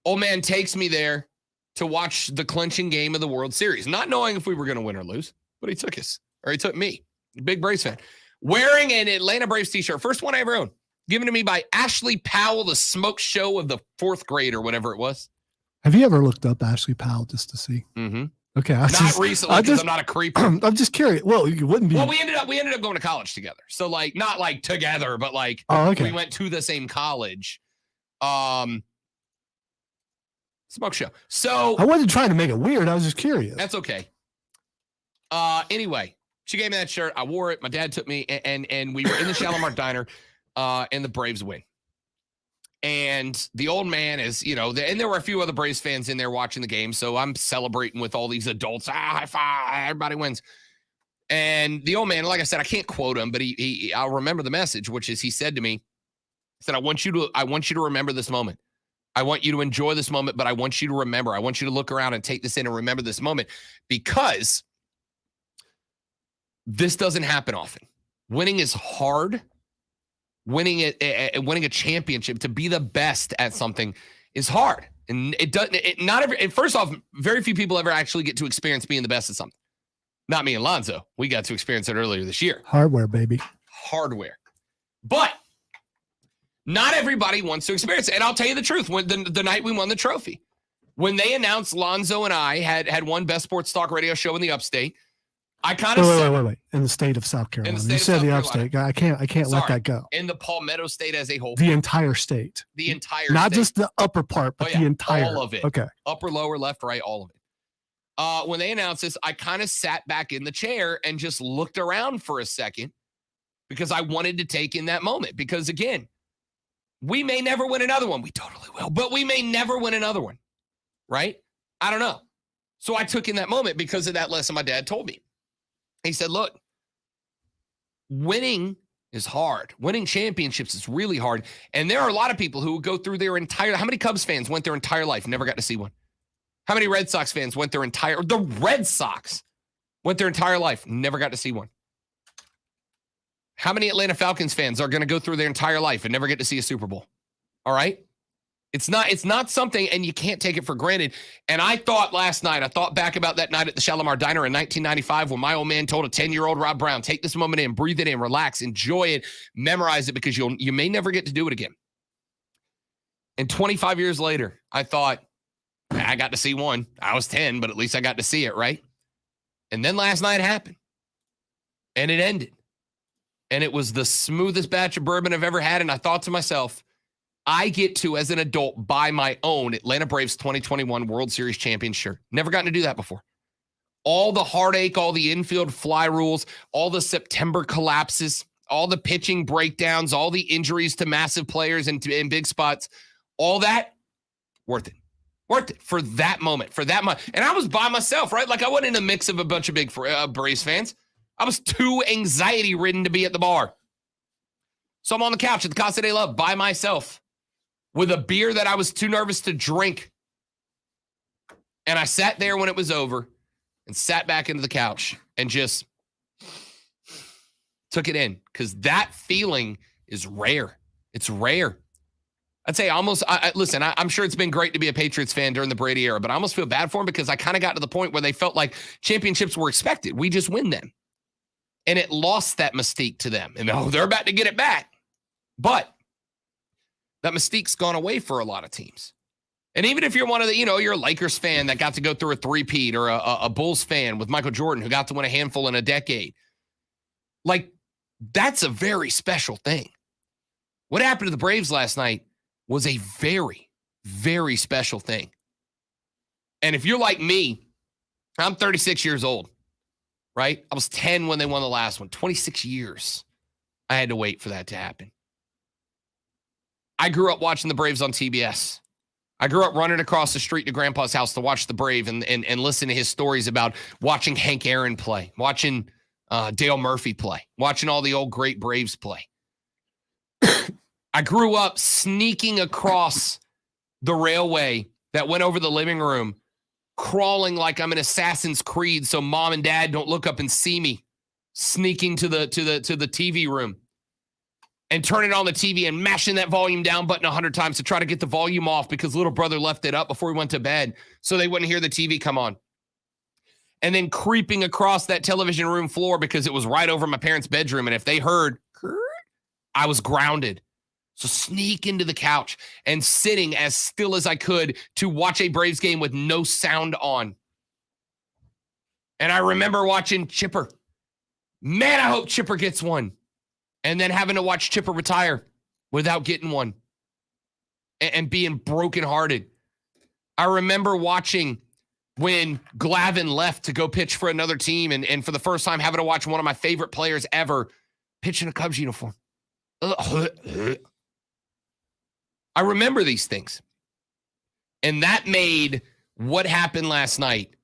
old man takes me there to watch the clinching game of the World Series, not knowing if we were going to win or lose, but he took us, or he took me, big Braves fan, wearing an Atlanta Braves t-shirt. First one I ever owned, given to me by Ashley Powell, the smoke show of the fourth grade or whatever it was. Have you ever looked up Ashley Powell just to see? Mm-hmm. Okay. Not recently, because I'm not a creeper. I'm just curious. Well, you wouldn't be. Well, we ended up going to college together. So, like, not like together, but like we went to the same college. Smoke show. So I wasn't trying to make it weird. I was just curious. That's okay. Anyway, she gave me that shirt. I wore it. My dad took me, and we were in the Shalimar Diner, and the Braves win. And the old man is, and there were a few other Braves fans in there watching the game. So I'm celebrating with all these adults. High five, everybody wins. And the old man, like I said, I can't quote him, but I'll remember the message, which is he said to me, he said, I want you to remember this moment. I want you to enjoy this moment, but I want you to remember. I want you to look around and take this in and remember this moment, because this doesn't happen often. Winning is hard. Winning a championship, to be the best at something, is hard, and it doesn't. First off, very few people ever actually get to experience being the best at something. Not me and Lonzo. We got to experience it earlier this year. Hardware, baby. Hardware, but not everybody wants to experience it. And I'll tell you the truth: when the night we won the trophy, when they announced Lonzo and I had won Best Sports Talk radio show in the Upstate, I kind of wait. In the state of South Carolina. You said the Upstate. I can't let that go. In the Palmetto State as a whole. The entire state. The entire Not state. just the upper part, but the entire. All of it. Okay. Upper, lower, left, right, all of it. When they announced this, I kind of sat back in the chair and just looked around for a second, because I wanted to take in that moment. Because again, we may never win another one. We totally will, but we may never win another one. Right? I don't know. So I took in that moment because of that lesson my dad told me. He said, look, winning is hard. Winning championships is really hard. And there are a lot of people who go through their entire, how many Cubs fans went their entire life, never got to see one? How many Red Sox fans went their entire, the Red Sox went their entire life, never got to see one? How many Atlanta Falcons fans are going to go through their entire life and never get to see a Super Bowl? All right. It's not something, and you can't take it for granted. And I thought back about that night at the Shalimar Diner in 1995 when my old man told a 10-year-old Rob Brown, take this moment in, breathe it in, relax, enjoy it, memorize it, because you may never get to do it again. And 25 years later, I thought, I got to see one. I was 10, but at least I got to see it, right? And then last night happened, and it ended. And it was the smoothest batch of bourbon I've ever had, and I thought to myself, I get to, as an adult, buy my own Atlanta Braves 2021 World Series champion shirt. Never gotten to do that before. All the heartache, all the infield fly rules, all the September collapses, all the pitching breakdowns, all the injuries to massive players in big spots, all that, worth it. Worth it for that moment, for that month. And I was by myself, right? Like, I wasn't in a mix of a bunch of big Braves fans. I was too anxiety-ridden to be at the bar. So I'm on the couch at the Casa de Love by myself, with a beer that I was too nervous to drink. And I sat there when it was over, and sat back into the couch and just took it in, because that feeling is rare. It's rare. I'd say almost, listen, I'm sure it's been great to be a Patriots fan during the Brady era, but I almost feel bad for them because I kind of got to the point where they felt like championships were expected. We just win them. And it lost that mystique to them. And they're about to get it back. But that mystique's gone away for a lot of teams. And even if you're one of the, you're a Lakers fan that got to go through a three-peat, or a Bulls fan with Michael Jordan who got to win a handful in a decade, like, that's a very special thing. What happened to the Braves last night was a very, very special thing. And if you're like me, I'm 36 years old, right? I was 10 when they won the last one. 26 years I had to wait for that to happen. I grew up watching the Braves on TBS. I grew up running across the street to Grandpa's house to watch the Brave and listen to his stories about watching Hank Aaron play, watching Dale Murphy play, watching all the old great Braves play. I grew up sneaking across the railway that went over the living room, crawling like I'm in Assassin's Creed so mom and dad don't look up and see me, sneaking to the TV room and turning on the TV and mashing that volume down button 100 times to try to get the volume off because little brother left it up before he went to bed so they wouldn't hear the TV come on. And then creeping across that television room floor because it was right over my parents' bedroom. And if they heard, I was grounded. So sneak into the couch and sitting as still as I could to watch a Braves game with no sound on. And I remember watching Chipper. Man, I hope Chipper gets one. And then having to watch Chipper retire without getting one. And being brokenhearted. I remember watching when Glavine left to go pitch for another team. And for the first time having to watch one of my favorite players ever pitch in a Cubs uniform. I remember these things. And that made what happened last night,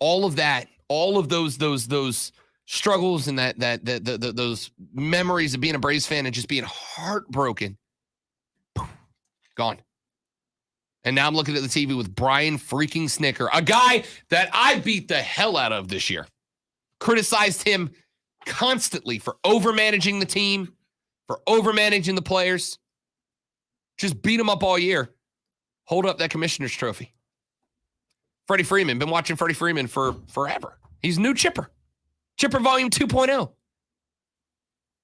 all of that, all of those struggles and those memories of being a Braves fan and just being heartbroken, gone. And now I'm looking at the TV with Brian freaking Snicker, a guy that I beat the hell out of this year. Criticized him constantly for overmanaging the team, for overmanaging the players. Just beat him up all year. Hold up that commissioner's trophy. Freddie Freeman. Been watching Freddie Freeman for forever. He's new Chipper. Chipper volume 2.0.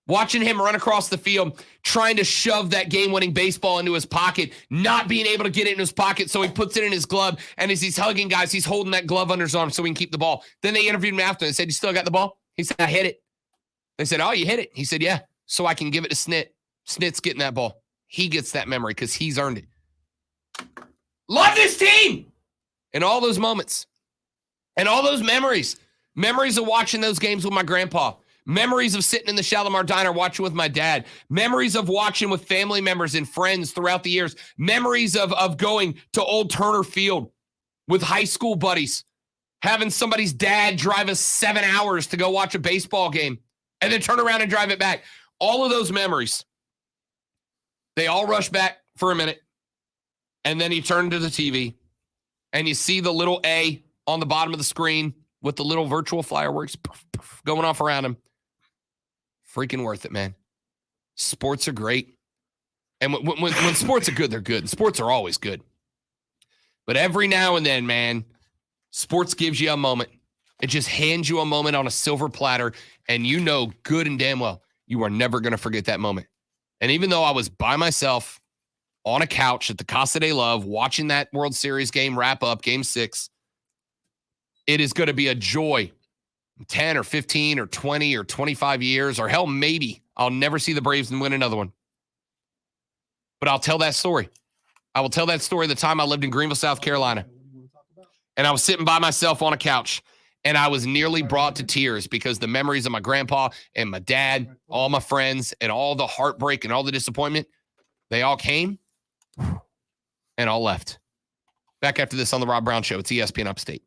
Watching him run across the field, trying to shove that game-winning baseball into his pocket, not being able to get it in his pocket, so he puts it in his glove, and as he's hugging guys, he's holding that glove under his arm so he can keep the ball. Then they interviewed him after, and they said, "You still got the ball?" He said, "I hit it." They said, "Oh, you hit it?" He said, "Yeah, so I can give it to Snit. Snit's getting that ball." He gets that memory because he's earned it. Love this team! And all those moments. And all those memories. Memories of watching those games with my grandpa. Memories of sitting in the Shalimar Diner watching with my dad. Memories of watching with family members and friends throughout the years. Memories of going to Old Turner Field with high school buddies. Having somebody's dad drive us 7 hours to go watch a baseball game and then turn around and drive it back. All of those memories. They all rush back for a minute, and then you turn to the TV, and you see the little A on the bottom of the screen with the little virtual fireworks going off around him. Freaking worth it, man. Sports are great. And when sports are good, they're good. Sports are always good. But every now and then, man, sports gives you a moment. It just hands you a moment on a silver platter, and you know good and damn well you are never going to forget that moment. And even though I was by myself on a couch at the Casa de Love watching that World Series game wrap up, Game 6, it is going to be a joy. 10 or 15 or 20 or 25 years, or hell, maybe I'll never see the Braves and win another one. But I'll tell that story. I will tell that story the time I lived in Greenville, South Carolina. And I was sitting by myself on a couch, and I was nearly brought to tears because the memories of my grandpa and my dad, all my friends, and all the heartbreak and all the disappointment, they all came and all left. Back after this on the Rob Brown Show. It's ESPN Upstate.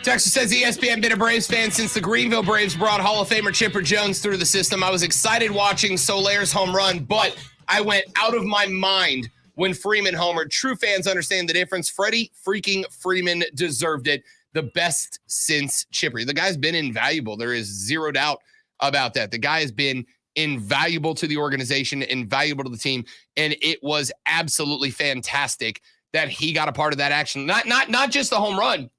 Texas says ESPN been a Braves fan since the Greenville Braves brought Hall of Famer Chipper Jones through the system. I was excited watching Soler's home run, but I went out of my mind when Freeman homered. True fans understand the difference. Freddie freaking Freeman deserved it. The best since Chipper. The guy's been invaluable. There is zero doubt about that. The guy has been invaluable to the organization, invaluable to the team, and it was absolutely fantastic that he got a part of that action. Not just the home run,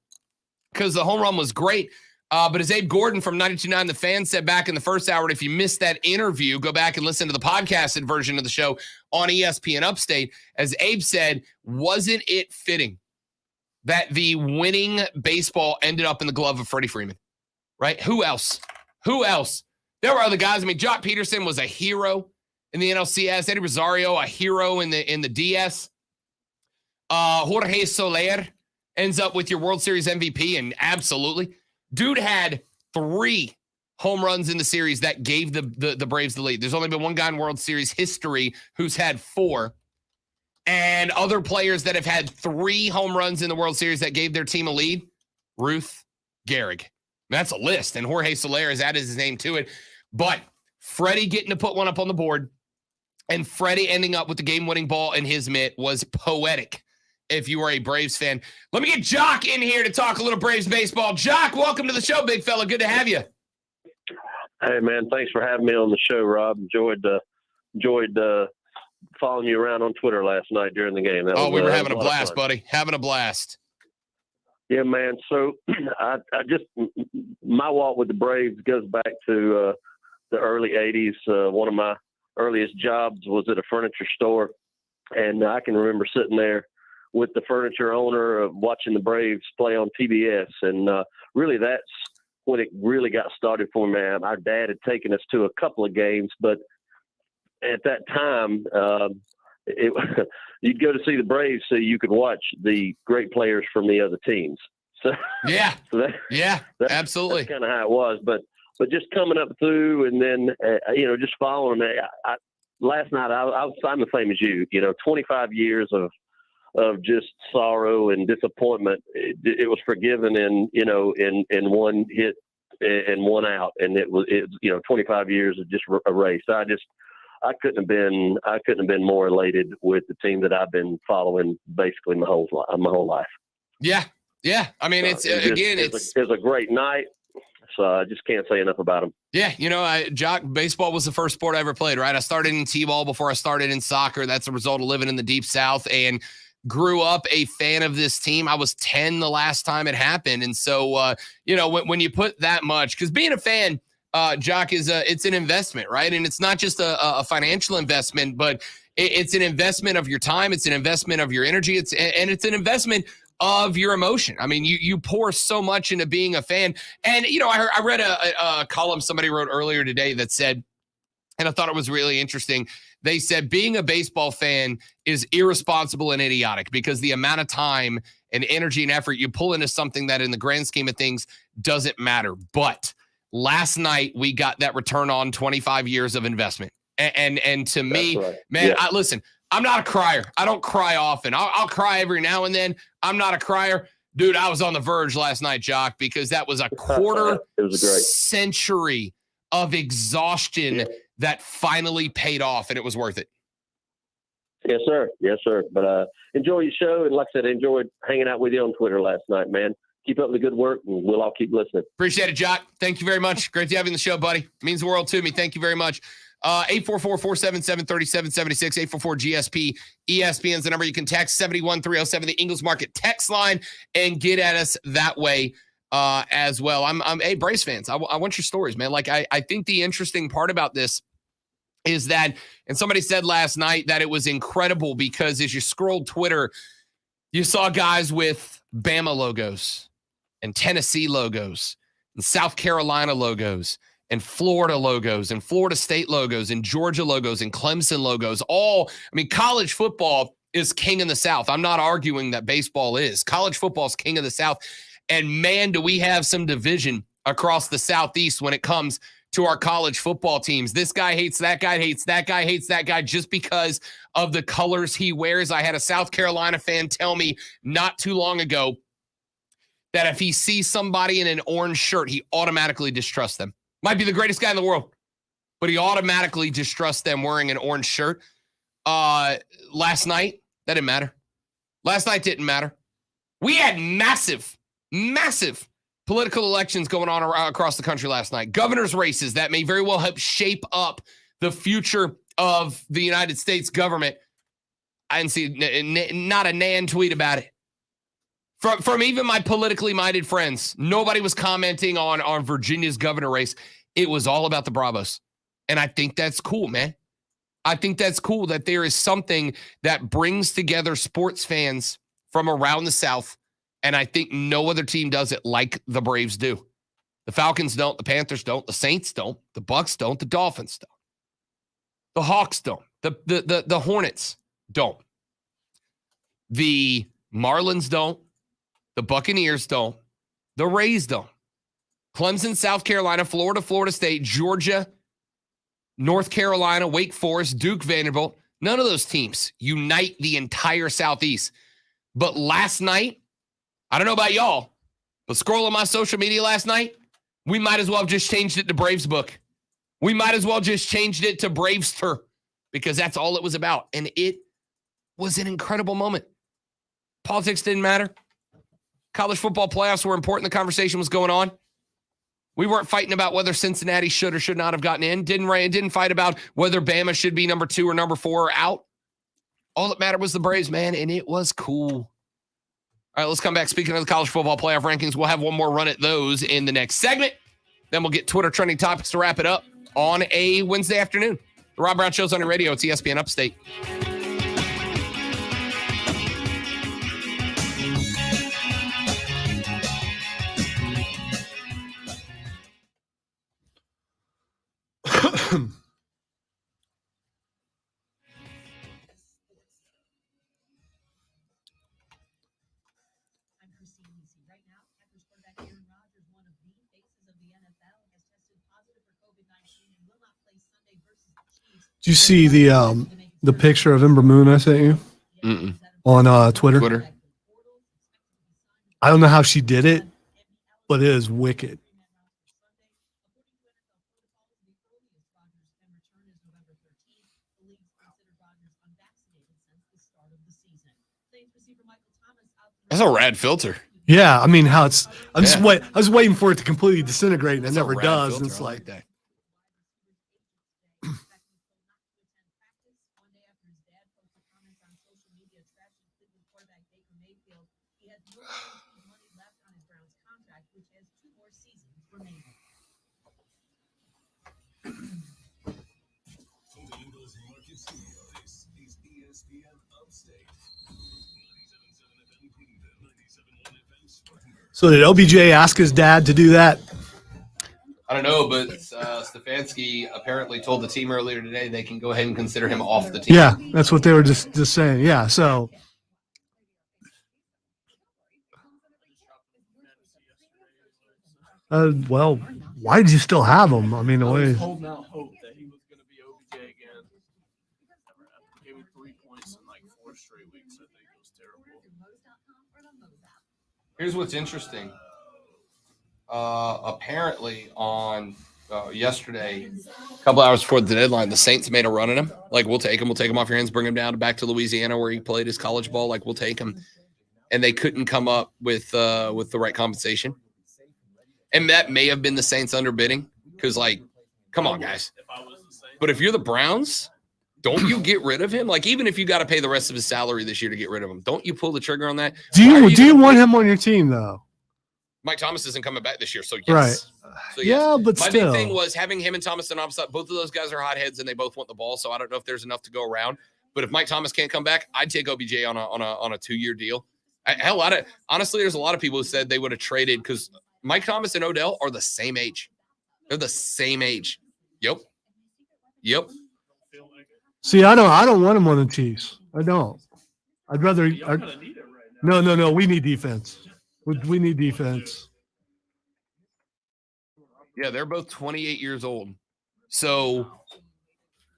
because the home run was great, but as Abe Gordon from 92.9 The Fan said back in the first hour, and if you missed that interview, go back and listen to the podcasted version of the show on ESPN Upstate. As Abe said, wasn't it fitting that the winning baseball ended up in the glove of Freddie Freeman, right? Who else? There were other guys. I mean, Jock Peterson was a hero in the NLCS. Eddie Rosario, a hero in the DS. Jorge Soler ends up with your World Series MVP, and absolutely. Dude had 3 home runs in the series that gave the Braves the lead. There's only been one guy in World Series history who's had 4. And other players that have had 3 home runs in the World Series that gave their team a lead, Ruth Gehrig. That's a list, and Jorge Soler has added his name to it. But Freddie getting to put one up on the board and Freddie ending up with the game-winning ball in his mitt was poetic if you are a Braves fan. Let me get Jock in here to talk a little Braves baseball. Jock, welcome to the show, big fella. Good to have you. Hey, man, thanks for having me on the show, Rob. Enjoyed following you around on Twitter last night during the game. We were having a blast, buddy. Having a blast. Yeah, man. So my walk with the Braves goes back to the early 80s. One of my earliest jobs was at a furniture store, and I can remember sitting there with the furniture owner watching the Braves play on TBS. And really that's when it really got started for me. Our dad had taken us to a couple of games, but at that time, you'd go to see the Braves so you could watch the great players from the other teams. So absolutely. That's kind of how it was. But just coming up through and then, just following it. Last night, I'm the same as you, 25 years of just sorrow and disappointment. It was forgiven in one hit and one out. And it was 25 years of just erased. I couldn't have been more elated with the team that I've been following basically my whole life. Yeah. I mean, it's a great night. So I just can't say enough about them. Yeah. Jock, baseball was the first sport I ever played, right? I started in T-ball before I started in soccer. That's a result of living in the deep South and grew up a fan of this team. I was 10 the last time it happened. And so, when you put that much, because being a fan, Jock, it's an investment, right? And it's not just a financial investment, but it's an investment of your time. It's an investment of your energy. It's an investment of your emotion. I mean, you pour so much into being a fan. And, I read a column somebody wrote earlier today that said, and I thought it was really interesting. They said being a baseball fan is irresponsible and idiotic because the amount of time and energy and effort you pull into something that in the grand scheme of things doesn't matter. But last night we got that return on 25 years of investment. And to me, right. Man, yeah. Listen, I'm not a crier. I don't cry often. I'll cry every now and then. I'm not a crier. Dude, I was on the verge last night, Jock, because that was a quarter century of exhaustion that finally paid off, and it was worth it. Yes, sir. Yes, sir. But enjoy your show. And like I said, I enjoyed hanging out with you on Twitter last night, man. Keep up the good work, and we'll all keep listening. Appreciate it, Jock. Thank you very much. Great to have you on the show, buddy. It means the world to me. Thank you very much. 844-477-3776, 844-GSP. ESPN's the number. You can text 71307, the Ingles Market text line, and get at us that way as well. I'm Braves fans. I want your stories, man. Like, I think the interesting part about this is that, and somebody said last night that it was incredible because as you scrolled Twitter, you saw guys with Bama logos and Tennessee logos and South Carolina logos and Florida logos and Florida State logos and Georgia logos and Clemson logos. College football is king in the South. I'm not arguing that baseball is. College football is king of the South. And man, do we have some division across the Southeast when it comes to our college football teams. This guy hates that guy, hates that guy, hates that guy just because of the colors he wears. I had a South Carolina fan tell me not too long ago that if he sees somebody in an orange shirt, he automatically distrusts them. Might be the greatest guy in the world, but he automatically distrusts them wearing an orange shirt. Last night, that didn't matter. Last night didn't matter. We had massive political elections going on across the country last night. Governor's races that may very well help shape up the future of the United States government. I didn't see not a nan tweet about it. From even my politically minded friends, nobody was commenting on Virginia's governor race. It was all about the Bravos. And I think that's cool, man. I think that's cool that there is something that brings together sports fans from around the South. And I think no other team does it like the Braves do. The Falcons don't, the Panthers don't, the Saints don't, the Bucks don't, the Dolphins don't. The Hawks don't. The Hornets don't. The Marlins don't. The Buccaneers don't. The Rays don't. Clemson, South Carolina, Florida, Florida State, Georgia, North Carolina, Wake Forest, Duke, Vanderbilt. None of those teams unite the entire Southeast. But last night, I don't know about y'all, but scrolling my social media last night, we might as well have just changed it to Braves book. We might as well just changed it to Bravester because that's all it was about. And it was an incredible moment. Politics didn't matter. College football playoffs were important. The conversation was going on. We weren't fighting about whether Cincinnati should or should not have gotten in. Didn't fight about whether Bama should be number 2 or number 4 or out. All that mattered was the Braves, man, and it was cool. All right, let's come back. Speaking of the college football playoff rankings, we'll have one more run at those in the next segment. Then we'll get Twitter trending topics to wrap it up on a Wednesday afternoon. The Rob Brown Show's on your radio. It's ESPN Upstate. Did you see the picture of Ember Moon I sent you on Twitter? I don't know how she did it, but it is wicked. That's a rad filter. Yeah, I mean, how it's. I was waiting for it to completely disintegrate, and it never does. Filter. And it's like that. So did OBJ ask his dad to do that? I don't know, but Stefanski apparently told the team earlier today they can go ahead and consider him off the team. Yeah, that's what they were just saying. Yeah, so. Well, why did you still have him? I mean, I was holding out hope that he was going to be OBJ again. He gave me 3 points in like 4 straight weeks. I think it was terrible. Here's what's interesting. Apparently on yesterday, a couple hours before the deadline, the Saints made a run at him. Like, we'll take him off your hands, bring him down back to Louisiana where he played his college ball. Like, we'll take him. And they couldn't come up with the right compensation. And that may have been the Saints underbidding because, like, come on, guys. But if you're the Browns, don't you get rid of him? Like, even if you got to pay the rest of his salary this year to get rid of him, don't you pull the trigger on that? Do you want him on your team, though? Mike Thomas isn't coming back this year, so yes. Right. So, yes. Yeah, but my still. big thing was having him and Thomas on opposite. Both of those guys are hotheads, and they both want the ball, so I don't know if there's enough to go around. But if Mike Thomas can't come back, I'd take OBJ on a 2-year deal. Honestly, there's a lot of people who said they would have traded because Mike Thomas and Odell are the same age. They're the same age. Yep. See, I don't want him on the Chiefs. I don't. I'd rather. No. We need defense. We need defense. Yeah, they're both 28 years old. So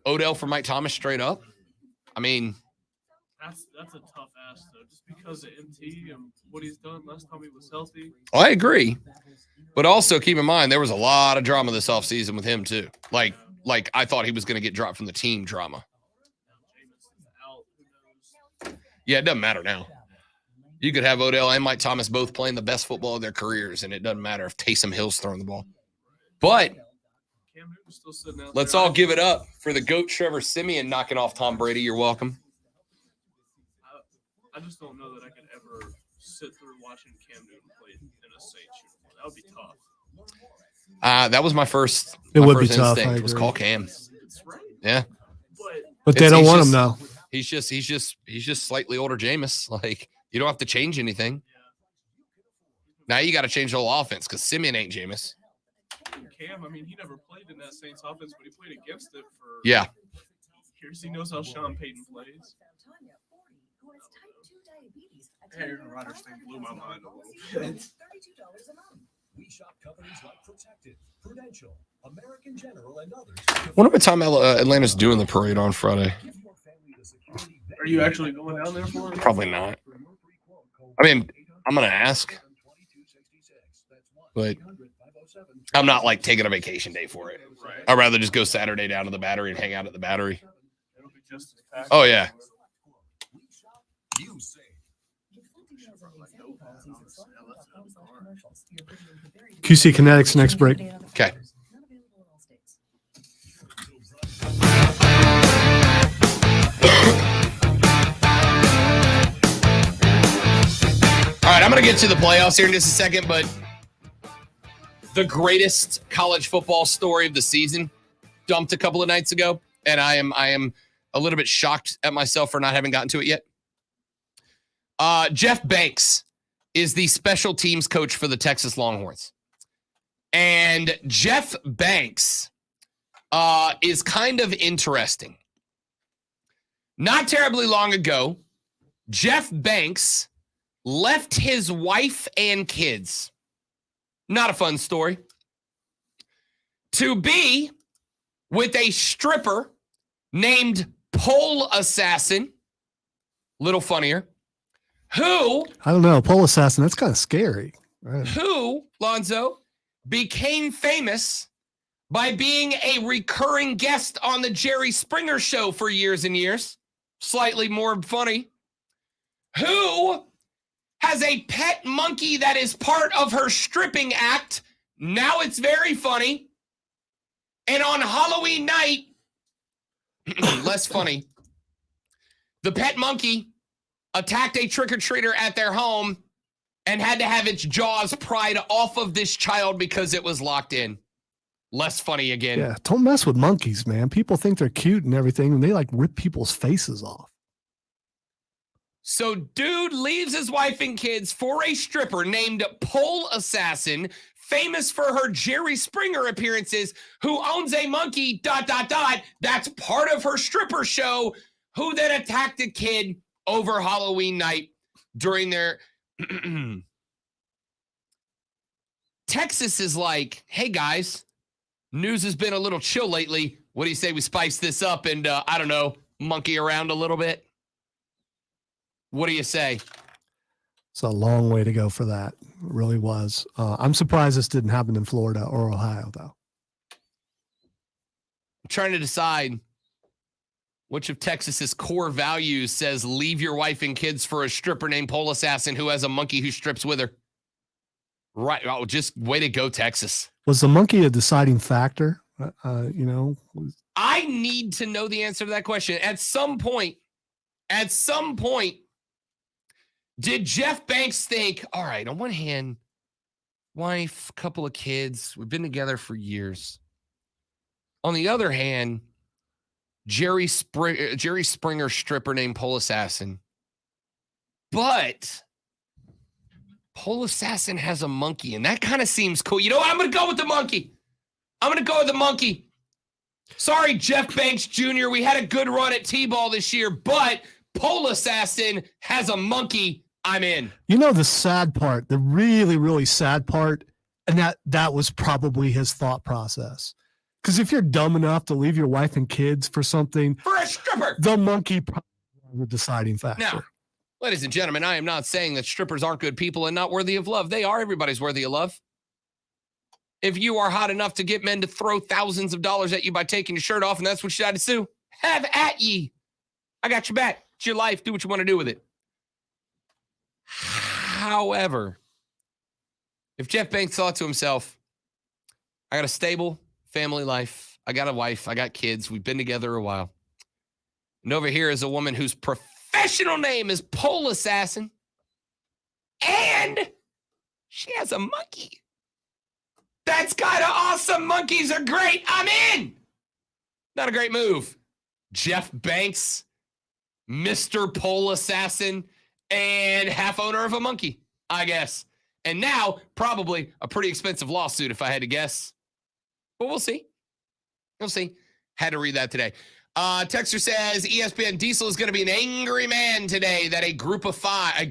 Odell for Mike Thomas straight up. I mean, That's a tough ask though, just because of MT and what he's done last time he was healthy. Well, I agree. But also keep in mind there was a lot of drama this offseason with him too. Like I thought he was going to get dropped from the team drama. Yeah, it doesn't matter now. You could have Odell and Mike Thomas both playing the best football of their careers, and it doesn't matter if Taysom Hill's throwing the ball. But let's all give it up for the GOAT Trevor Siemian knocking off Tom Brady. You're welcome. I just don't know that I could ever sit through watching Cam Newton play in a Saints uniform. That would be tough. That was my first. It my would be first tough. instinct was call Cam. Yeah, but they don't want him though. He's just slightly older Jameis. Like you don't have to change anything. Now you got to change the whole offense because Simeon ain't Jameis. Cam, I mean, he never played in that Saints offense, but he played against it for years. He knows how Sean Payton plays. Aaron Rodgers thing blew my mind a little bit. We shop companies like Protected, Prudential, American General, and others. Wonder what time Atlanta's doing the parade on Friday. Are you actually going down there for it? Probably not. I mean, I'm gonna ask, but I'm not like taking a vacation day for it. I'd rather just go Saturday down to the Battery and hang out at the Battery. Oh yeah. QC Kinetics next break. Okay. All right, I'm going to get to the playoffs here in just a second, but the greatest college football story of the season dumped a couple of nights ago, and I am a little bit shocked at myself for not having gotten to it yet. Jeff Banks is the special teams coach for the Texas Longhorns. And Jeff Banks is kind of interesting. Not terribly long ago, Jeff Banks left his wife and kids. Not a fun story. To be with a stripper named Pole Assassin. Little funnier. Who? I don't know. Pole Assassin. That's kind of scary. Right. Who, Lonzo, became famous by being a recurring guest on the Jerry Springer Show for years and years. Slightly more funny. Who has a pet monkey that is part of her stripping act. Now it's very funny. And on Halloween night, less funny, the pet monkey attacked a trick-or-treater at their home and had to have its jaws pried off of this child because it was locked in. Less funny again. Yeah, don't mess with monkeys, man. People think they're cute and everything, and they like rip people's faces off. So dude leaves his wife and kids for a stripper named Pole Assassin, famous for her Jerry Springer appearances, who owns a monkey, ... That's part of her stripper show, who then attacked a kid over Halloween night during their... Texas is like, hey guys, news has been a little chill lately. What do you say we spice this up and, I don't know, monkey around a little bit? What do you say? It's a long way to go for that. It really was. I'm surprised this didn't happen in Florida or Ohio, though. I'm trying to decide which of Texas's core values says leave your wife and kids for a stripper named Pole Assassin who has a monkey who strips with her. Right. Oh, just way to go, Texas. Was the monkey a deciding factor? I need to know the answer to that question. At some point, did Jeff Banks think, all right, on one hand, wife, couple of kids, we've been together for years. On the other hand, Jerry Springer stripper named Pole Assassin. But Pole Assassin has a monkey, and that kind of seems cool. You know what? I'm going to go with the monkey. Sorry, Jeff Banks Jr. We had a good run at T-ball this year, but Pole Assassin has a monkey. I'm in. You know the sad part, the really, really sad part, and that was probably his thought process. Because if you're dumb enough to leave your wife and kids for something, for a stripper, the monkey the deciding factor. Now, ladies and gentlemen, I am not saying that strippers aren't good people and not worthy of love. They are. Everybody's worthy of love. If you are hot enough to get men to throw thousands of dollars at you by taking your shirt off, and that's what you decide to do, have at ye. I got your back. It's your life. Do what you want to do with it. However, if Jeff Banks thought to himself, I got a stable family life. I got a wife. I got kids. We've been together a while. And over here is a woman whose professional name is Pole Assassin. And she has a monkey. That's kind of awesome. Monkeys are great. I'm in. Not a great move. Jeff Banks, Mr. Pole Assassin, and half owner of a monkey, I guess. And now, probably a pretty expensive lawsuit, if I had to guess. But we'll see. We'll see. Had to read that today. Texter says, ESPN Diesel is going to be an angry man today that a group of 5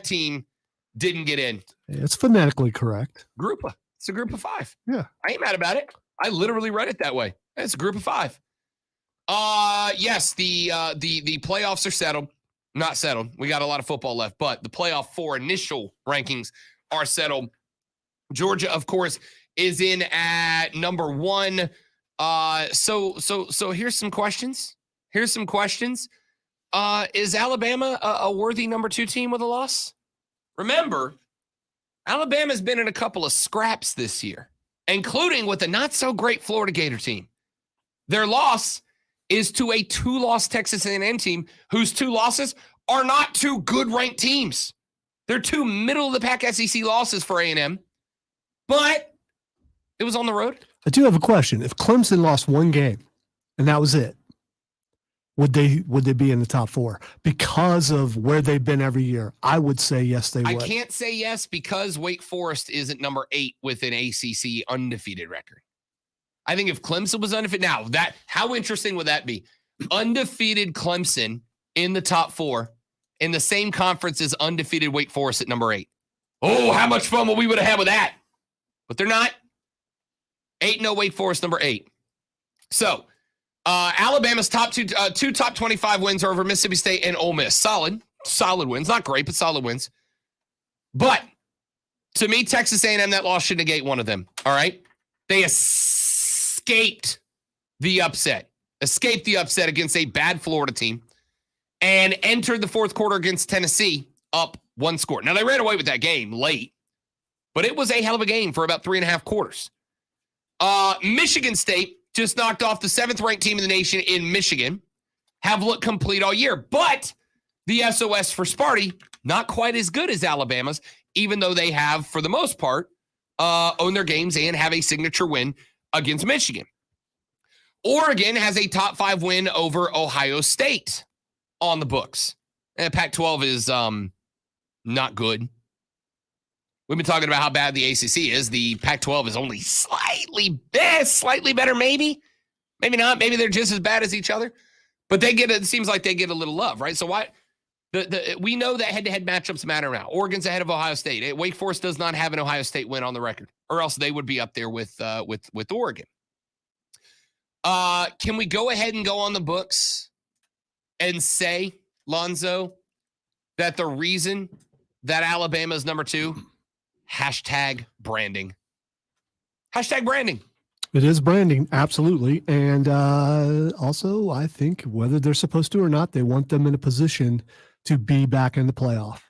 team didn't get in. It's phonetically correct. It's a group of 5. Yeah. I ain't mad about it. I literally read it that way. It's a group of 5. Yes, the playoffs are settled. Not settled. We got a lot of football left, but the playoff 4 initial rankings are settled. Georgia, of course, is in at number 1. So here's some questions. Is Alabama a worthy number 2 team with a loss? Remember, Alabama's been in a couple of scraps this year, including with a not so great Florida Gator team. Their loss is to a 2-loss Texas A&M team whose 2 losses are not 2 good ranked teams. They're 2 middle-of-the-pack SEC losses for A&M, but it was on the road. I do have a question. If Clemson lost 1 game and that was it, would they be in the top 4 because of where they've been every year? I would say yes, they would. I can't say yes because Wake Forest isn't number 8 with an ACC undefeated record. I think if Clemson was undefeated, now how interesting would that be? Undefeated Clemson in the top 4 in the same conference as undefeated Wake Forest at number 8. Oh, how much fun we would have had with that. But they're not. 8-0 Wake Forest, number 8. So, Alabama's top 2 top 25 wins are over Mississippi State and Ole Miss. Solid wins. Not great, but solid wins. But to me, Texas A&M, that loss should negate one of them. All right? They escaped the upset against a bad Florida team and entered the fourth quarter against Tennessee up 1 score. Now, they ran away with that game late, but it was a hell of a game for about 3.5 quarters. Michigan State just knocked off the 7th-ranked team in the nation in Michigan, have looked complete all year. But the SOS for Sparty, not quite as good as Alabama's, even though they have, for the most part, owned their games and have a signature win against Michigan. Oregon has a top 5 win over Ohio State on the books. And Pac-12 is not good. We've been talking about how bad the ACC is. The Pac-12 is only slightly better, maybe. Maybe not. Maybe they're just as bad as each other. But it seems like they get a little love, right? So why? We know that head-to-head matchups matter now. Oregon's ahead of Ohio State. Wake Forest does not have an Ohio State win on the record, or else they would be up there with Oregon. Can we go ahead and go on the books and say, Lonzo, that the reason that Alabama is number 2, #branding. #branding. It is branding, absolutely. And also, I think whether they're supposed to or not, they want them in a position to be back in the playoff.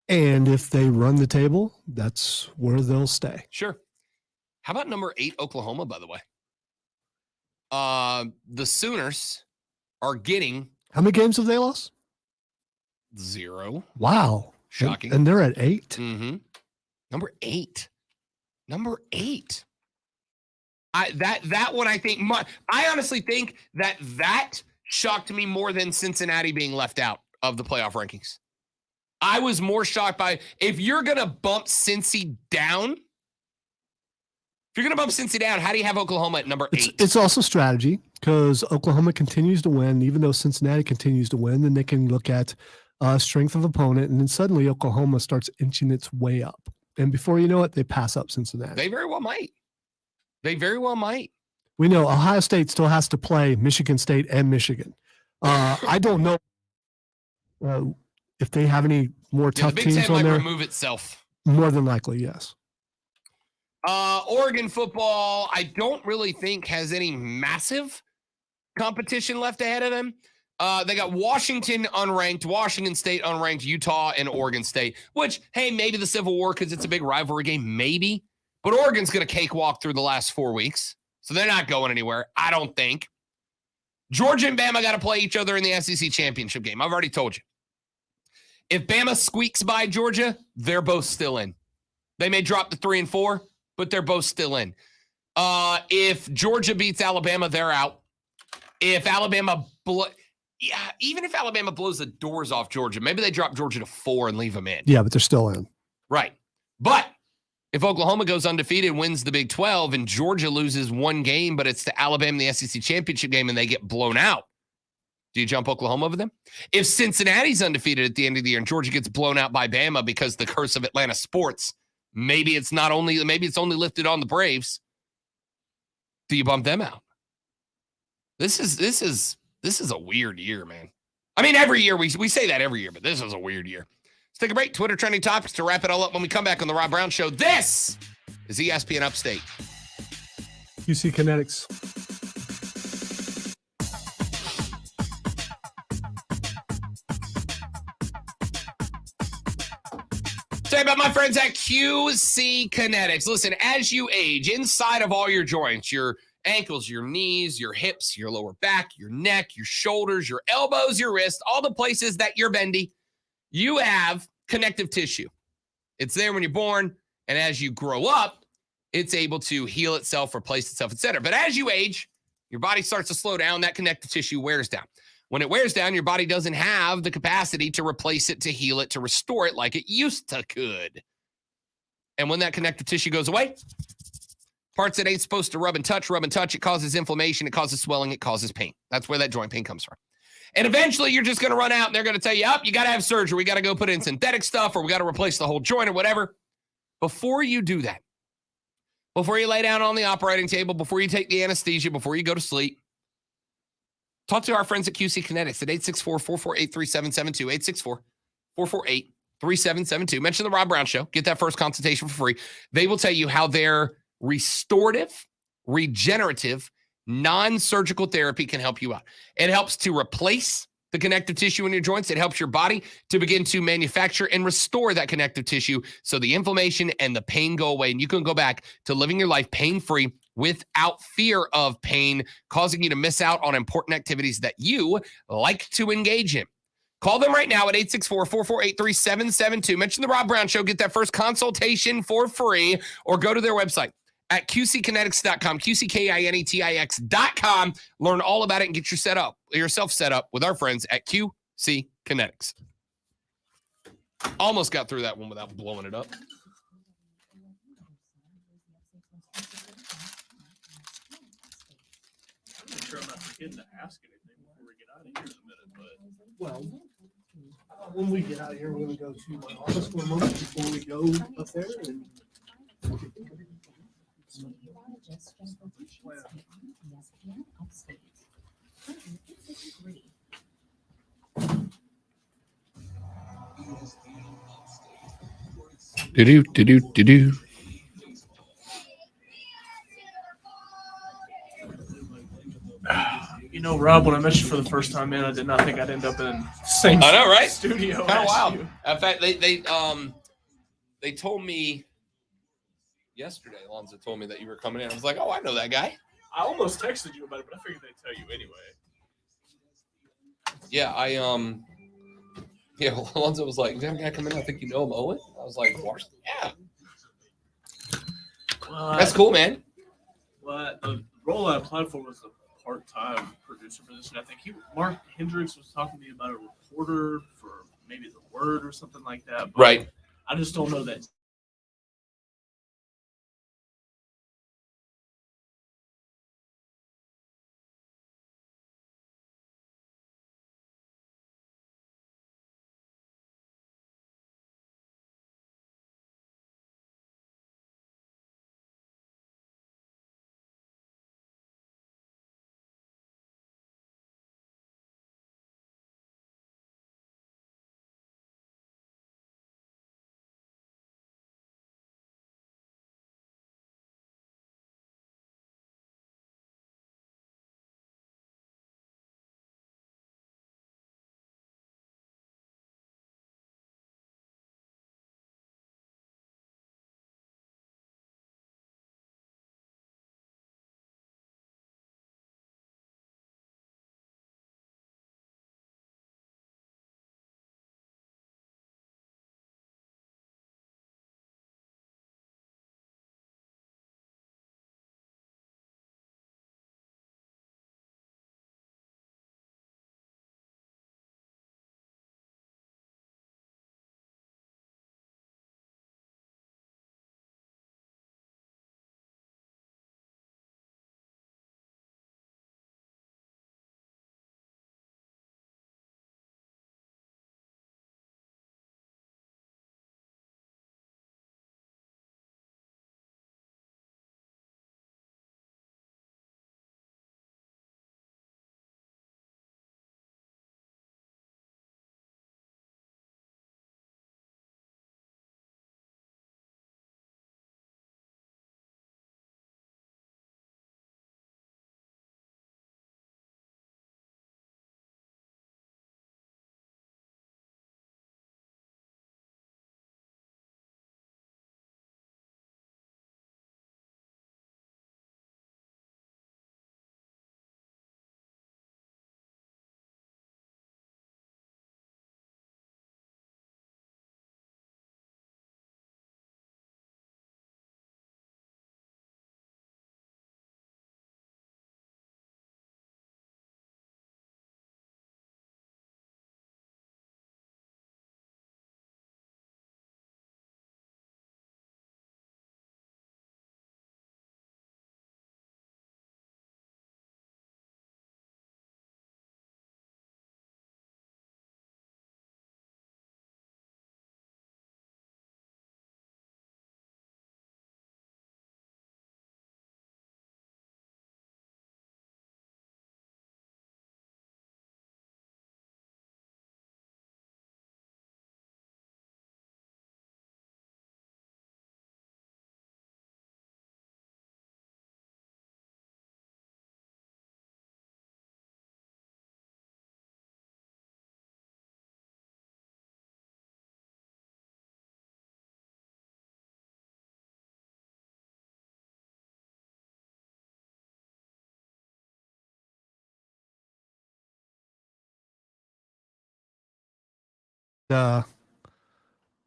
And if they run the table, that's where they'll stay. Sure. How about number 8, Oklahoma, by the way? The Sooners are getting... How many games have they lost? 0. Wow. Shocking. And they're at 8? Mm-hmm. Number 8. That one, I think, I honestly think that shocked me more than Cincinnati being left out of the playoff rankings. I was more shocked by, if you're going to bump Cincy down, how do you have Oklahoma at number 8? It's also strategy, because Oklahoma continues to win, even though Cincinnati continues to win, then they can look at strength of opponent, and then suddenly Oklahoma starts inching its way up. And before you know it, they pass up Cincinnati. They very well might. we know Ohio State still has to play Michigan State and Michigan. I don't know if they have any more The tough Big teams Ten on might there. remove itself. More than likely, yes. Oregon football, I don't really think has any massive competition left ahead of them. They got Washington unranked, Washington State unranked, Utah, and Oregon State, which, hey, maybe the Civil War because it's a big rivalry game, maybe. But Oregon's going to cakewalk through the last 4 weeks, so they're not going anywhere, I don't think. Georgia and Bama got to play each other in the SEC championship game. I've already told you. If Bama squeaks by Georgia, they're both still in. They may drop to 3 and 4, but they're both still in. If Georgia beats Alabama, they're out. If Alabama, even if Alabama blows the doors off Georgia, maybe they drop Georgia to 4 and leave them in. Yeah, but they're still in. Right. But if Oklahoma goes undefeated, wins the Big 12, and Georgia loses one game, but it's to Alabama in the SEC championship game, and they get blown out, do you jump Oklahoma over them? If Cincinnati's undefeated at the end of the year and Georgia gets blown out by Bama because the curse of Atlanta sports, maybe it's only lifted on the Braves. Do you bump them out? This is a weird year, man. I mean, every year we say that every year, but this is a weird year. Let's take a break. Twitter trending topics to wrap it all up when we come back on the Rob Brown Show. This is ESPN Upstate. QC Kinetics. Say about my friends at QC Kinetics. Listen, as you age, inside of all your joints, your ankles, your knees, your hips, your lower back, your neck, your shoulders, your elbows, your wrists, all the places that you're bendy, you have connective tissue. It's there when you're born, and as you grow up, it's able to heal itself, replace itself, etc. But as you age, your body starts to slow down, that connective tissue wears down. When it wears down, your body doesn't have the capacity to replace it, to heal it, to restore it like it used to could. And when that connective tissue goes away, parts that ain't supposed to rub and touch, it causes inflammation, it causes swelling, it causes pain. That's where that joint pain comes from. And eventually you're just going to run out and they're going to tell you, you got to have surgery. We got to go put in synthetic stuff, or we got to replace the whole joint or whatever. Before you do that, before you lay down on the operating table, before you take the anesthesia, before you go to sleep, talk to our friends at QC Kinetics at 864-448-3772, 864-448-3772. Mention the Rob Brown Show. Get that first consultation for free. They will tell you how their restorative, regenerative, non-surgical therapy can help you out. It helps to replace the connective tissue in your joints. It helps your body to begin to manufacture and restore that connective tissue so the inflammation and the pain go away, and you can go back to living your life pain-free without fear of pain, causing you to miss out on important activities that you like to engage in. Call them right now at 864-448-3772. Mention the Rob Brown Show. Get that first consultation for free, or go to their website at qckinetics.com, qckinetics.com. Learn all about it and get yourself set up with our friends at QC Kinetics. Almost got through that one without blowing it up. I'm not sure I'm not forgetting to ask anything before we get out of here in a minute, but When we get out of here, we're going to go to my office for a moment before we go up there. And Do-do. you know, Rob, when I met you for the first time, man, I did not think I'd end up in the same I know, right? studio. Kind of as wild. you. In fact, they told me yesterday. Alonzo told me that you were coming in. I was like, oh, I know that guy. I almost texted you about it, but I figured they'd tell you anyway. Yeah, Alonzo was like, "You have a guy coming in? I think you know him, Owen." I was like, "Washington? Yeah, that's cool, man." Well, the role I applied for was a part-time producer position. I think Mark Hendricks was talking to me about a reporter for maybe The Word or something like that. But Right. I just don't know that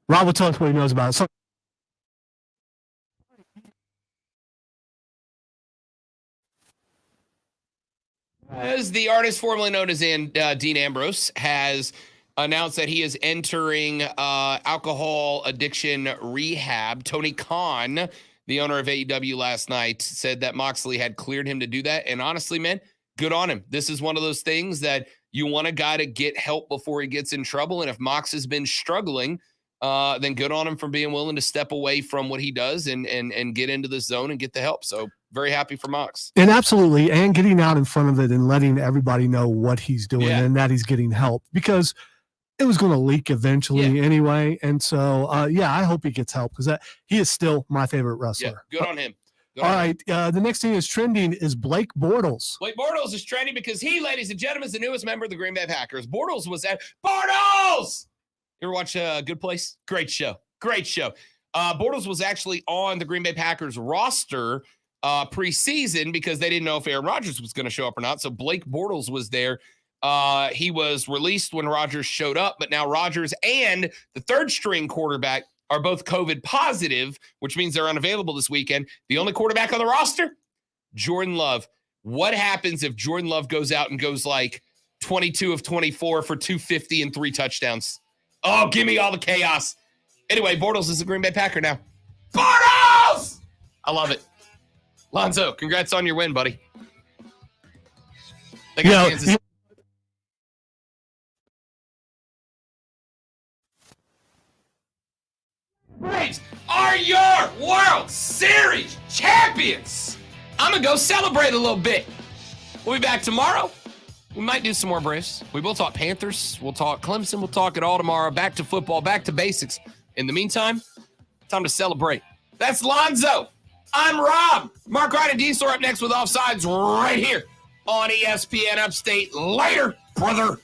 Rob will tell us what he knows about it. So, as the artist formerly known as Dean Ambrose has announced that he is entering alcohol addiction rehab. Tony Khan, the owner of AEW, last night said that Moxley had cleared him to do that. And honestly, man, good on him. This is one of those things that you want a guy to get help before he gets in trouble. And if Mox has been struggling, then good on him for being willing to step away from what he does and get into the zone and get the help. So very happy for Mox. And absolutely. And getting out in front of it and letting everybody know what he's doing and that he's getting help, because it was going to leak eventually anyway. And so, I hope he gets help, because he is still my favorite wrestler. Yeah, good on him. All right. The next thing is trending is Blake Bortles. Blake Bortles is trending because he, ladies and gentlemen, is the newest member of the Green Bay Packers. Bortles was at Bortles. You ever watch Good Place? Great show. Great show. Bortles was actually on the Green Bay Packers roster preseason because they didn't know if Aaron Rodgers was going to show up or not. So Blake Bortles was there. He was released when Rodgers showed up, but now Rodgers and the third string quarterback are both COVID positive, which means they're unavailable this weekend. The only quarterback on the roster, Jordan Love. What happens if Jordan Love goes out and goes like 22 of 24 for 250 and 3 touchdowns? Oh, give me all the chaos. Anyway, Bortles is a Green Bay Packer now. Bortles! I love it. Lonzo, congrats on your win, buddy. They got Kansas. Braves are your World Series champions. I'm going to go celebrate a little bit. We'll be back tomorrow. We might do some more Braves. We will talk Panthers. We'll talk Clemson. We'll talk it all tomorrow. Back to football, back to basics. In the meantime, time to celebrate. That's Lonzo. I'm Rob. Mark Wright and Diesel are up next with Offsides right here on ESPN Upstate. Later, brother.